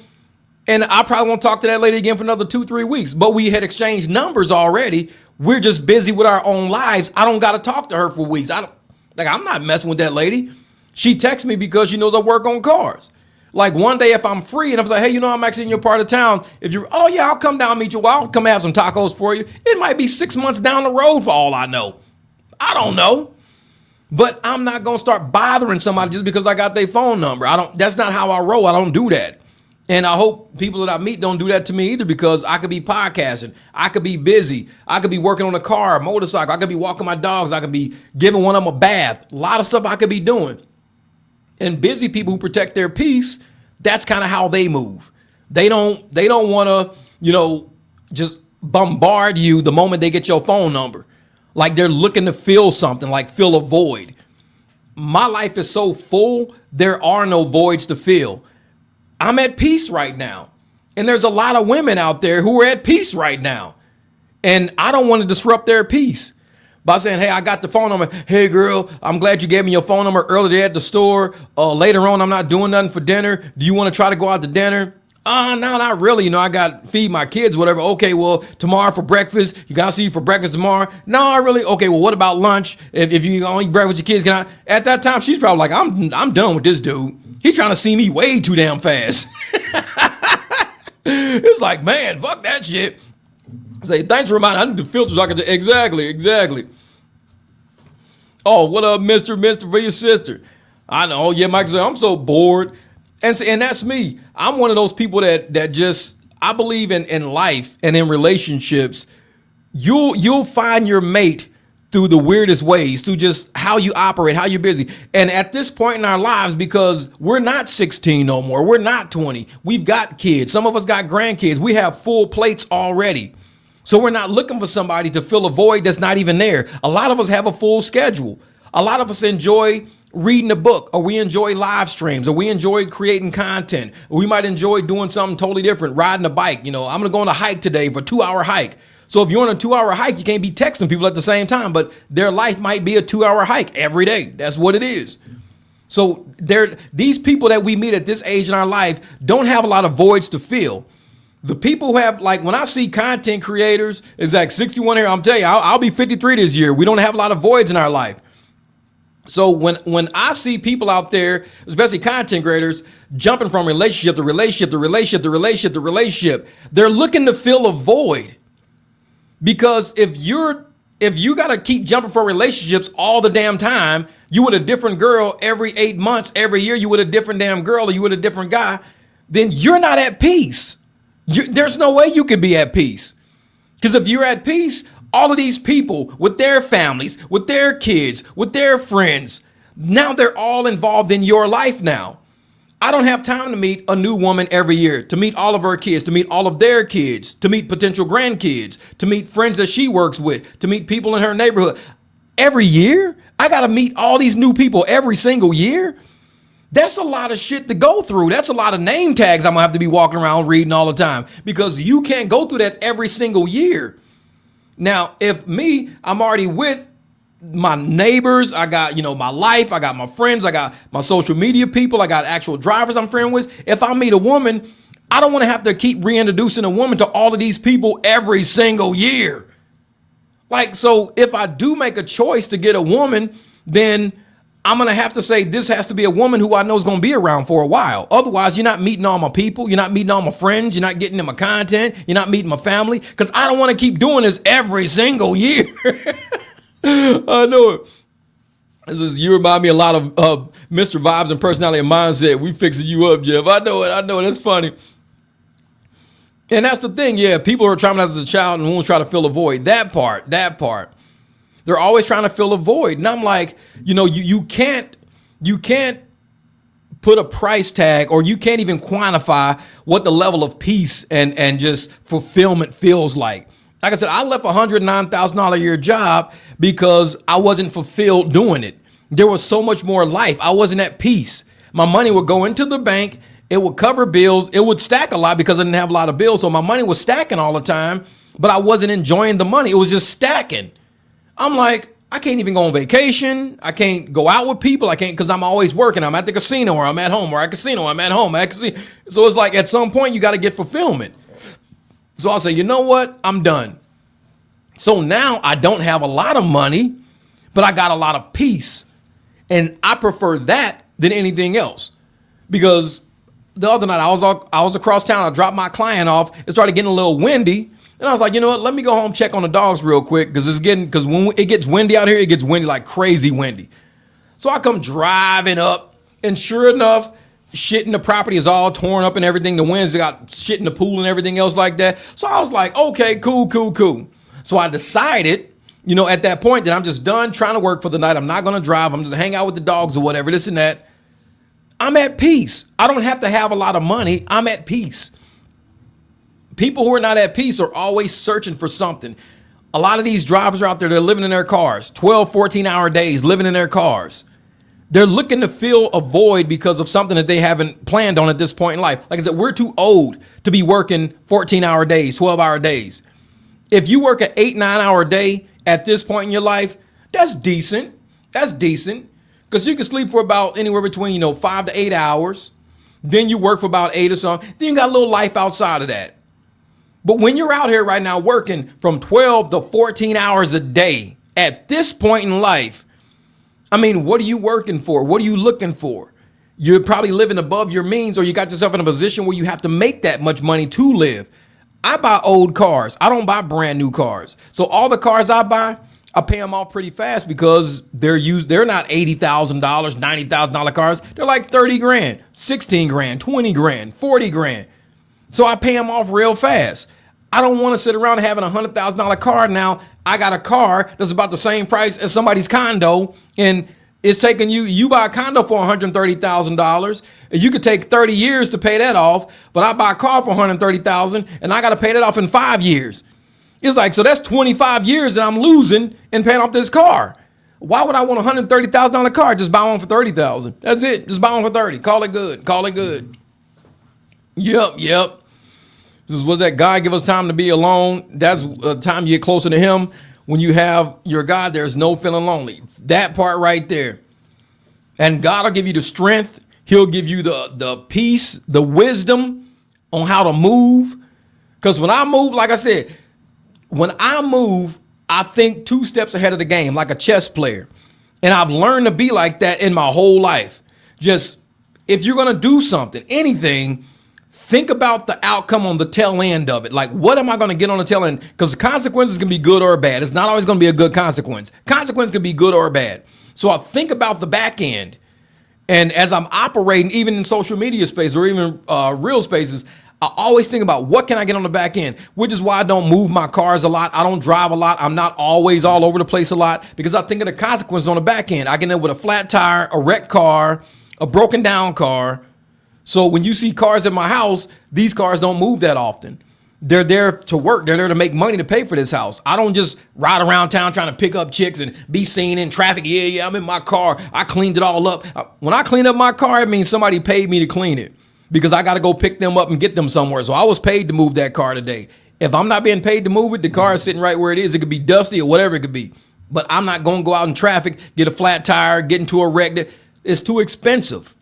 And I probably won't talk to that lady again for another 2-3 weeks. But we had exchanged numbers already. We're just busy with our own lives. I don't got to talk to her for weeks. I'm not messing with that lady. She texts me because she knows I work on cars. Like, one day if I'm free and I'm like, hey, I'm actually in your part of town. If you're, oh yeah, I'll come down and meet you. Well, I'll come have some tacos for you. It might be 6 months down the road for all I know. I don't know. But I'm not going to start bothering somebody just because I got their phone number. That's not how I roll. I don't do that. And I hope people that I meet don't do that to me either, because I could be podcasting. I could be busy. I could be working on a car, a motorcycle. I could be walking my dogs. I could be giving one of them a bath. A lot of stuff I could be doing. And busy people who protect their peace, that's kind of how they move. They don't want to, just bombard you the moment they get your phone number. Like they're looking to fill something, like fill a void. My life is so full, there are no voids to fill. I'm at peace right now. And there's a lot of women out there who are at peace right now. And I don't want to disrupt their peace by saying, hey, I got the phone number. Hey, girl, I'm glad you gave me your phone number earlier at the store. Later on, I'm not doing nothing for dinner. Do you want to try to go out to dinner? No, not really. You know, I got to feed my kids, whatever. Okay, well, tomorrow for breakfast, you got to see you for breakfast tomorrow. No, I really. Okay, well, what about lunch? If you don't eat breakfast with your kids, can I? At that time, she's probably like, I'm done with this dude. He's trying to see me way too damn fast. It's like, man, fuck that shit. Say, thanks for reminding. I need the filters so I can. Exactly. Oh, what up, Mister for your sister? I know. Oh, yeah, Mike said, I'm so bored. And that's me. I'm one of those people that just, I believe in life and in relationships. You'll find your mate through the weirdest ways, through just how you operate, how you're busy. And at this point in our lives, because we're not 16 no more, we're not 20. We've got kids. Some of us got grandkids. We have full plates already. So we're not looking for somebody to fill a void that's not even there. A lot of us have a full schedule. A lot of us enjoy reading a book, or we enjoy live streams, or we enjoy creating content. We might enjoy doing something totally different, riding a bike. You know, I'm going to go on a hike today for a 2-hour hike. So if you're on a 2-hour hike, you can't be texting people at the same time, but their life might be a 2-hour hike every day. That's what it is. So these people that we meet at this age in our life don't have a lot of voids to fill. The people who have, like, when I see content creators, it's like 61 here. I'm telling you, I'll be 53 this year. We don't have a lot of voids in our life. So when I see people out there, especially content creators, jumping from relationship to relationship to relationship to relationship to relationship, they're looking to fill a void. Because if you got to keep jumping for relationships all the damn time, you with a different girl every 8 months, every year, you with a different damn girl, or you with a different guy, then you're not at peace. There's no way you could be at peace. Because if you're at peace, all of these people with their families, with their kids, with their friends, now they're all involved in your life now. I don't have time to meet a new woman every year, to meet all of her kids, to meet all of their kids, to meet potential grandkids, to meet friends that she works with, to meet people in her neighborhood. Every year, I got to meet all these new people every single year. That's a lot of shit to go through. That's a lot of name tags I'm going to have to be walking around reading all the time, because you can't go through that every single year. Now, if I'm already with my neighbors, I got, my life, I got my friends, I got my social media people, I got actual drivers I'm friends with. If I meet a woman, I don't want to have to keep reintroducing a woman to all of these people every single year. Like, so if I do make a choice to get a woman, then I'm going to have to say this has to be a woman who I know is going to be around for a while. Otherwise, you're not meeting all my people. You're not meeting all my friends. You're not getting in my content. You're not meeting my family, because I don't want to keep doing this every single year. I know it. You remind me a lot of Mr. Vibes and Personality and Mindset. We fixing you up, Jeff. I know it. That's funny. And that's the thing. Yeah, people are traumatized as a child and won't try to fill a void. That part. They're always trying to fill a void. And I'm like, you can't put a price tag, or you can't even quantify what the level of peace and just fulfillment feels like. Like I said, I left a $109,000 a year job because I wasn't fulfilled doing it. There was so much more life. I wasn't at peace. My money would go into the bank. It would cover bills. It would stack a lot because I didn't have a lot of bills. So my money was stacking all the time, but I wasn't enjoying the money. It was just stacking. I'm like, I can't even go on vacation. I can't go out with people. I can't, because I'm always working. I'm at the casino, or I'm at home, or at casino, I'm at home, at casino. So it's like at some point you got to get fulfillment. So I'll say, you know what? I'm done. So now I don't have a lot of money, but I got a lot of peace. And I prefer that than anything else. Because the other night I was across town. I dropped my client off. It started getting a little windy. And I was like, you know what? Let me go home, check on the dogs real quick, because when it gets windy out here, it gets windy, like crazy windy. So I come driving up, and sure enough, shit in the property is all torn up and everything. The winds got shit in the pool and everything else like that. So I was like, okay, cool. So I decided, at that point, that I'm just done trying to work for the night. I'm not going to drive. I'm just hang out with the dogs or whatever, this and that. I'm at peace. I don't have to have a lot of money. I'm at peace. People who are not at peace are always searching for something. A lot of these drivers are out there, they're living in their cars, 12, 14-hour days, living in their cars. They're looking to fill a void because of something that they haven't planned on at this point in life. Like I said, we're too old to be working 14-hour days, 12-hour days. If you work an 8-9 hour day at this point in your life, that's decent. That's decent. Because you can sleep for about anywhere between, 5 to 8 hours. Then you work for about 8 or something. Then you got a little life outside of that. But when you're out here right now working from 12 to 14 hours a day at this point in life, I mean, what are you working for? What are you looking for? You're probably living above your means, or you got yourself in a position where you have to make that much money to live. I buy old cars. I don't buy brand new cars. So all the cars I buy, I pay them off pretty fast because they're not $80,000, $90,000 cars. They're like 30 grand, 16 grand, 20 grand, 40 grand. So I pay them off real fast. I don't want to sit around having a $100,000 car. Now I got a car that's about the same price as somebody's condo, and it's taking you buy a condo for $130,000. You could take 30 years to pay that off, but I buy a car for $130,000 and I got to pay that off in 5 years. It's like, so that's 25 years that I'm losing in paying off this car. Why would I want a $130,000 car? Just buy one for $30,000. That's it. Just buy one for 30. Call it good. Call it good. Yep. This was that God give us time to be alone. That's a time you get closer to him. When you have your God, there's no feeling lonely. That part right there. And God will give you the strength. He'll give you the peace, the wisdom on how to move. Because when I move, like I said, when I move, I think 2 steps ahead of the game, like a chess player. And I've learned to be like that in my whole life. Just, if you're going to do something, anything, think about the outcome on the tail end of it. Like, what am I going to get on the tail end? Because the consequences can be good or bad. It's not always going to be a good consequence. Consequence can be good or bad. So I think about the back end. And as I'm operating, even in social media space or even real spaces, I always think about what can I get on the back end, which is why I don't move my cars a lot. I don't drive a lot. I'm not always all over the place a lot because I think of the consequences on the back end. I can end up with a flat tire, a wrecked car, a broken down car. So when you see cars in my house, these cars don't move that often. They're there to work. They're there to make money to pay for this house. I don't just ride around town trying to pick up chicks and be seen in traffic. Yeah, I'm in my car. I cleaned it all up. When I clean up my car, it means somebody paid me to clean it because I got to go pick them up and get them somewhere. So I was paid to move that car today. If I'm not being paid to move it, the car is sitting right where it is. It could be dusty or whatever it could be. But I'm not going to go out in traffic, get a flat tire, get into a wreck. It's too expensive.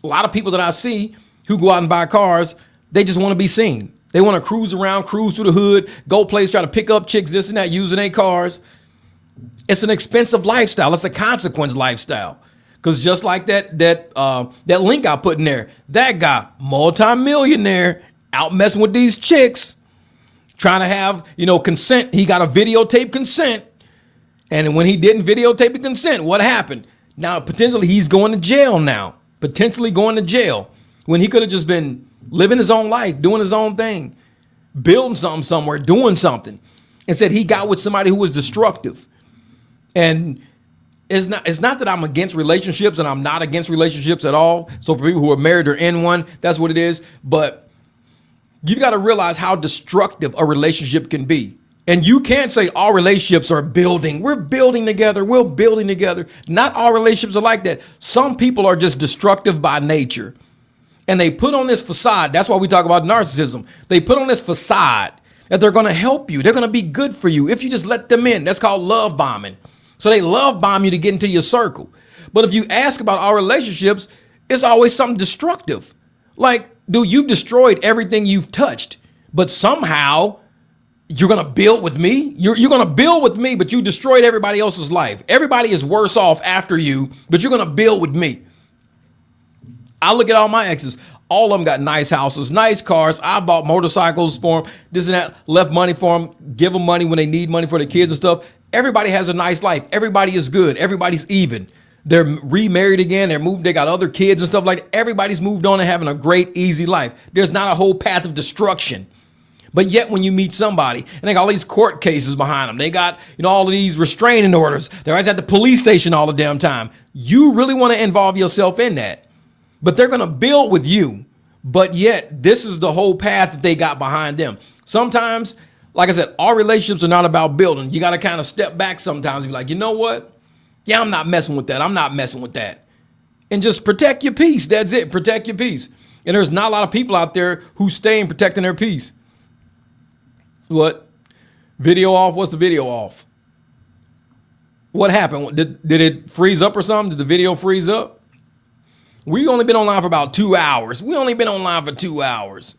A lot of people that I see who go out and buy cars, they just want to be seen. They want to cruise around, cruise through the hood, go places, try to pick up chicks, this and that, using their cars. It's an expensive lifestyle. It's a consequence lifestyle. Because just like that link I put in there, that guy, multi-millionaire, out messing with these chicks, trying to have, consent. He got a videotape consent. And when he didn't videotape the consent, what happened? Now, potentially he's going to jail now. Potentially going to jail when he could have just been living his own life, doing his own thing, building something somewhere, doing something. Instead, he got with somebody who was destructive. And it's not that I'm against relationships, and I'm not against relationships at all. So for people who are married or in one, that's what it is. But you've got to realize how destructive a relationship can be. And you can't say all relationships are building. We're building together. We're building together. Not all relationships are like that. Some people are just destructive by nature. And they put on this facade. That's why we talk about narcissism. They put on this facade that they're going to help you. They're going to be good for you if you just let them in. That's called love bombing. So they love bomb you to get into your circle. But if you ask about our relationships, it's always something destructive. Like, dude, you've destroyed everything you've touched. But somehow you're going to build with me. You're going to build with me, but you destroyed everybody else's life. Everybody is worse off after you, but you're going to build with me. I look at all my exes. All of them got nice houses, nice cars. I bought motorcycles for them, this and that, left money for them, give them money when they need money for their kids and stuff. Everybody has a nice life. Everybody is good. Everybody's even. They're remarried again. They're moved. They got other kids and stuff like that. Everybody's moved on and having a great, easy life. There's not a whole path of destruction. But yet when you meet somebody and they got all these court cases behind them, they got, all of these restraining orders. They're always at the police station all the damn time. You really want to involve yourself in that. But they're going to build with you. But yet this is the whole path that they got behind them. Sometimes, like I said, all relationships are not about building. You got to kind of step back sometimes and be like, you know what? Yeah, I'm not messing with that. I'm not messing with that. And just protect your peace. That's it. Protect your peace. And there's not a lot of people out there who stay in protecting their peace. What? Video off? What's the video off? What happened? Did it freeze up or something? Did the video freeze up? We only been online for about 2 hours. We only been online for 2 hours.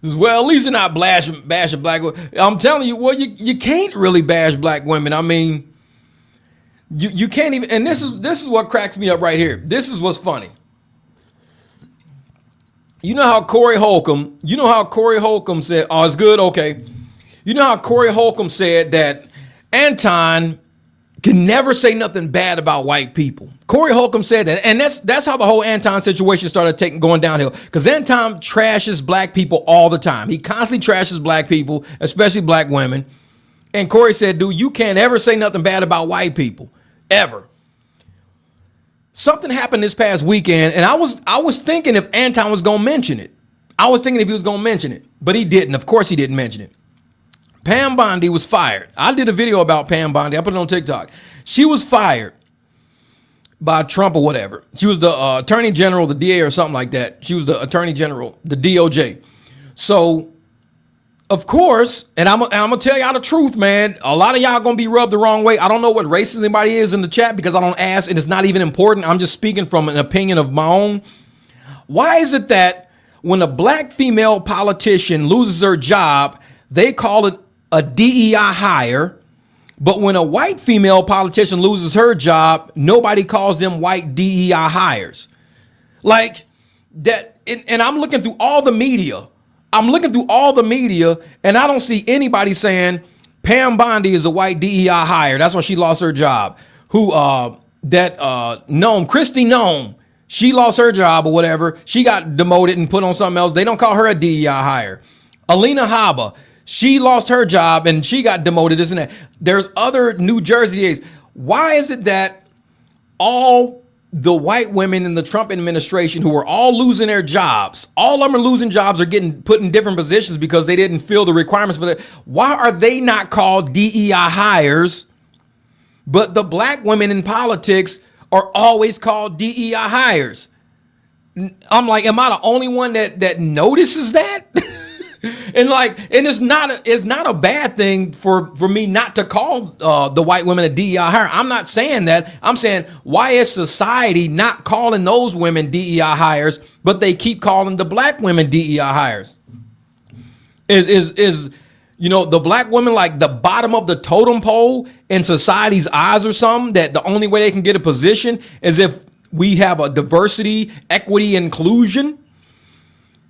Well, at least you're not bashing black women. I'm telling you, well, you can't really bash black women. I mean, you can't even. And this is what cracks me up right here. This is what's funny. You know how Corey Holcomb said, oh, it's good, okay. You know how Corey Holcomb said that Anton can never say nothing bad about white people. Corey Holcomb said that, and that's how the whole Anton situation started going downhill. Because Anton trashes black people all the time. He constantly trashes black people, especially black women. And Corey said, dude, you can't ever say nothing bad about white people, ever. Something happened this past weekend, and I was thinking if Anton was gonna mention it. I was thinking if he was gonna mention it, but he didn't. Of course, he didn't mention it. Pam Bondi was fired. I did a video about Pam Bondi. I put it on TikTok. She was fired by Trump or whatever. She was the attorney general, the DA or something like that. She was the attorney general, the DOJ. So, of course, and I'm gonna tell y'all the truth, man. A lot of y'all gonna be rubbed the wrong way. I don't know what race anybody is in the chat because I don't ask, and it's not even important. I'm just speaking from an opinion of my own. Why is it that when a black female politician loses her job, they call it a DEI hire, but when a white female politician loses her job, nobody calls them white DEI hires? Like that, and I'm looking through all the media. And I don't see anybody saying Pam Bondi is a white DEI hire. That's why she lost her job. Christy Nome, she lost her job or whatever. She got demoted and put on something else. They don't call her a DEI hire. Alina Habba, she lost her job and she got demoted, this and that. There's other New Jersey DAs. Why is it that all the white women in the Trump administration who are all losing their jobs, all of them are losing jobs, are getting put in different positions because they didn't fill the requirements for that? Why are they not called DEI hires, but the black women in politics are always called DEI hires? I'm like, am I the only one that notices that? And it's not a bad thing for me not to call the white women a DEI hire. I'm not saying that. I'm saying, why is society not calling those women DEI hires, but they keep calling the black women DEI hires? Is the black women like the bottom of the totem pole in society's eyes or something, that the only way they can get a position is if we have a diversity, equity, inclusion?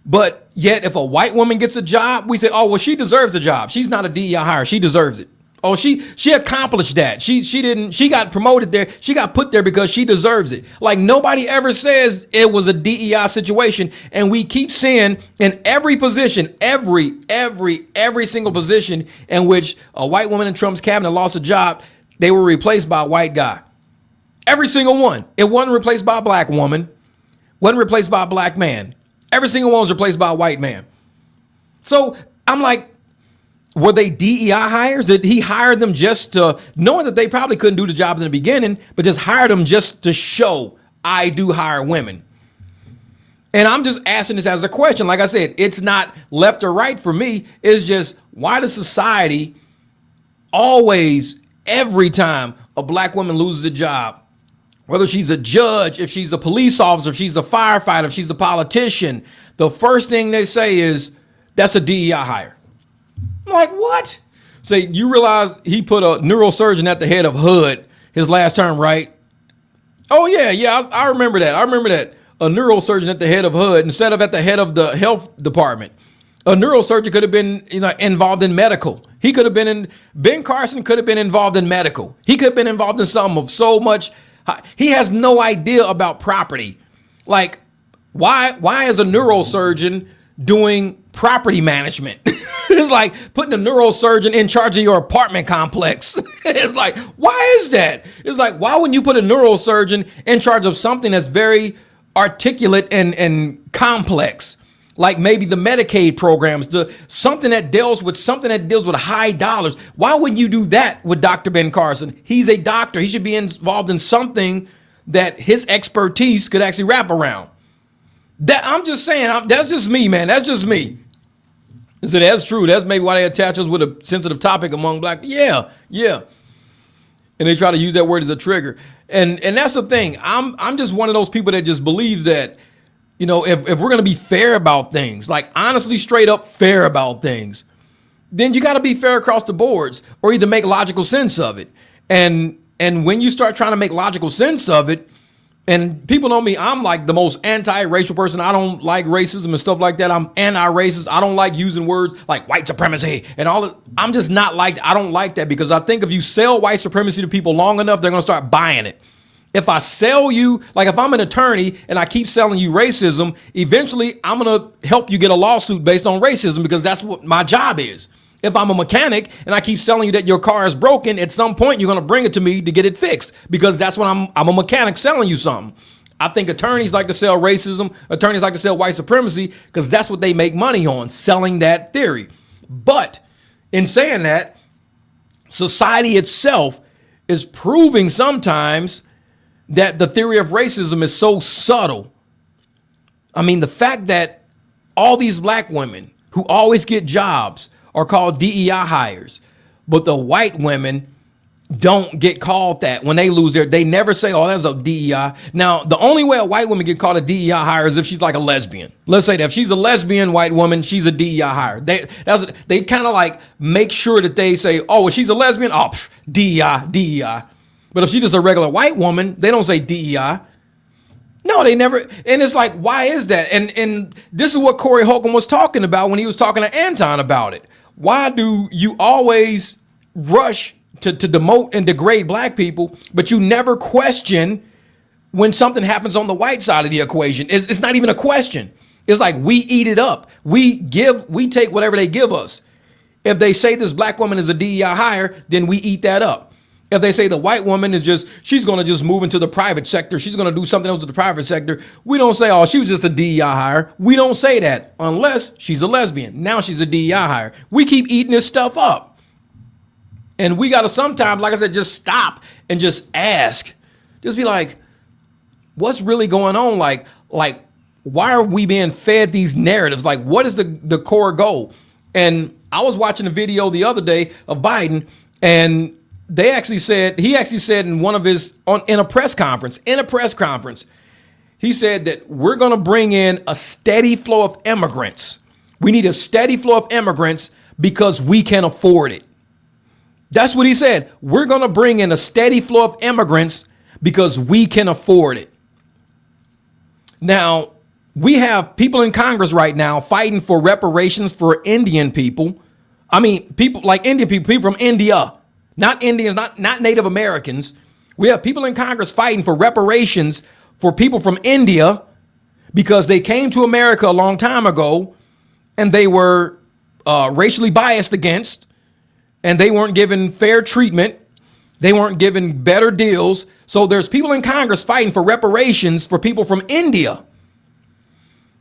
But yet, if a white woman gets a job, we say, oh, well, she deserves the job. She's not a DEI hire. She deserves it. Oh, she accomplished that. She got promoted there. She got put there because she deserves it. Like, nobody ever says it was a DEI situation. And we keep seeing in every position, every single position in which a white woman in Trump's cabinet lost a job, they were replaced by a white guy. Every single one. It wasn't replaced by a black woman. Wasn't replaced by a black man. Every single one was replaced by a white man. So I'm like, were they DEI hires? Did he hire them just to, knowing that they probably couldn't do the job in the beginning, but just hired them just to show I do hire women? And I'm just asking this as a question. Like I said, it's not left or right for me. It's just, why does society always, every time a black woman loses a job, whether she's a judge, if she's a police officer, if she's a firefighter, if she's a politician, the first thing they say is, that's a DEI hire. I'm like, what? Say, you realize he put a neurosurgeon at the head of HUD his last term, right? Oh, yeah, I remember that. A neurosurgeon at the head of HUD instead of at the head of the health department. A neurosurgeon could have been involved in medical. He could have been Ben Carson could have been involved in medical. He could have been involved in something of so much. He has no idea about property. Like, why is a neurosurgeon doing property management? It's like putting a neurosurgeon in charge of your apartment complex. It's like, why is that? It's like, why wouldn't you put a neurosurgeon in charge of something that's very articulate and complex? Like maybe the Medicaid programs, something that deals with high dollars. Why wouldn't you do that with Dr. Ben Carson? He's a doctor. He should be involved in something that his expertise could actually wrap around. That I'm just saying, that's just me, man. That's just me. So that's true. That's maybe why they attach us with a sensitive topic among black. Yeah. And they try to use that word as a trigger. And that's the thing. I'm just one of those people that just believes that, you know, if we're going to be fair about things, like honestly, straight up fair about things, then you got to be fair across the boards or either make logical sense of it. And when you start trying to make logical sense of it, and people know me, I'm like the most anti-racial person. I don't like racism and stuff like that. I'm anti-racist. I don't like using words like white supremacy and all that. I'm just not like, I don't like that, because I think if you sell white supremacy to people long enough, they're going to start buying it. If I sell you, like if I'm an attorney and I keep selling you racism, eventually I'm going to help you get a lawsuit based on racism, because that's what my job is. If I'm a mechanic and I keep selling you that your car is broken, at some point you're going to bring it to me to get it fixed, because that's what I'm a mechanic selling you something. I think attorneys like to sell racism. Attorneys like to sell white supremacy because that's what they make money on, selling that theory. But in saying that, society itself is proving sometimes that the theory of racism is so subtle. I mean, the fact that all these black women who always get jobs are called DEI hires, but the white women don't get called that. When they lose they never say, oh, that's a DEI. Now, the only way a white woman get called a DEI hire is if she's like a lesbian. Let's say that if she's a lesbian white woman, she's a DEI hire. They kind of like make sure that they say, oh, if she's a lesbian, oh, DEI. But if she's just a regular white woman, they don't say DEI. No, they never. And it's like, why is that? And this is what Corey Holcomb was talking about when he was talking to Anton about it. Why do you always rush to demote and degrade black people, but you never question when something happens on the white side of the equation? It's not even a question. It's like we eat it up. We take whatever they give us. If they say this black woman is a DEI hire, then we eat that up. If they say the white woman is she's going to just move into the private sector, she's going to do something else with the private sector, we don't say, oh, she was just a DEI hire. We don't say that unless she's a lesbian. Now she's a DEI hire. We keep eating this stuff up. And we got to sometimes, like I said, just stop and just ask. Just be like, what's really going on? Like, why are we being fed these narratives? Like, what is the core goal? And I was watching a video the other day of Biden, and he actually said in one of in a press conference, he said that we're going to bring in a steady flow of immigrants. We need a steady flow of immigrants because we can afford it. That's what he said. We're going to bring in a steady flow of immigrants because we can afford it. Now, we have people in Congress right now fighting for reparations for Indian people. I mean, people like Indian people from India. Not Indians, not Native Americans. We have people in Congress fighting for reparations for people from India because they came to America a long time ago and they were racially biased against, and they weren't given fair treatment. They weren't given better deals. So there's people in Congress fighting for reparations for people from India.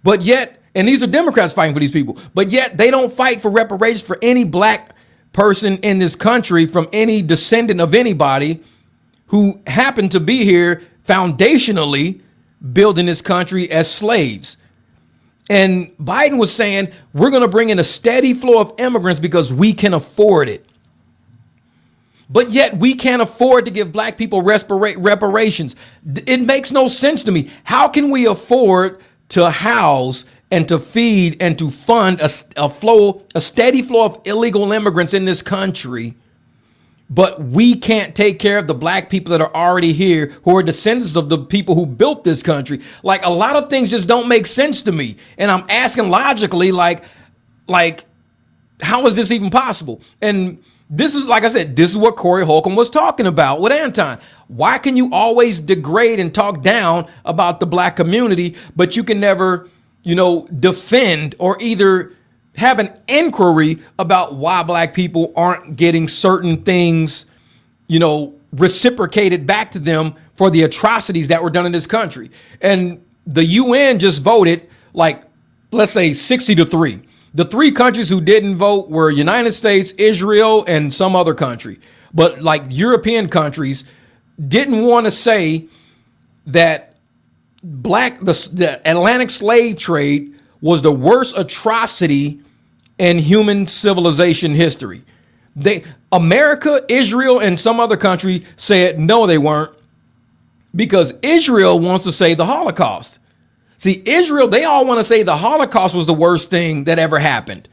But yet, and these are Democrats fighting for these people, but yet they don't fight for reparations for any black person in this country from any descendant of anybody who happened to be here foundationally building this country as slaves. And Biden was saying, we're going to bring in a steady flow of immigrants because we can afford it. But yet we can't afford to give black people reparations. It makes no sense to me. How can we afford to house and to feed and to fund a steady flow of illegal immigrants in this country, but we can't take care of the black people that are already here, who are descendants of the people who built this country? Like, a lot of things just don't make sense to me. And I'm asking logically, like, how is this even possible? And this is, like I said, this is what Corey Holcomb was talking about with Anton. Why can you always degrade and talk down about the black community, but you can never, defend or either have an inquiry about why black people aren't getting certain things, reciprocated back to them for the atrocities that were done in this country? And the UN just voted, like, let's say 60-3. The three countries who didn't vote were United States, Israel, and some other country. But like European countries didn't want to say that the Atlantic slave trade was the worst atrocity in human civilization history. America, Israel, and some other country said no, they weren't, because Israel wants to say the Holocaust. See, Israel, they all want to say the Holocaust was the worst thing that ever happened.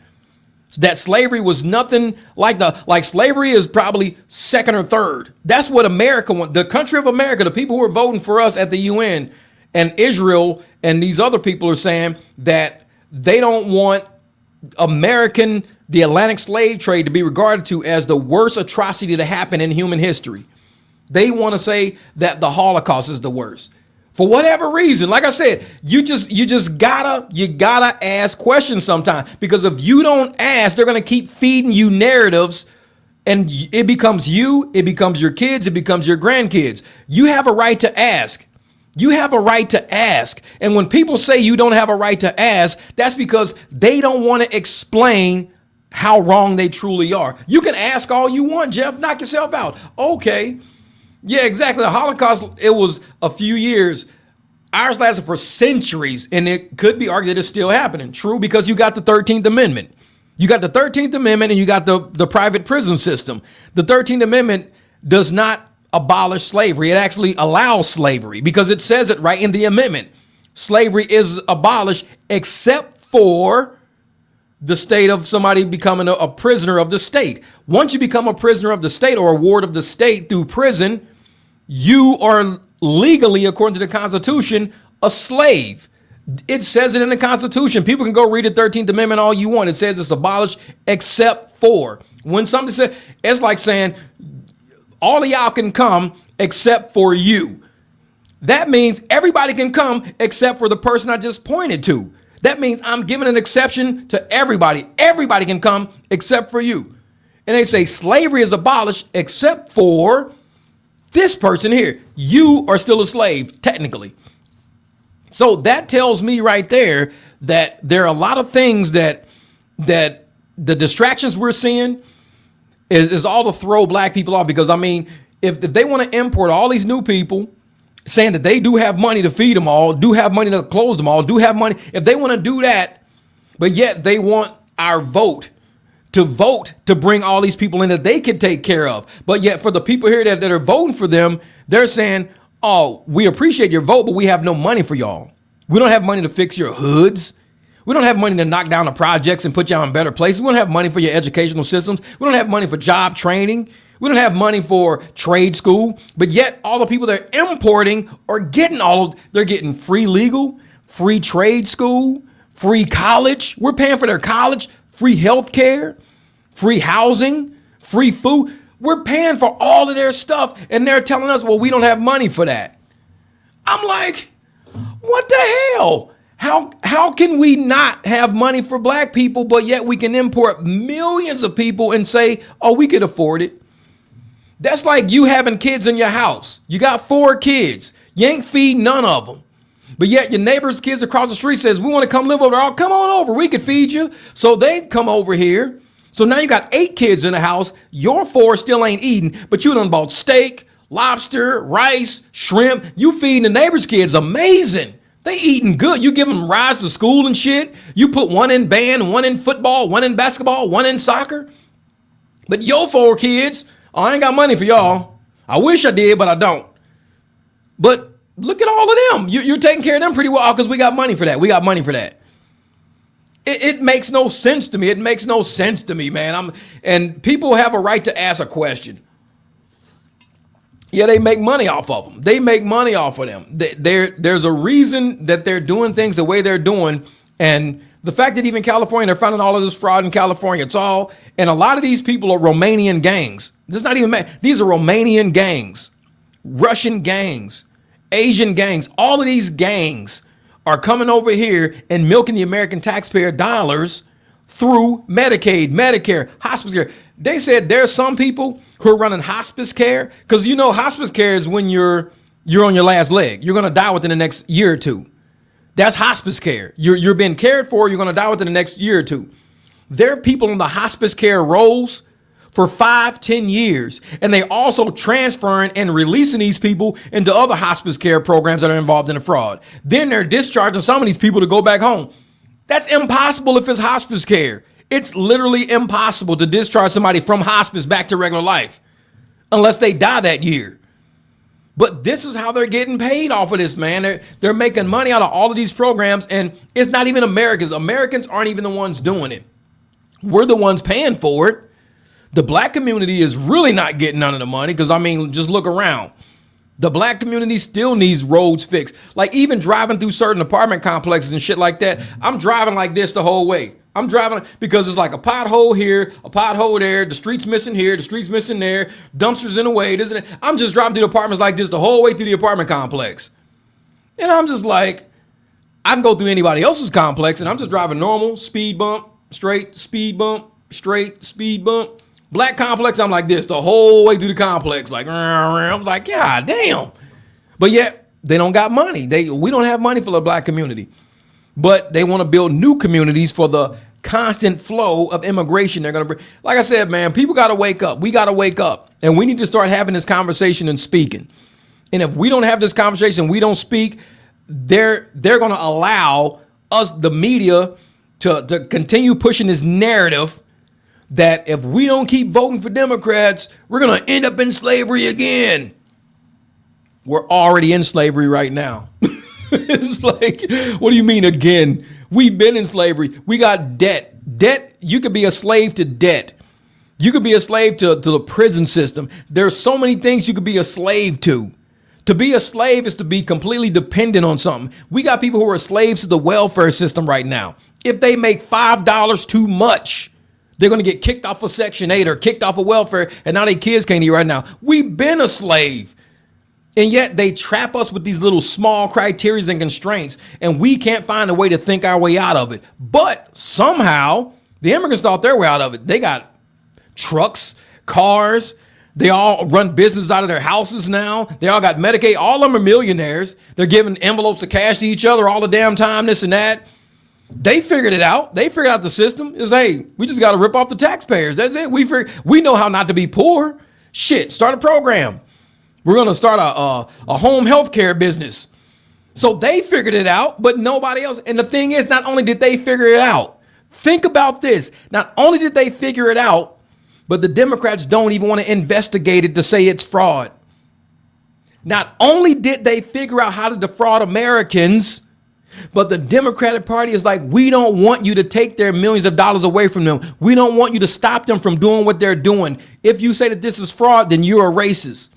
That slavery was nothing like slavery is probably second or third. That's what America wants. The country of America, the people who are voting for us at the UN, and Israel and these other people are saying that they don't want the Atlantic slave trade to be regarded to as the worst atrocity to happen in human history. They want to say that the Holocaust is the worst. For whatever reason, like I said, you just gotta ask questions sometimes, because if you don't ask, they're gonna keep feeding you narratives, and it becomes you, it becomes your kids, it becomes your grandkids. You have a right to ask. You have a right to ask. And when people say you don't have a right to ask, that's because they don't want to explain how wrong they truly are. You can ask all you want, Jeff. Knock yourself out. Okay. Yeah, exactly. The Holocaust, it was a few years. Ours lasted for centuries, and it could be argued that it's still happening. True, because you got the 13th Amendment. You got the 13th Amendment, and you got the private prison system. The 13th Amendment does not abolish slavery. It actually allows slavery, because it says it right in the amendment. Slavery is abolished except for the state of somebody becoming a prisoner of the state. Once you become a prisoner of the state or a ward of the state through prison, you are legally, according to the Constitution, a slave. It says it in the Constitution. People can go read the 13th Amendment all you want. It says it's abolished except for. When somebody says, it's like saying all of y'all can come except for you. That means everybody can come except for the person I just pointed to. That means I'm giving an exception to everybody. Everybody can come except for you. And they say slavery is abolished except for this person here. You are still a slave, technically. So that tells me right there that there are a lot of things that the distractions we're seeing is all to throw black people off. Because, I mean, if they want to import all these new people, saying that they do have money to feed them all, do have money to clothe them all, do have money, if they want to do that, but yet they want our vote to bring all these people in that they could take care of. But yet for the people here that are voting for them, they're saying, oh, we appreciate your vote, but we have no money for y'all. We don't have money to fix your hoods. We don't have money to knock down the projects and put y'all in better places. We don't have money for your educational systems. We don't have money for job training. We don't have money for trade school. But yet all the people they're importing are getting they're getting free legal, free trade school, free college. We're paying for their college, free health care, free housing, free food. We're paying for all of their stuff, and they're telling us, well, we don't have money for that. I'm like, what the hell? How can we not have money for black people, but yet we can import millions of people and say, oh, we could afford it? That's like you having kids in your house. You got 4 kids. You ain't feeding none of them. But yet your neighbor's kids across the street says, we want to come live over there. Oh, come on over. We could feed you. So they come over here. So now you got 8 kids in the house. Your 4 still ain't eating, but you done bought steak, lobster, rice, shrimp. You feeding the neighbor's kids. Amazing. They eating good. You give them rides to school and shit. You put one in band, one in football, one in basketball, one in soccer. But your 4 kids, oh, I ain't got money for y'all. I wish I did, but I don't. But look at all of them. You're taking care of them pretty well because we got money for that. We got money for that. It makes no sense to me. It makes no sense to me, man. And people have a right to ask a question. Yeah, they make money off of them. They make money off of them. There's a reason that they're doing things the way they're doing. And the fact that even California, they're finding all of this fraud in California. And a lot of these people are Romanian gangs. This is not even, these are Romanian gangs, Russian gangs, Asian gangs. All of these gangs are coming over here and milking the American taxpayer dollars through Medicaid, Medicare, hospice care. They said there's some people who are running hospice care, because you know hospice care is when you're on your last leg. You're going to die within the next year or two. That's hospice care. You're being cared for. You're going to die within the next year or two. There are people in the hospice care rolls for 5-10 years, and they also transferring and releasing these people into other hospice care programs that are involved in the fraud. Then they're discharging some of these people to go back home. That's impossible if it's hospice care. It's literally impossible to discharge somebody from hospice back to regular life unless they die that year. But this is how they're getting paid off of this, man. They're making money out of all of these programs, and it's not even Americans. Americans aren't even the ones doing it. We're the ones paying for it. The black community is really not getting none of the money because, I mean, just look around. The black community still needs roads fixed. Like even driving through certain apartment complexes and shit like that, I'm driving like this the whole way. I'm driving because it's like a pothole here, a pothole there, the street's missing here, the street's missing there, dumpsters in the way, isn't it? I'm just driving through the apartments like this the whole way through the apartment complex. And I'm just like, I can go through anybody else's complex and I'm just driving normal, speed bump, straight, speed bump, straight, speed bump. Black complex, I'm like this the whole way through the complex. Like, I was like, God damn. But yet they don't got money. We don't have money for the black community. But they want to build new communities for the constant flow of immigration they're going to bring. Like I said, man, people got to wake up. We got to wake up. And we need to start having this conversation and speaking. And if we don't have this conversation, we don't speak, they're going to allow us, the media, to continue pushing this narrative that if we don't keep voting for Democrats, we're going to end up in slavery again. We're already in slavery right now. It's like, what do you mean again? We've been in slavery. We got debt. Debt, you could be a slave to debt. You could be a slave to the prison system. There's so many things you could be a slave to. To be a slave is to be completely dependent on something. We got people who are slaves to the welfare system right now. If they make $5 too much, they're going to get kicked off of Section 8 or kicked off of welfare, and now their kids can't eat right now. We've been a slave. And yet they trap us with these little small criteria and constraints, and we can't find a way to think our way out of it. But somehow the immigrants thought their way out of it. They got trucks, cars. They all run business out of their houses now. They all got Medicaid. All of them are millionaires. They're giving envelopes of cash to each other all the damn time, this and that. They figured it out. They figured out the system. It's, hey, we just got to rip off the taxpayers. That's it. We know how not to be poor. Shit, start a program. We're going to start a home health care business. So they figured it out, but nobody else. And the thing is, not only did they figure it out, think about this. Not only did they figure it out, but the Democrats don't even want to investigate it to say it's fraud. Not only did they figure out how to defraud Americans, but the Democratic Party is like, we don't want you to take their millions of dollars away from them. We don't want you to stop them from doing what they're doing. If you say that this is fraud, then you're a racist.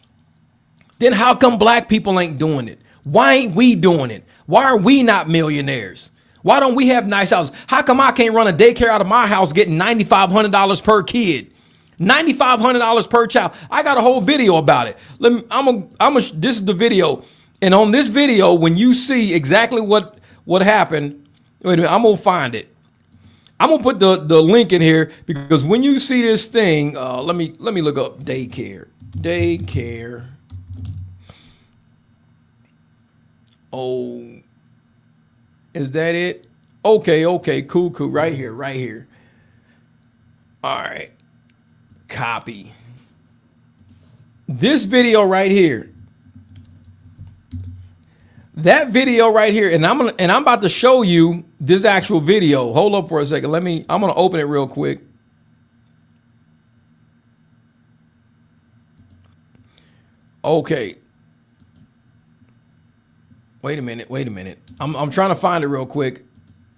Then how come black people ain't doing it? Why ain't we doing it? Why are we not millionaires? Why don't we have nice houses? How come I can't run a daycare out of my house getting $9,500 per kid? $9,500 per child. I got a whole video about it. This is the video. And on this video, when you see exactly what happened, wait a minute, I'm going to find it. I'm going to put the link in here because when you see this thing, let me look up daycare. Daycare. Oh, is that it? Okay, cool. Right here. All right, copy. This video right here. That video right here, and I'm about to show you this actual video. Hold up for a second. I'm gonna open it real quick. Okay. Wait a minute. I'm trying to find it real quick.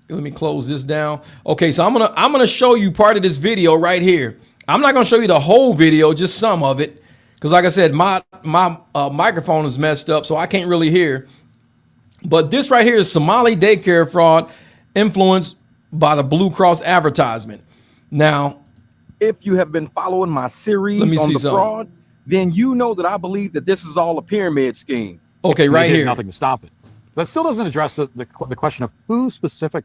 Let me close this down. Okay, so I'm gonna show you part of this video right here. I'm not gonna show you the whole video, just some of it, because like I said, my microphone is messed up, so I can't really hear. But this right here is Somali daycare fraud influenced by the Blue Cross advertisement. Now, if you have been following my series on the fraud, then you know that I believe that this is all a pyramid scheme. Okay, right here. Nothing to stop it. That still doesn't address the question of who specific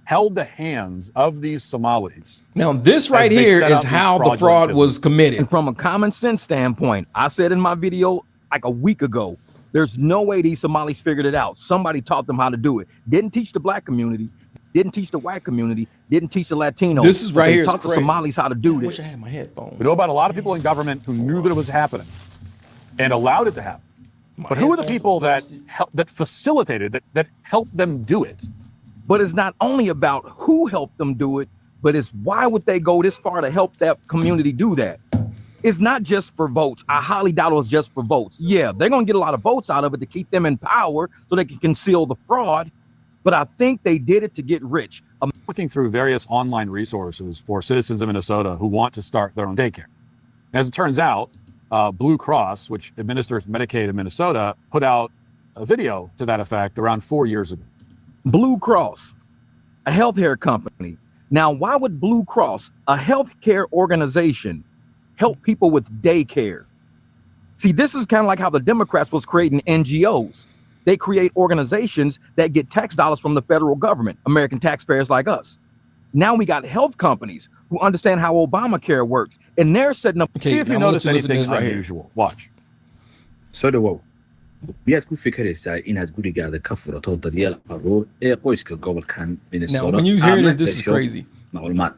held the hands of these Somalis. Now, this right here is how the fraud was committed. And from a common sense standpoint, I said in my video like a week ago, there's no way these Somalis figured it out. Somebody taught them how to do it. Didn't teach the black community, didn't teach the white community, didn't teach the Latinos. This is right here. Taught the Somalis how to do this. I wish I had my headphones. We know about a lot of people in government who knew that it was happening and allowed it to happen. But who are the people that facilitated, that helped them do it? But it's not only about who helped them do it, but it's why would they go this far to help that community do that? It's not just for votes. I highly doubt it was just for votes. Yeah, they're going to get a lot of votes out of it to keep them in power so they can conceal the fraud. But I think they did it to get rich. I'm looking through various online resources for citizens of Minnesota who want to start their own daycare. As it turns out, Blue Cross, which administers Medicaid in Minnesota, put out a video to that effect around 4 years ago. Blue Cross, a healthcare company. Now, why would Blue Cross, a healthcare organization, help people with daycare? See, this is kind of like how the Democrats was creating NGOs. They create organizations that get tax dollars from the federal government, American taxpayers like us. Now we got health companies who understand how Obamacare works, and they're setting up. See if you notice anything unusual. Watch. soo dhawow miyaad ku fikiraysaa inaad gurigaada ka furato daryeel caruur ee qoyska gobolkan Minnesota? Now, when you hear this is crazy. Macluumaad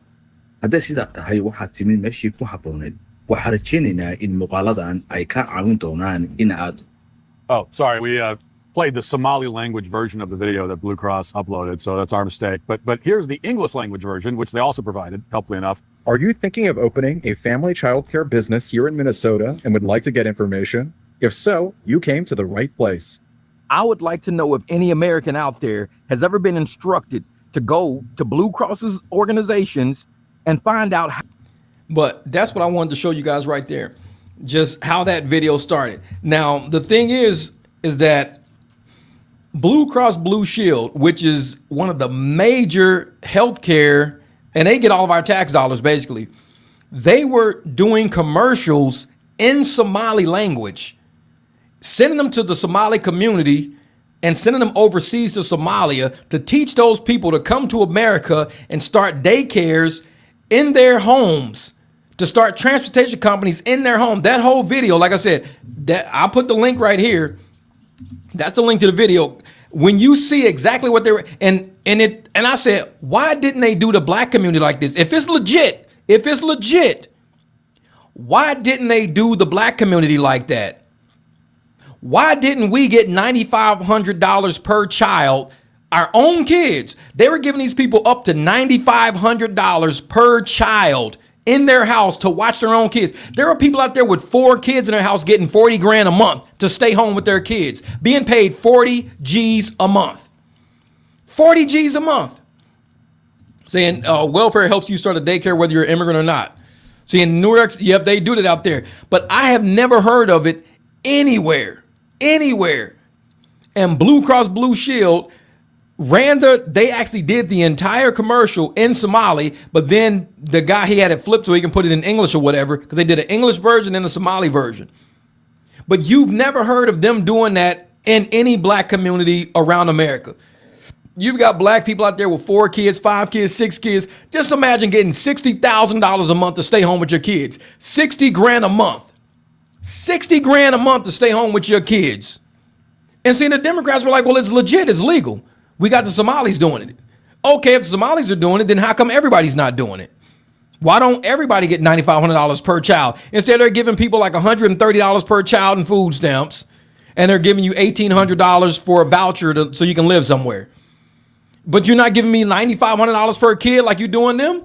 hadday sidaa tahay waxaad timid meeshii ku habbooneed. Waxaan rajaynaynaa in muuqaaladan ay ka caawin doonaan in aad. Oh, sorry. We played the Somali language version of the video that Blue Cross uploaded, so that's our mistake. But here's the English language version, which they also provided, helpfully enough. Are you thinking of opening a family childcare business here in Minnesota and would like to get information? If so, you came to the right place. I would like to know if any American out there has ever been instructed to go to Blue Cross's organizations and find out how. But that's what I wanted to show you guys right there. Just how that video started. Now, the thing is that Blue Cross Blue Shield, which is one of the major healthcare, and they get all of our tax dollars basically. They were doing commercials in Somali language, sending them to the Somali community and sending them overseas to Somalia to teach those people to come to America and start daycares in their homes, to start transportation companies in their home. That whole video, like I said, that I put the link right here. That's the link to the video. When you see exactly what they were, and I said, why didn't they do the black community like this? If it's legit, why didn't they do the black community like that? Why didn't we get $9,500 per child, our own kids? They were giving these people up to $9,500 per child in their house to watch their own kids. There are people out there with 4 kids in their house getting 40 grand a month to stay home with their kids, being paid 40 G's a month. 40 G's a month. Saying welfare helps you start a daycare whether you're an immigrant or not. See, in New York, yep, they do that out there. But I have never heard of it anywhere. And Blue Cross Blue Shield they actually did the entire commercial in Somali, but then the guy, he had it flipped so he can put it in English or whatever, because they did an English version and a Somali version. But you've never heard of them doing that in any black community around America. You've got black people out there with 4 kids, 5 kids, 6 kids. Just imagine getting $60,000 a month to stay home with your kids. 60 grand a month. 60 grand a month to stay home with your kids. And see, the Democrats were like, well, it's legit, it's legal. We got the Somalis doing it. Okay, if the Somalis are doing it, then how come everybody's not doing it? Why don't everybody get $9,500 per child? Instead, they're giving people like $130 per child in food stamps, and they're giving you $1,800 for a voucher so you can live somewhere. But you're not giving me $9,500 per kid like you're doing them?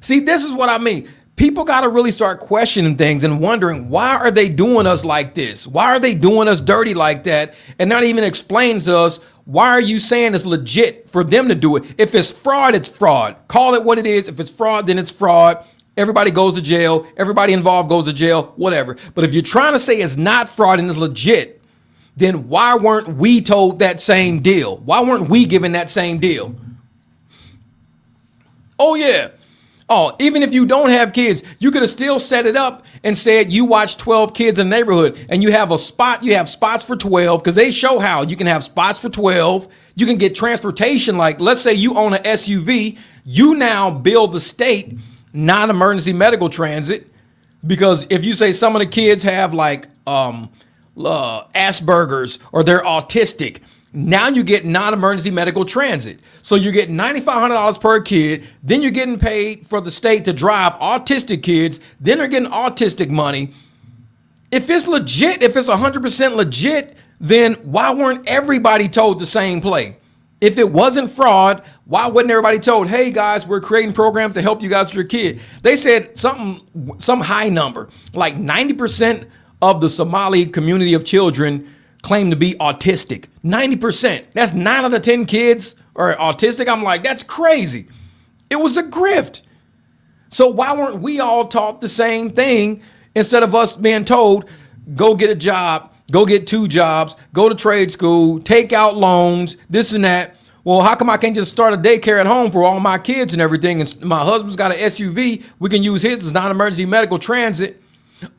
See, this is what I mean. People got to really start questioning things and wondering, why are they doing us like this? Why are they doing us dirty like that? And not even explain to us, why are you saying it's legit for them to do it? If it's fraud, it's fraud. Call it what it is. If it's fraud, then it's fraud. Everybody goes to jail. Everybody involved goes to jail, whatever. But if you're trying to say it's not fraud and it's legit, then why weren't we told that same deal? Why weren't we given that same deal? Oh, yeah. Oh, even if you don't have kids, you could have still set it up and said you watch 12 kids in the neighborhood and you have a spot, you have spots for 12, because they show how you can have spots for 12. You can get transportation. Like, let's say you own an SUV, you now bill the state non-emergency medical transit, because if you say some of the kids have like Asperger's or they're autistic, now you get non-emergency medical transit. So you're getting $9,500 per kid. Then you're getting paid for the state to drive autistic kids. Then they're getting autistic money. If it's legit, if it's 100% legit, then why weren't everybody told the same play? If it wasn't fraud, why wasn't everybody told, hey guys, we're creating programs to help you guys with your kid? They said some high number, like 90% of the Somali community of children claim to be autistic. 90%. That's 9 out of 10 kids are autistic. I'm like, that's crazy. It was a grift. So why weren't we all taught the same thing instead of us being told, go get a job, go get 2 jobs, go to trade school, take out loans, this and that. Well, how come I can't just start a daycare at home for all my kids and everything? And my husband's got an SUV. We can use his as non-emergency medical transit.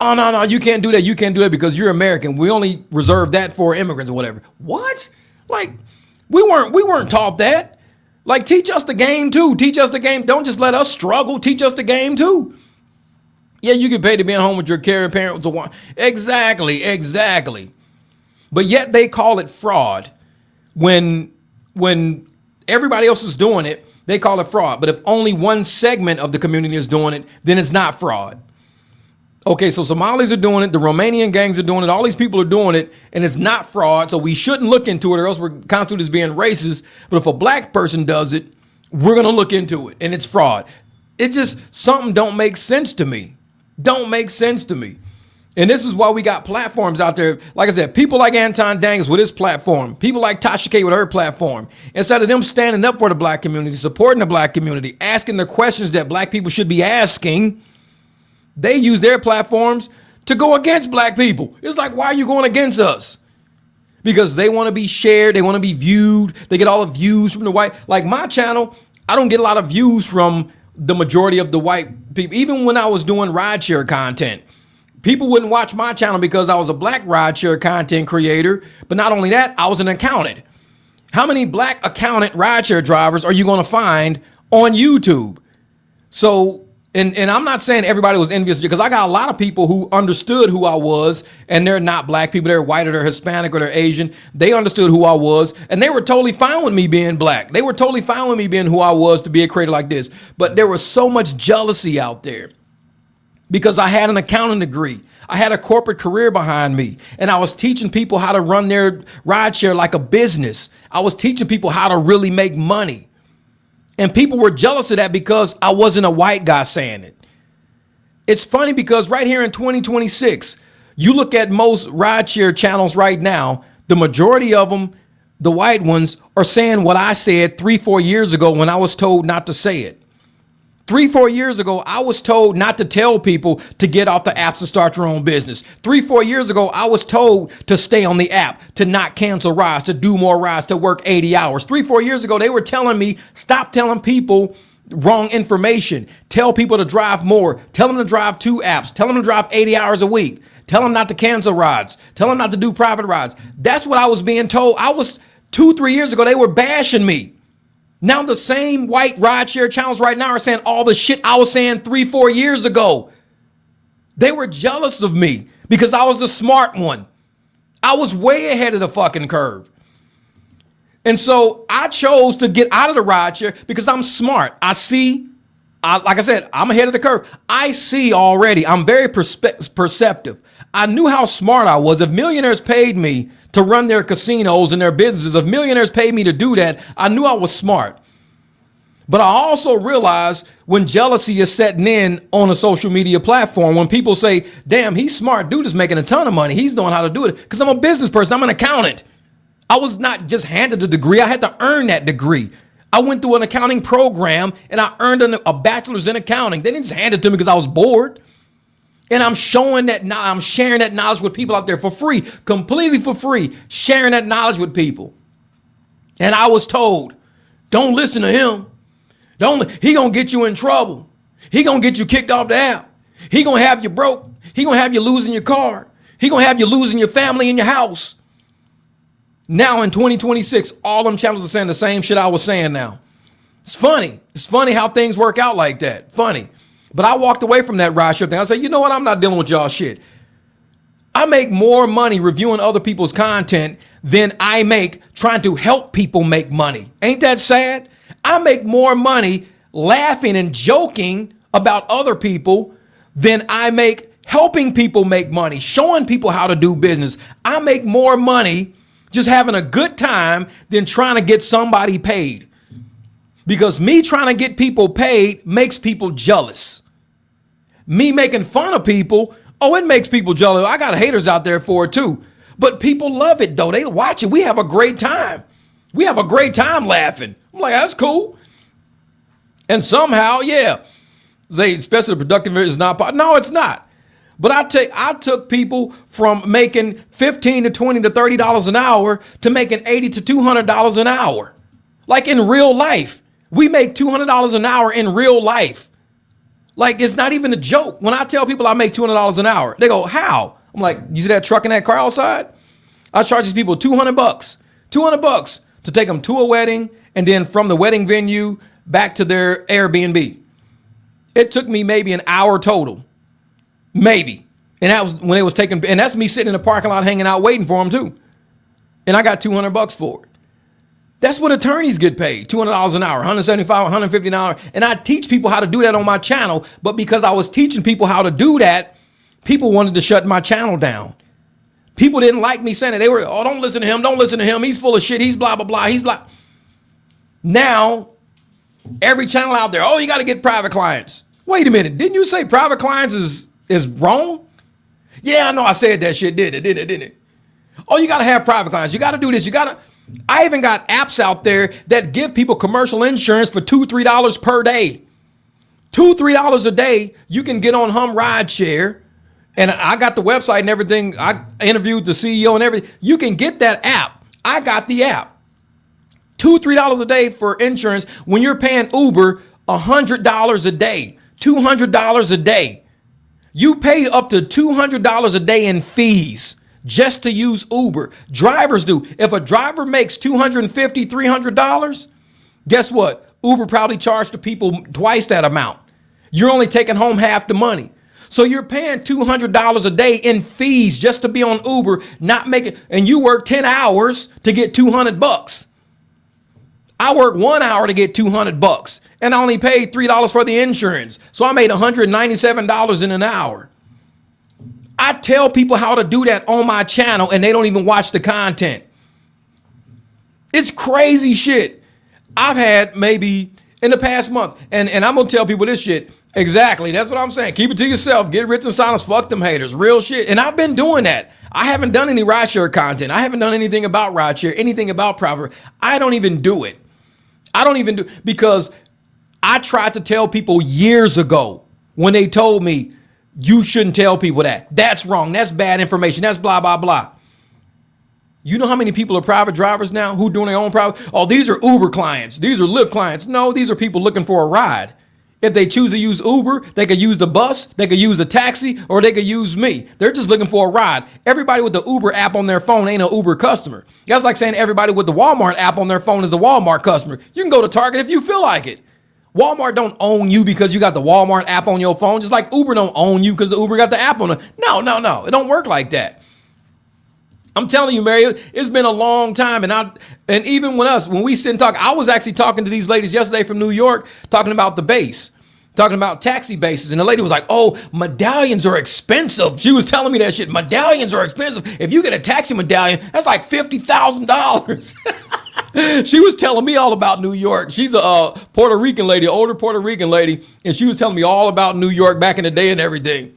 Oh, no, you can't do that. You can't do that because you're American. We only reserve that for immigrants or whatever. What? Like, we weren't taught that. Like, teach us the game too. Teach us the game. Don't just let us struggle. Teach us the game too. Yeah, you get paid to be at home with your caring parents. Exactly. But yet they call it fraud when everybody else is doing it. They call it fraud. But if only one segment of the community is doing it, then it's not fraud. Okay, so Somalis are doing it, the Romanian gangs are doing it, all these people are doing it, and it's not fraud, so we shouldn't look into it or else we're constituted as being racist. But if a black person does it, we're going to look into it, and it's fraud. It just, something don't make sense to me. Don't make sense to me. And this is why we got platforms out there. Like I said, people like Anton Daniels with his platform, people like Tasha K with her platform. Instead of them standing up for the black community, supporting the black community, asking the questions that black people should be asking, they use their platforms to go against black people. It's like, why are you going against us? Because they want to be shared. They want to be viewed. They get all the views from the white. Like my channel, I don't get a lot of views from the majority of the white people. Even when I was doing rideshare content, people wouldn't watch my channel because I was a black rideshare content creator. But not only that, I was an accountant. How many black accountant rideshare drivers are you going to find on YouTube? So, and I'm not saying everybody was envious because I got a lot of people who understood who I was, and they're not black people. They're white or they're Hispanic or they're Asian. They understood who I was, and they were totally fine with me being black. They were totally fine with me being who I was to be a creator like this. But there was so much jealousy out there because I had an accounting degree. I had a corporate career behind me, and I was teaching people how to run their rideshare like a business. I was teaching people how to really make money. And people were jealous of that because I wasn't a white guy saying it. It's funny because right here in 2026, you look at most rideshare channels right now, the majority of them, the white ones, are saying what I said 3-4 years ago when I was told not to say it. 3-4 years ago, I was told not to tell people to get off the apps and start your own business. 3-4 years ago, I was told to stay on the app, to not cancel rides, to do more rides, to work 80 hours. 3-4 years ago, they were telling me, stop telling people wrong information. Tell people to drive more. Tell them to drive 2 apps. Tell them to drive 80 hours a week. Tell them not to cancel rides. Tell them not to do private rides. That's what I was being told. 2-3 years ago, they were bashing me. Now the same white rideshare channels right now are saying all the shit I was saying 3-4 years ago. They were jealous of me because I was the smart one. I was way ahead of the fucking curve. And so I chose to get out of the rideshare because I'm smart. Like I said, I'm ahead of the curve. I see already. I'm very perceptive. I knew how smart I was. If millionaires paid me to run their casinos and their businesses, if millionaires paid me to do that, I knew I was smart. But I also realized when jealousy is setting in on a social media platform, when people say, damn, he's smart, dude is making a ton of money, he's knowing how to do it, because I'm a business person, I'm an accountant. I was not just handed a degree, I had to earn that degree. I went through an accounting program and I earned a bachelor's in accounting. They didn't just hand it to me because I was bored. And I'm sharing that knowledge with people out there for free, completely for free, sharing that knowledge with people. And I was told, don't listen to him. He gonna get you in trouble. He gonna get you kicked off the app. He gonna have you broke. He gonna have you losing your car. He gonna have you losing your family and your house. Now in 2026, all them channels are saying the same shit I was saying now. It's funny. It's funny how things work out like that. Funny. But I walked away from that rideshare thing. I said, you know what? I'm not dealing with y'all shit. I make more money reviewing other people's content than I make trying to help people make money. Ain't that sad? I make more money laughing and joking about other people than I make helping people make money, showing people how to do business. I make more money just having a good time than trying to get somebody paid. Because me trying to get people paid makes people jealous. Me making fun of people, oh, it makes people jealous. I got haters out there for it too. But people love it though. They watch it. We have a great time. We have a great time laughing. I'm like, that's cool. And somehow, yeah, they, especially the productive is not. No, it's not. But I took people from making $15 to $20 to $30 an hour to making $80 to $200 an hour. Like in real life, we make $200 an hour in real life. Like it's not even a joke. When I tell people I make $200 an hour, they go, how? I'm like, you see that truck in that car outside? I charge these people $200 to take them to a wedding and then from the wedding venue back to their Airbnb. It took me maybe an hour total. Maybe. And that was when it was taken. And that's me sitting in the parking lot hanging out waiting for them too. And I got $200 for it. That's what attorneys get paid. $200 an hour, $175, $150 an hour. And I teach people how to do that on my channel. But because I was teaching people how to do that, people wanted to shut my channel down. People didn't like me saying it. They were, oh, don't listen to him. Don't listen to him. He's full of shit. He's blah, blah, blah. He's blah. Now, every channel out there, oh, you got to get private clients. Wait a minute. Didn't you say private clients is wrong? Yeah, I know I said that shit, didn't it? Oh, you got to have private clients. You got to do this. I even got apps out there that give people commercial insurance for $2, $3 per day. $2, $3 a day. You can get on Hum Rideshare. And I got the website and everything. I interviewed the CEO and everything. You can get that app. I got the app. $2, $3 a day for insurance when you're paying Uber $100 a day, $200 a day. You pay up to $200 a day in fees just to use Uber. Drivers do. If a driver makes $250, $300, guess what? Uber probably charged the people twice that amount. You're only taking home half the money. So you're paying $200 a day in fees just to be on Uber, not making, and you work 10 hours to get $200. I work 1 hour to get $200 and I only paid $3 for the insurance. So I made $197 in an hour. I tell people how to do that on my channel and they don't even watch the content. It's crazy shit. I've had maybe in the past month, and I'm going to tell people this shit. Exactly. That's what I'm saying. Keep it to yourself. Get rich in silence. Fuck them haters. Real shit. And I've been doing that. I haven't done any rideshare content. I haven't done anything about rideshare, anything about private. I don't even do it. Because I tried to tell people years ago when they told me you shouldn't tell people that. That's wrong. That's bad information. That's blah, blah, blah. You know how many people are private drivers now who doing their own private? Oh, these are Uber clients. These are Lyft clients. No, these are people looking for a ride. If they choose to use Uber, they could use the bus, they could use a taxi, or they could use me. They're just looking for a ride. Everybody with the Uber app on their phone ain't an Uber customer. That's like saying everybody with the Walmart app on their phone is a Walmart customer. You can go to Target if you feel like it. Walmart don't own you because you got the Walmart app on your phone, just like Uber don't own you because the Uber got the app on it. No. It don't work like that. I'm telling you, Mary, it's been a long time. And even when we sit and talk, I was actually talking to these ladies yesterday from New York, talking about the base, talking about taxi bases. And the lady was like, oh, medallions are expensive. She was telling me that shit. Medallions are expensive. If you get a taxi medallion, that's like $50,000. She was telling me all about New York. She's a Puerto Rican lady, older Puerto Rican lady. And she was telling me all about New York back in the day and everything.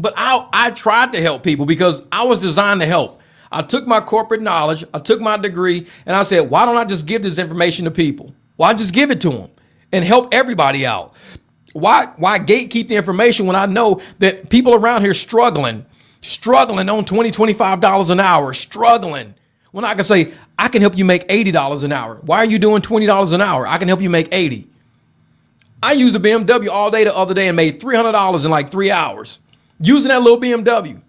But I tried to help people because I was designed to help. I took my corporate knowledge, I took my degree, and I said, why don't I just give this information to people? Why just give it to them and help everybody out? Why gatekeep the information when I know that people around here struggling on $20, $25 an hour, struggling. When I can say, I can help you make $80 an hour. Why are you doing $20 an hour? I can help you make $80. I used a BMW all day the other day and made $300 in like 3 hours. Using that little BMW.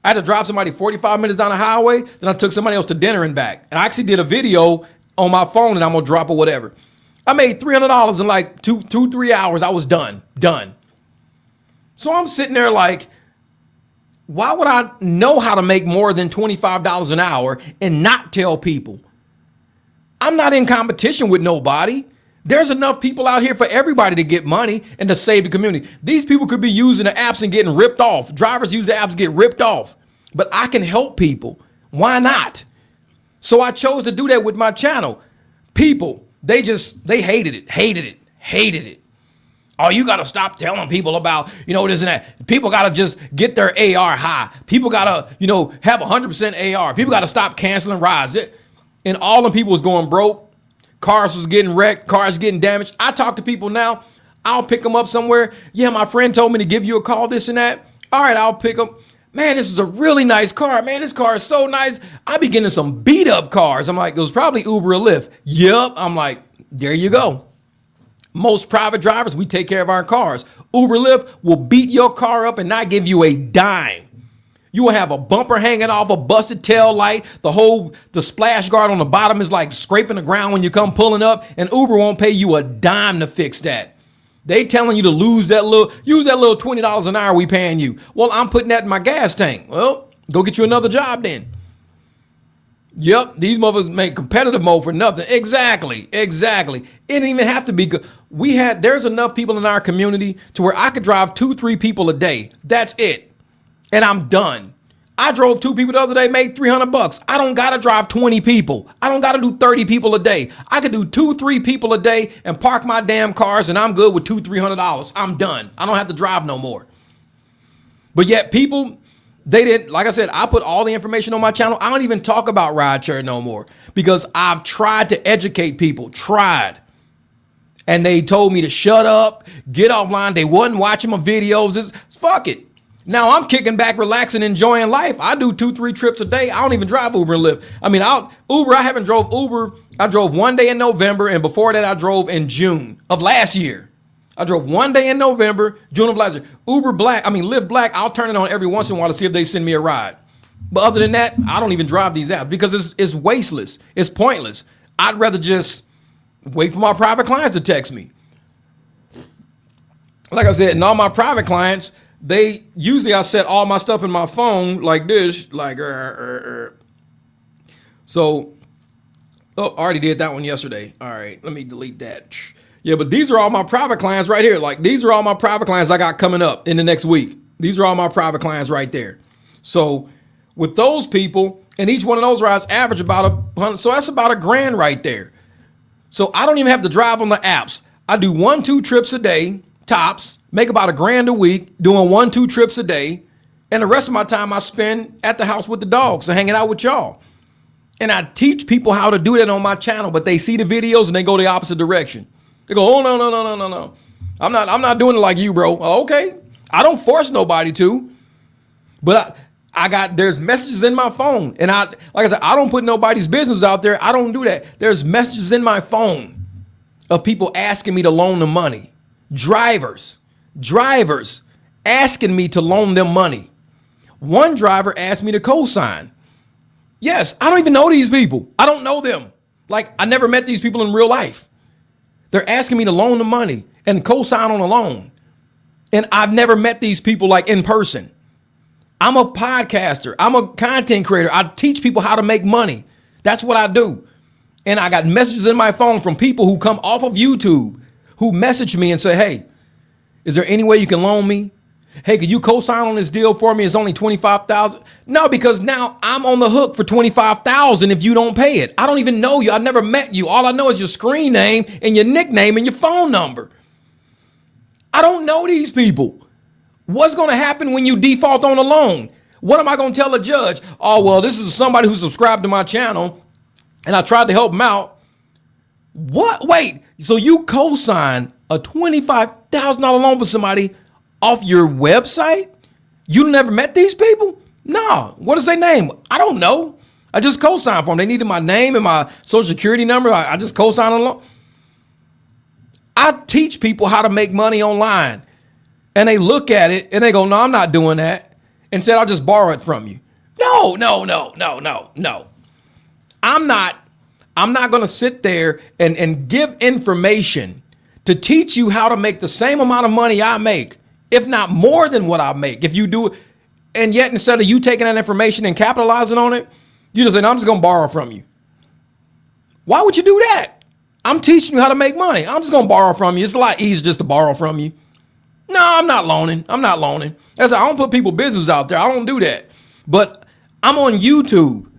I had to drive somebody 45 minutes down the highway. Then I took somebody else to dinner and back. And I actually did a video on my phone and I'm going to drop or whatever. I made $300 in like 3 hours. I was done. So I'm sitting there like, why would I know how to make more than $25 an hour and not tell people? I'm not in competition with nobody. There's enough people out here for everybody to get money and to save the community. These people could be using the apps and getting ripped off. Drivers use the apps and get ripped off. But I can help people Why not? So I chose to do that with my channel. People, they hated it. Oh, you got to stop telling people about, this and that. People got to just get their AR high. People got to, have 100% AR. People got to stop canceling rides. And all them people was going broke. Cars was getting wrecked. Cars getting damaged. I talk to people now. I'll pick them up somewhere. Yeah, my friend told me to give you a call, this and that. All right, I'll pick them. Man, this is a really nice car. Man, this car is so nice. I be getting some beat up cars. I'm like, it was probably Uber or Lyft. Yep. I'm like, there you go. Most private drivers, we take care of our cars. Uber, Lyft will beat your car up and not give you a dime. You will have a bumper hanging off, a busted tail light. The splash guard on the bottom is like scraping the ground when you come pulling up, and Uber won't pay you a dime to fix that. They telling you to use that little $20 an hour we paying you. Well, I'm putting that in my gas tank. Well, go get you another job then. Yep, these motherfuckers make competitive mode for nothing. Exactly. It didn't even have to be good. There's enough people in our community to where I could drive 2-3 people a day. That's it. And I'm done. I drove 2 people the other day, made $300. I don't got to drive 20 people. I don't got to do 30 people a day. I could do 2-3 people a day and park my damn cars, and I'm good with $200-$300. I'm done. I don't have to drive no more. But yet people, they didn't, like I said, I put all the information on my channel. I don't even talk about rideshare no more because I've tried to educate people, and they told me to shut up, get offline. They wasn't watching my videos. Fuck it. Now I'm kicking back, relaxing, enjoying life. I do 2-3 trips a day. I don't even drive Uber and Lyft. I mean, I haven't drove Uber. I drove one day in November, and before that I drove in June of last year. I drove one day in November, June of last year. Lyft Black, I'll turn it on every once in a while to see if they send me a ride. But other than that, I don't even drive these apps because it's wasteless. It's pointless. I'd rather just wait for my private clients to text me. Like I said, and all my private clients, I set all my stuff in my phone like this, So, I already did that one yesterday. All right, let me delete that. Yeah, but these are all my private clients right here. Like, these are all my private clients I got coming up in the next week. These are all my private clients right there. So, with those people, and each one of those rides average about $100. So that's about $1,000 right there. So I don't even have to drive on the apps. I do 1-2 trips a day, tops, make about $1,000 a week, doing 1-2 trips a day. And the rest of my time I spend at the house with the dogs and hanging out with y'all. And I teach people how to do that on my channel, but they see the videos and they go the opposite direction. They go, oh, no. I'm not doing it like you, bro. Okay. I don't force nobody to, but there's messages in my phone. And like I said, I don't put nobody's business out there. I don't do that. There's messages in my phone of people asking me to loan them money. Drivers asking me to loan them money. One driver asked me to co-sign. Yes, I don't even know these people. I don't know them. Like, I never met these people in real life. They're asking me to loan them money and co-sign on a loan. And I've never met these people like in person. I'm a podcaster. I'm a content creator. I teach people how to make money. That's what I do. And I got messages in my phone from people who come off of YouTube who message me and say, hey, is there any way you can loan me? Hey, could you co-sign on this deal for me? It's only $25,000. No, because now I'm on the hook for $25,000 if you don't pay it. I don't even know you. I've never met you. All I know is your screen name and your nickname and your phone number. I don't know these people. What's going to happen when you default on a loan? What am I going to tell a judge? Oh, well, this is somebody who subscribed to my channel and I tried to help them out. What? Wait, so you co-sign a $25,000 loan for somebody off your website? You never met these people? No. What is their name? I don't know. I just co-signed for them. They needed my name and my social security number. I just co-signed on a loan. I teach people how to make money online. And they look at it and they go, no, I'm not doing that. And said, I'll just borrow it from you. No. I'm not going to sit there and give information to teach you how to make the same amount of money I make, if not more than what I make. If you do it, and yet instead of you taking that information and capitalizing on it, you just say, no, I'm just going to borrow from you. Why would you do that? I'm teaching you how to make money. I'm just going to borrow from you. It's a lot easier just to borrow from you. No, I'm not loaning. I don't put people business out there. I don't do that. But I'm on YouTube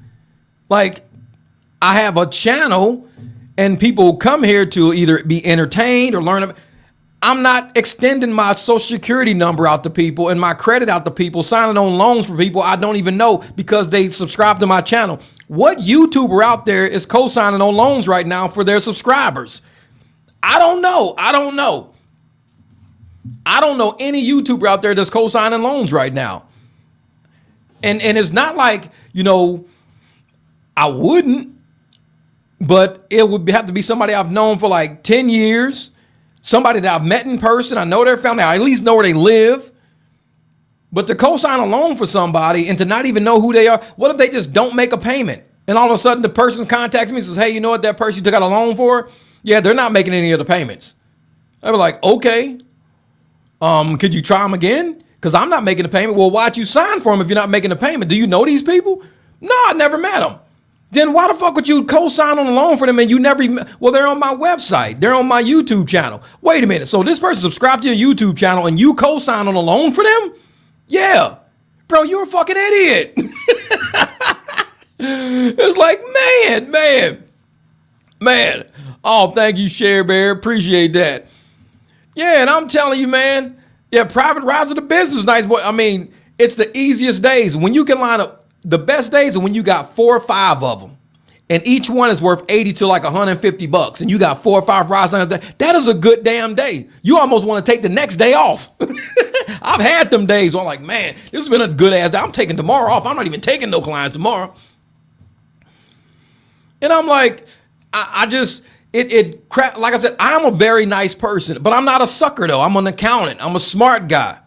Like, I have a channel and people come here to either be entertained or learn. I'm not extending my social security number out to people and my credit out to people, signing on loans for people I don't even know because they subscribe to my channel. What YouTuber out there is co-signing on loans right now for their subscribers? I don't know. I don't know any YouTuber out there that's co-signing loans right now. And it's not like, I wouldn't, but it would have to be somebody I've known for like 10 years. Somebody that I've met in person, I know their family, I at least know where they live. But to co-sign a loan for somebody and to not even know who they are, what if they just don't make a payment? And all of a sudden the person contacts me and says, hey, you know what that person you took out a loan for? Yeah, they're not making any of the payments. I'd be like, okay, could you try them again? Because I'm not making a payment. Well, why'd you sign for them if you're not making a payment? Do you know these people? No, I never met them. Then why the fuck would you co-sign on a loan for them and you never even, well, they're on my website. They're on my YouTube channel. Wait a minute. So this person subscribed to your YouTube channel and you co-sign on a loan for them? Yeah. Bro, you're a fucking idiot. It's like, man. Oh, thank you, Share Bear. Appreciate that. Yeah, and I'm telling you, man, yeah, private rides of the business nice, boy. I mean, it's the easiest days. When you can line up, the best days are when you got 4 or 5 of them. And each one is worth 80 to like $150. And you got 4 or 5 rides. That is a good damn day. You almost want to take the next day off. I've had them days where I'm like, man, this has been a good ass day. I'm taking tomorrow off. I'm not even taking no clients tomorrow. And I'm like, like I said, I'm a very nice person, but I'm not a sucker though. I'm an accountant. I'm a smart guy.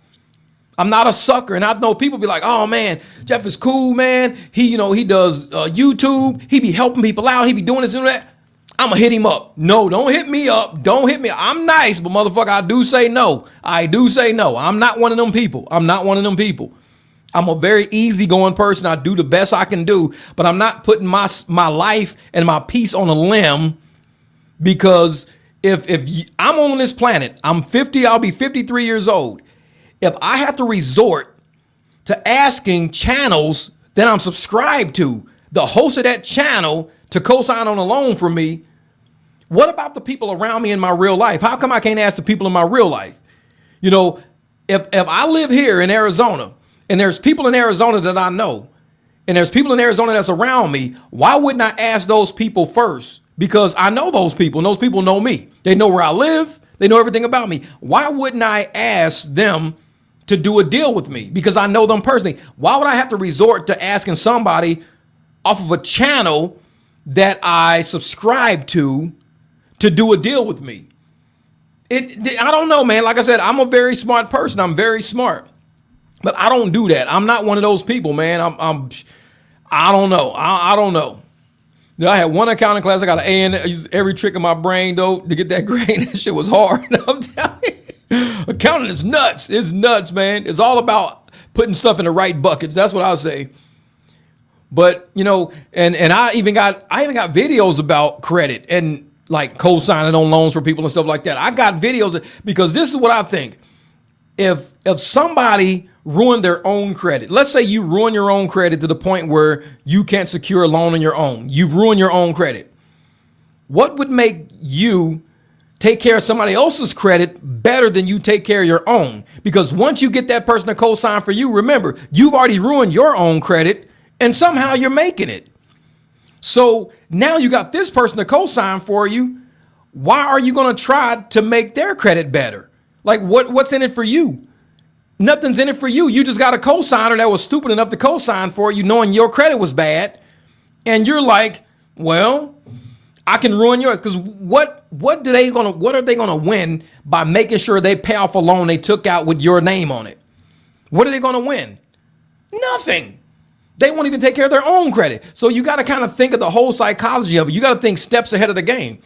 I'm not a sucker. And I know people be like, oh man, Jeff is cool, man. He does YouTube. He be helping people out. He be doing this and that. I'm going to hit him up. No, don't hit me up. Don't hit me. I'm nice, but motherfucker, I do say no. I do say no. I'm not one of them people. I'm a very easygoing person. I do the best I can do, but I'm not putting my life and my peace on a limb because if I'm on this planet, I'm 50, I'll be 53 years old. If I have to resort to asking channels that I'm subscribed to, the host of that channel, to co-sign on a loan for me, what about the people around me in my real life? How come I can't ask the people in my real life? If I live here in Arizona and there's people in Arizona that I know and there's people in Arizona that's around me, why wouldn't I ask those people first? Because I know those people and those people know me. They know where I live. They know everything about me. Why wouldn't I ask them to do a deal with me? Because I know them personally. Why would I have to resort to asking somebody off of a channel that I subscribe to do a deal with me? I don't know, man. Like I said, I'm a very smart person. I'm very smart, but I don't do that. I'm not one of those people, man. I don't know. I don't know. I had one accounting class. I got an A in it. I used every trick in my brain though to get that grade. That shit was hard. I'm telling you, accounting is nuts. It's nuts, man. It's all about putting stuff in the right buckets. That's what I'll say. But and I even got videos about credit and like co-signing on loans for people and stuff like that. I got videos because this is what I think. If somebody ruined their own credit, let's say you ruin your own credit to the point where you can't secure a loan on your own. You've ruined your own credit. What would make you take care of somebody else's credit better than you take care of your own? Because once you get that person to co-sign for you, remember, you've already ruined your own credit and somehow you're making it. So now you got this person to co-sign for you. Why are you going to try to make their credit better? Like what's in it for you? Nothing's in it for you. You just got a co-signer that was stupid enough to co-sign for you knowing your credit was bad. And you're like, well, I can ruin yours. Because what are they gonna win by making sure they pay off a loan they took out with your name on it? What are they gonna win? Nothing. They won't even take care of their own credit. So you got to kind of think of the whole psychology of it. You got to think steps ahead of the game.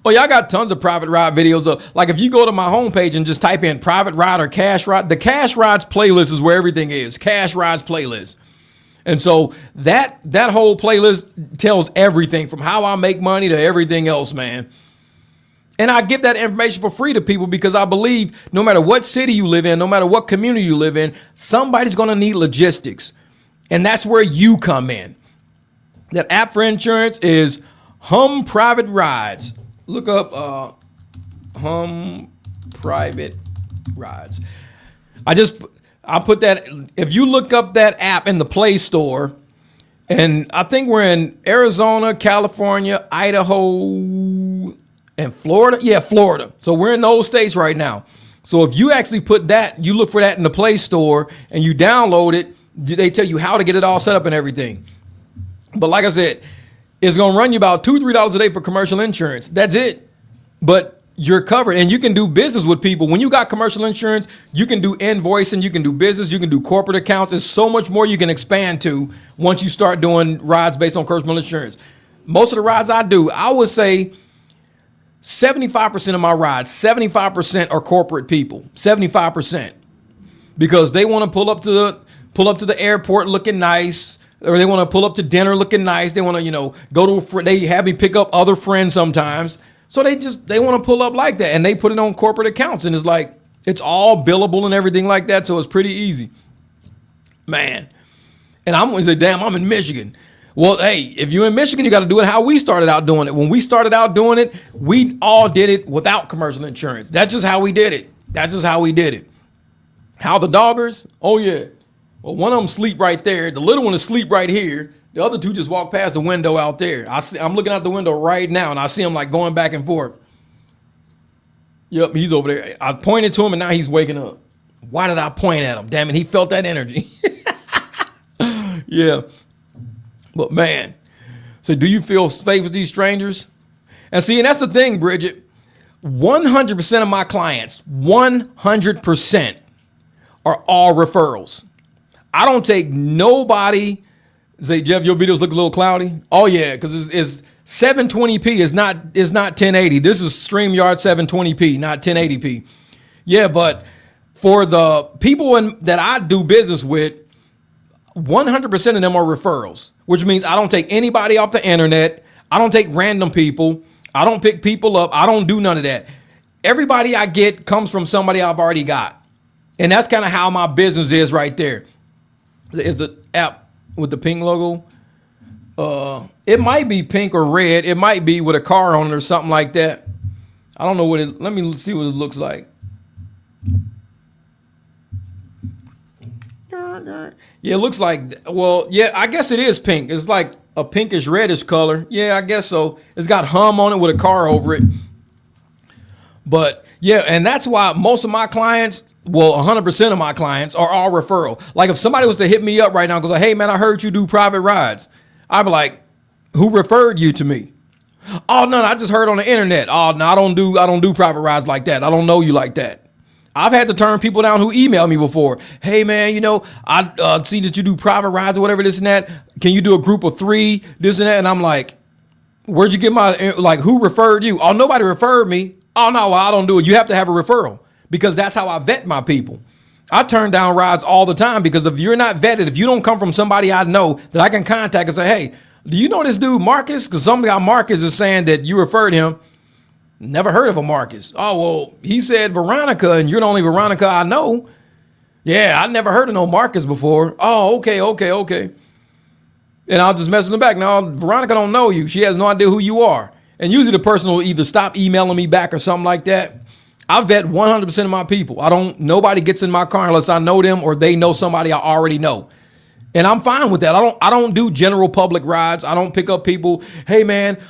Oh, yeah, I got tons of private ride videos. Like if you go to my homepage and just type in private ride or cash ride, the cash rides playlist is where everything is. Cash rides playlist. And so that whole playlist tells everything from how I make money to everything else, man. And I give that information for free to people because I believe no matter what city you live in, no matter what community you live in, somebody's going to need logistics. And that's where you come in. That app for insurance is Hum Private Rides. Look up Hum Private Rides. I put that, if you look up that app in the Play Store, and I think we're in Arizona, California, Idaho, and Florida. Yeah, Florida. So we're in those states right now. So if you actually put that, you look for that in the Play Store and you download it, they tell you how to get it all set up and everything. But like I said, it's going to run you about $2, $3 a day for commercial insurance. That's it. But you're covered, and you can do business with people. When you got commercial insurance, you can do invoicing, you can do business, you can do corporate accounts. There's so much more you can expand to once you start doing rides based on commercial insurance. Most of the rides I do, I would say 75% of my rides, 75% are corporate people, 75%, because they want to pull up to the airport looking nice, or they want to pull up to dinner looking nice. They want to, go to they have me pick up other friends sometimes. So they want to pull up like that, and they put it on corporate accounts, and it's all billable and everything like that. So it's pretty easy, man. And I'm going to say, damn, I'm in Michigan. Well, hey, if you're in Michigan, you got to do it how we started out doing it. When we started out doing it, we all did it without commercial insurance. That's just how we did it. How the doggers? Oh yeah. Well, one of them sleep right there. The little one is sleep right here. The other two just walk past the window out there. I'm looking out the window right now, and I see him like going back and forth. Yep, he's over there. I pointed to him, and now he's waking up. Why did I point at him? Damn it, he felt that energy. Yeah. But man, so do you feel safe with these strangers? And see, and that's the thing, Bridget. 100% of my clients, 100% are all referrals. I don't take nobody. Say, Jeff, your videos look a little cloudy. Oh yeah, because it's 720p is not 1080. This is StreamYard 720p, not 1080p. Yeah, but for the people that I do business with, 100% of them are referrals, which means I don't take anybody off the internet. I don't take random people. I don't pick people up. I don't do none of that. Everybody I get comes from somebody I've already got. And that's kind of how my business is right there. Is the app with the pink logo? It might be pink or red. It might be with a car on it or something like that. I don't know let me see what it looks like. Yeah, it looks like, well, yeah, I guess it is pink. It's like a pinkish reddish color. Yeah, I guess so. It's got Hum on it with a car over it. But yeah, and that's why most of my clients, well, 100% of my clients are all referral. Like if somebody was to hit me up right now and goes, hey man, I heard you do private rides, I'd be like, who referred you to me? Oh no, I just heard on the internet. Oh no, I don't do private rides like that. I don't know you like that. I've had to turn people down who emailed me before. Hey man, I see that you do private rides or whatever, this and that. Can you do a group of 3, this and that? And I'm like, where'd you get who referred you? Oh, nobody referred me. Oh no, well, I don't do it. You have to have a referral, because that's how I vet my people. I turn down rides all the time because if you're not vetted, if you don't come from somebody I know that I can contact and say, hey, do you know this dude Marcus? Because some guy Marcus is saying that you referred him. Never heard of a Marcus. Oh, well, he said Veronica, and you're the only Veronica I know. Yeah, I never heard of no Marcus before. Oh, okay. And I'll just message them back. No, Veronica don't know you. She has no idea who you are. And usually the person will either stop emailing me back or something like that. I vet 100% of my people. Nobody gets in my car unless I know them or they know somebody I already know. And I'm fine with that. I don't do general public rides. I don't pick up people. Hey man,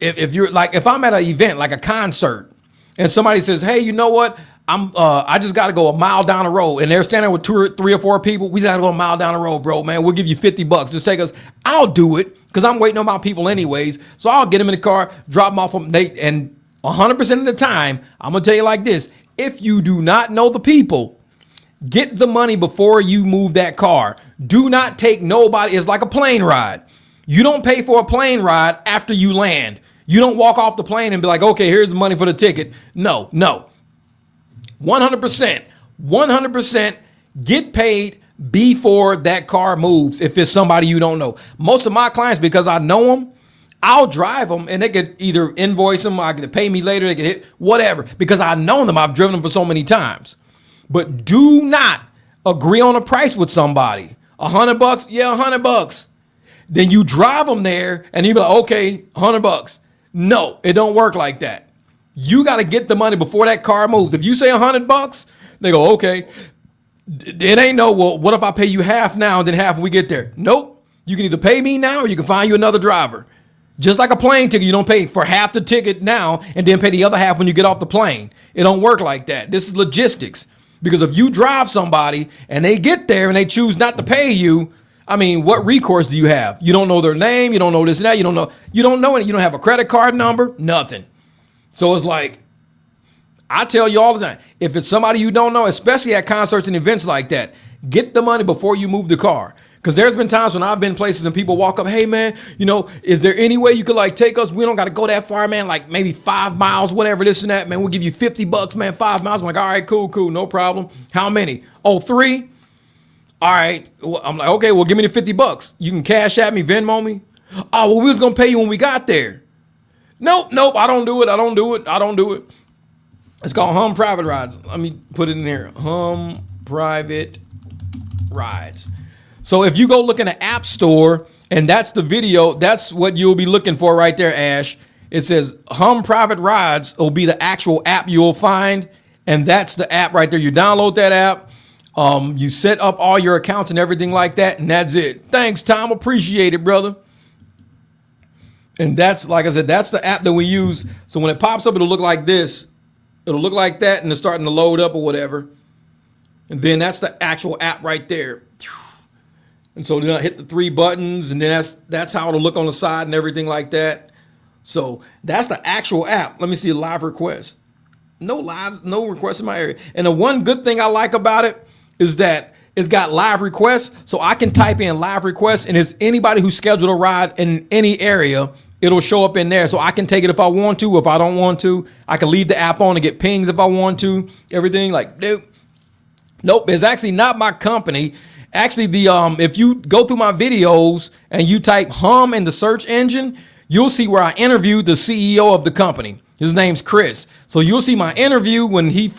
if you're like, if I'm at an event, like a concert, and somebody says, hey, you know what? I just got to go a mile down the road, and they're standing with 2 or 3 or 4 people. We got to go a mile down the road, bro, man. We'll give you $50. Just take us. I'll do it because I'm waiting on my people anyways. So I'll get them in the car, drop them off. And 100% of the time, I'm going to tell you like this. If you do not know the people, get the money before you move that car. Do not take nobody. It's like a plane ride. You don't pay for a plane ride after you land. You don't walk off the plane and be like, okay, here's the money for the ticket. No. 100% get paid before that car moves if it's somebody you don't know. Most of my clients, because I know them, I'll drive them and they could either invoice them, I could pay me later, they could hit whatever, because I know them. I've driven them for so many times. But do not agree on a price with somebody. $100? Yeah, $100. Then you drive them there and you be like, okay, $100. No, it don't work like that. You got to get the money before that car moves. If you say $100, they go, okay. It ain't no, well, what if I pay you half now and then half when we get there? Nope. You can either pay me now or you can find you another driver. Just like a plane ticket, you don't pay for half the ticket now and then pay the other half when you get off the plane. It don't work like that. This is logistics. Because if you drive somebody and they get there and they choose not to pay you, I mean, what recourse do you have? You don't know their name. You don't know this and that. You don't know it. You don't have a credit card number, nothing. So it's like, I tell you all the time, if it's somebody you don't know, especially at concerts and events like that, get the money before you move the car. Because there's been times when I've been places and people walk up, hey, man, is there any way you could like take us? We don't got to go that far, man, like maybe 5 miles, whatever, this and that, man. We'll give you $50, man, 5 miles. I'm like, all right, cool, no problem. How many? Oh, 3? All right. I'm like, okay, well, give me the $50. You can cash at me, Venmo me. Oh, well, we was going to pay you when we got there. Nope, I don't do it. It's called Hum Private Rides. Let me put it in here. Hum Private Rides. So if you go look in the App Store and that's the video, that's what you'll be looking for right there, Ash. It says Hum Private Rides will be the actual app you'll find. And that's the app right there. You download that app. You set up all your accounts and everything like that. And that's it. Thanks, Tom. Appreciate it, brother. And that's, like I said, that's the app that we use. So when it pops up, it'll look like this. It'll look like that, and it's starting to load up or whatever. And then that's the actual app right there. And so then I hit the 3 buttons, and then that's how it'll look on the side and everything like that. So that's the actual app. Let me see a live request. No requests in my area. And the one good thing I like about it is that it's got live requests. So I can type in live requests, and it's anybody who scheduled a ride in any area, it'll show up in there. So I can take it if I want to. If I don't want to, I can leave the app on and get pings if I want to. Everything like, nope. It's actually not my company. Actually, if you go through my videos and you type Hum in the search engine, you'll see where I interviewed the CEO of the company. His name's Chris. So you'll see my interview when they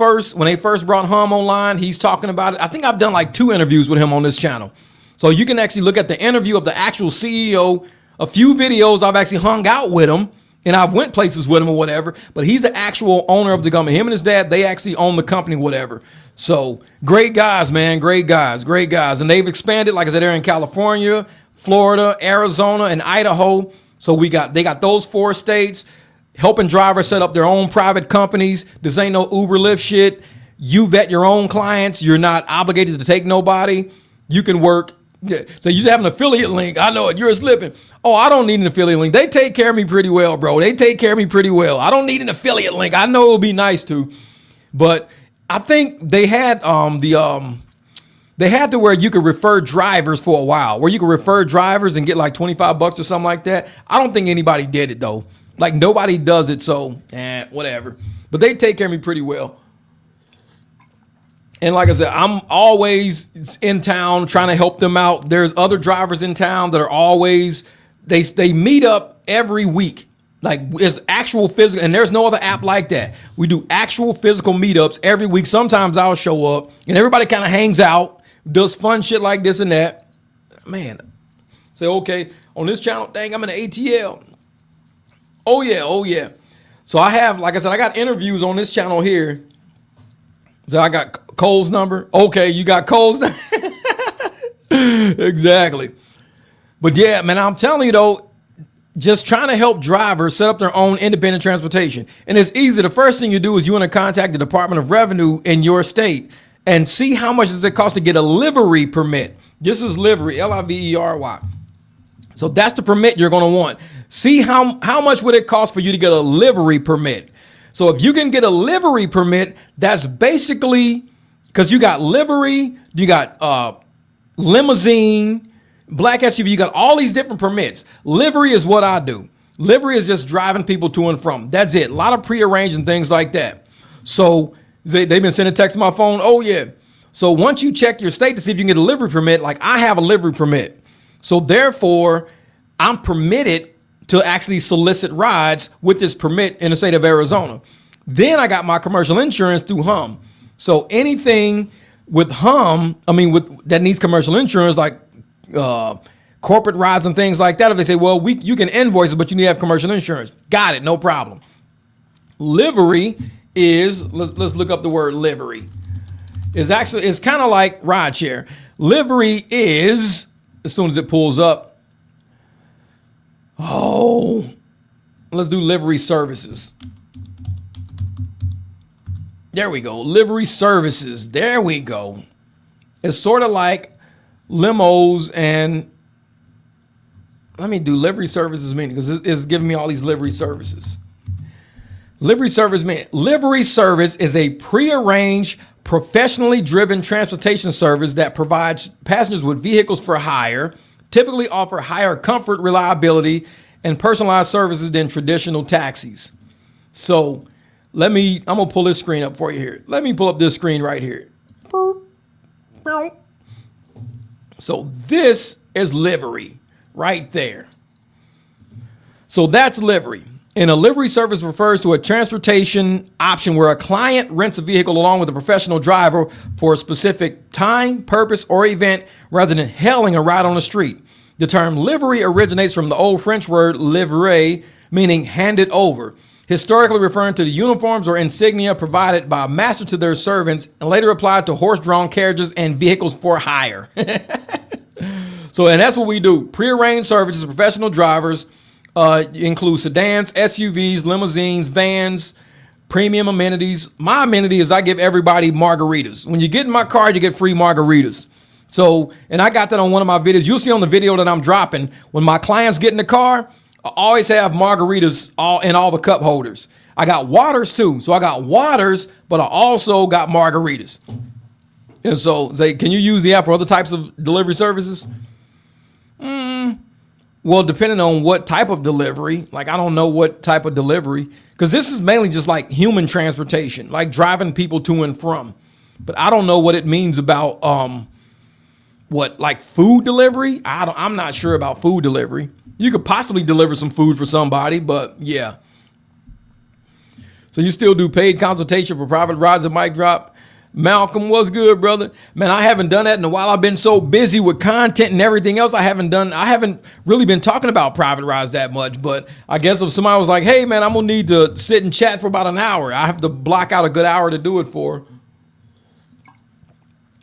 first brought Hum online. He's talking about it. I think I've done like 2 interviews with him on this channel. So you can actually look at the interview of the actual CEO. A few videos I've actually hung out with him and I've went places with him or whatever, but he's the actual owner of the company. Him and his dad, they actually own the company, whatever. So great guys, man. Great guys. And they've expanded, like I said, they're in California, Florida, Arizona, and Idaho. So they got those 4 states, helping drivers set up their own private companies. This ain't no Uber Lyft shit. You vet your own clients. You're not obligated to take nobody. You can work. Yeah. So you have an affiliate link. I know it. You're slipping. Oh, I don't need an affiliate link. They take care of me pretty well, bro. I don't need an affiliate link. I know it'll be nice to, but I think they had they had to where you could refer drivers for a while, where you could refer drivers and get like $25 or something like that. I don't think anybody did it though. Like nobody does it. So whatever. But they take care of me pretty well. And like I said, I'm always in town trying to help them out. There's other drivers in town that are always, they meet up every week. Like it's actual physical, and there's no other app like that. We do actual physical meetups every week. Sometimes I'll show up and everybody kind of hangs out, does fun shit like this and that. Man, say, okay, on this channel, dang, I'm in the ATL. Oh yeah. So I have, like I said, I got interviews on this channel here. So I got Cole's number. Okay, you got Cole's number. Exactly. But yeah, man, I'm telling you though, just trying to help drivers set up their own independent transportation. And it's easy. The first thing you do is you want to contact the Department of Revenue in your state and see how much does it cost to get a livery permit. This is livery, Livery. So that's the permit you're going to want. See how much would it cost for you to get a livery permit. So if you can get a livery permit, that's basically, because you got livery, you got limousine, black SUV, you got all these different permits. Livery is what I do. Livery is just driving people to and from. That's it. A lot of prearranged and things like that. So they've been sending texts to my phone. Oh yeah. So once you check your state to see if you can get a livery permit, like I have a livery permit. So therefore, I'm permitted to actually solicit rides with this permit in the state of Arizona. Then I got my commercial insurance through Hum. So anything with Hum, with that needs commercial insurance, like corporate rides and things like that, if they say, well, you can invoice it, but you need to have commercial insurance. Got it, no problem. Livery is, let's look up the word livery. It's kind of like rideshare. Livery is, as soon as it pulls up, let's do livery services. There we go. Livery services. There we go. It's sort of like limos and let me do livery services meaning because it's giving me all these livery services. Livery service is a prearranged, professionally driven transportation service that provides passengers with vehicles for hire, typically offer higher comfort, reliability, and personalized services than traditional taxis. So I'm gonna pull this screen up for you here. Let me pull up this screen right here. So this is livery right there. So that's livery. And a livery service refers to a transportation option where a client rents a vehicle along with a professional driver for a specific time, purpose, or event rather than hailing a ride on the street. The term livery originates from the old French word livrer, meaning handed over, historically referring to the uniforms or insignia provided by a master to their servants and later applied to horse-drawn carriages and vehicles for hire. So, and that's what we do. Prearranged services, professional drivers, include sedans, SUVs, limousines, vans, premium amenities. My amenity is I give everybody margaritas. When you get in my car, you get free margaritas. So, and I got that on one of my videos. You'll see on the video that I'm dropping, when my clients get in the car, I always have margaritas in all the cup holders. I got waters too. So I got waters, but I also got margaritas. And so say, can you use the app for other types of delivery services? Well, depending on what type of delivery, like I don't know what type of delivery, because this is mainly just like human transportation, like driving people to and from. But I don't know what it means about like food delivery. I'm not sure about food delivery. You could possibly deliver some food for somebody, but yeah. So you still do paid consultation for private rides at MicDrop? Malcolm, what's good, brother? Man, I haven't done that in a while. I've been so busy with content and everything else. I haven't really been talking about private rides that much, but I guess if somebody was like, hey man, I'm gonna need to sit and chat for about an hour, I have to block out a good hour to do it for.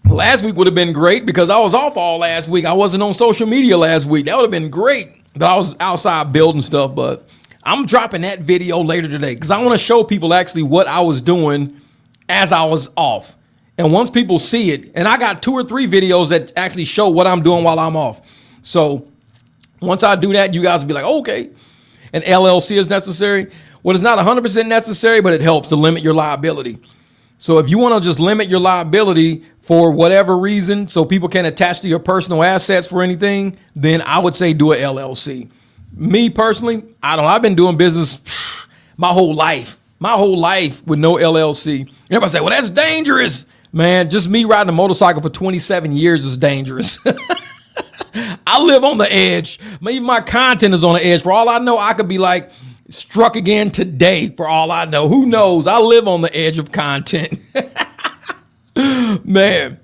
Last week would have been great because I was off all last week. I wasn't on social media last week. That would have been great. But I was outside building stuff, but I'm dropping that video later today because I want to show people actually what I was doing as I was off. And once people see it, and I got 2 or 3 videos that actually show what I'm doing while I'm off. So once I do that, you guys will be like, okay. An LLC is necessary. Well, it's not 100% necessary, but it helps to limit your liability. So if you want to just limit your liability for whatever reason, so people can attach to your personal assets for anything, then I would say do a LLC. Me personally, I've been doing business my whole life with no LLC. Everybody say, well, that's dangerous. Man, just me riding a motorcycle for 27 years is dangerous. I live on the edge. Even my content is on the edge. For all I know, I could be like struck again today. For all I know, who knows? I live on the edge of content. Man,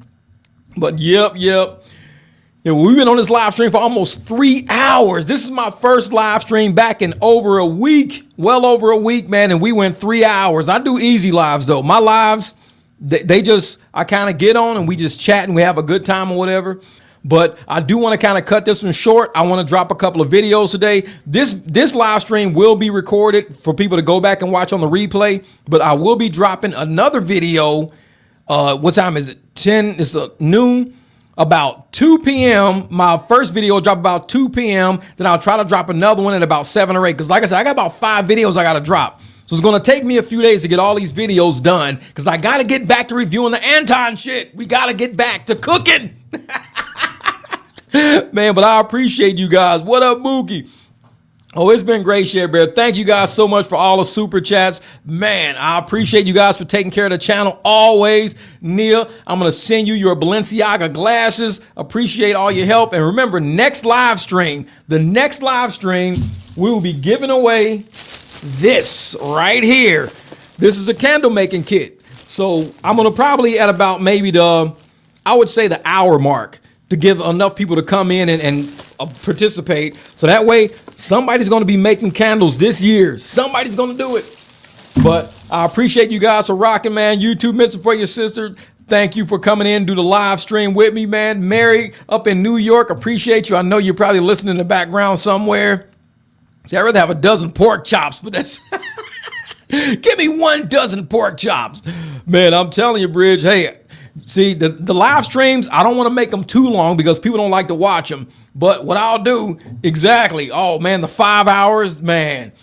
but yep. Yeah, we've been on this live stream for almost 3 hours. This is my first live stream back in over a week, well over a week, man. And we went 3 hours. I do easy lives though. My lives, I kind of get on and we just chat and we have a good time or whatever. But I do want to kind of cut this one short. I want to drop a couple of videos today. This live stream will be recorded for people to go back and watch on the replay. But I will be dropping another video. What time is it? 10, it's noon. About 2 p.m. My first video will drop about 2 p.m. Then I'll try to drop another one at about 7 or 8. Because like I said, I got about 5 videos I got to drop. So it's going to take me a few days to get all these videos done. Because I got to get back to reviewing the Anton shit. We got to get back to cooking. Man, but I appreciate you guys. What up, Mookie? Oh, it's been great, Share Bear. Thank you guys so much for all the super chats. Man, I appreciate you guys for taking care of the channel always. Nia, I'm going to send you your Balenciaga glasses. Appreciate all your help. And remember, the next live stream, we will be giving away this right here. This is a candle making kit. So I'm going to probably at about maybe I would say the hour mark, to give enough people to come in and participate. So that way, somebody's going to be making candles this year. Somebody's going to do it. But I appreciate you guys for rocking, man. YouTube, Mr. For Your Sister, thank you for coming in, do the live stream with me, man. Mary up in New York, appreciate you. I know you're probably listening in the background somewhere. See, I'd rather have a dozen pork chops, but that's... Give me 1 dozen pork chops. Man, I'm telling you, Bridge, hey, see, the live streams, I don't want to make them too long because people don't like to watch them. But what I'll do, exactly, oh, man, the 5 hours, man.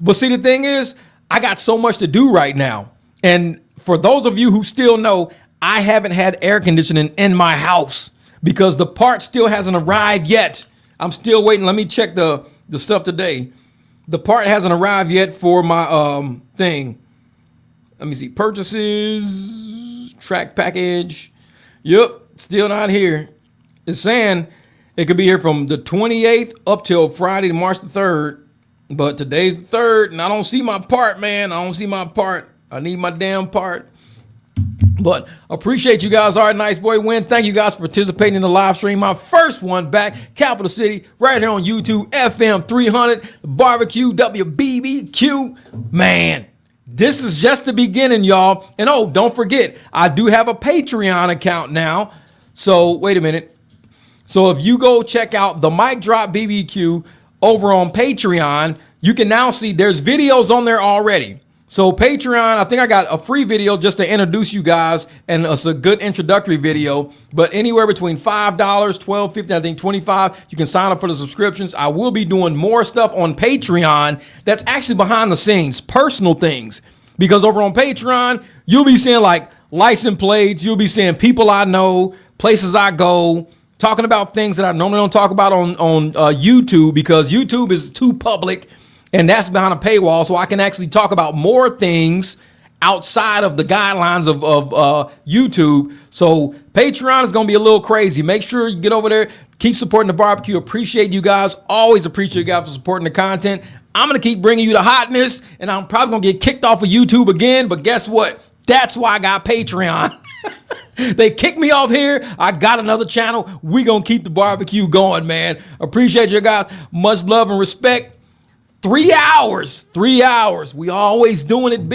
But see, the thing is, I got so much to do right now. And for those of you who still know, I haven't had air conditioning in my house because the part still hasn't arrived yet. I'm still waiting. Let me check the stuff today. The part hasn't arrived yet for my thing. Let me see. Purchases, track package. Yep, still not here. It's saying it could be here from the 28th up till Friday, March the 3rd. But today's the 3rd, and I don't see my part, man. I don't see my part. I need my damn part. But appreciate you guys. All right, nice boy win. Thank you guys for participating in the live stream. My first one back, Capital City, right here on YouTube, FM 300, Barbecue, WBBQ. Man, this is just the beginning, y'all. And oh, don't forget, I do have a Patreon account now. So wait a minute. So if you go check out the MicDrop BBQ over on Patreon, you can now see there's videos on there already. So Patreon, I think I got a free video just to introduce you guys, and it's a good introductory video. But anywhere between $5, $12.50, I think $25, you can sign up for the subscriptions. I will be doing more stuff on Patreon that's actually behind the scenes, personal things. Because over on Patreon, you'll be seeing like license plates, you'll be seeing people I know, places I go, talking about things that I normally don't talk about on YouTube because YouTube is too public. And that's behind a paywall, so I can actually talk about more things outside of the guidelines of YouTube. So Patreon is going to be a little crazy. Make sure you get over there. Keep supporting the barbecue. Appreciate you guys. Always appreciate you guys for supporting the content. I'm going to keep bringing you the hotness, and I'm probably going to get kicked off of YouTube again. But guess what? That's why I got Patreon. They kicked me off here. I got another channel. We going to keep the barbecue going, man. Appreciate you guys. Much love and respect. 3 hours. We always doing it big.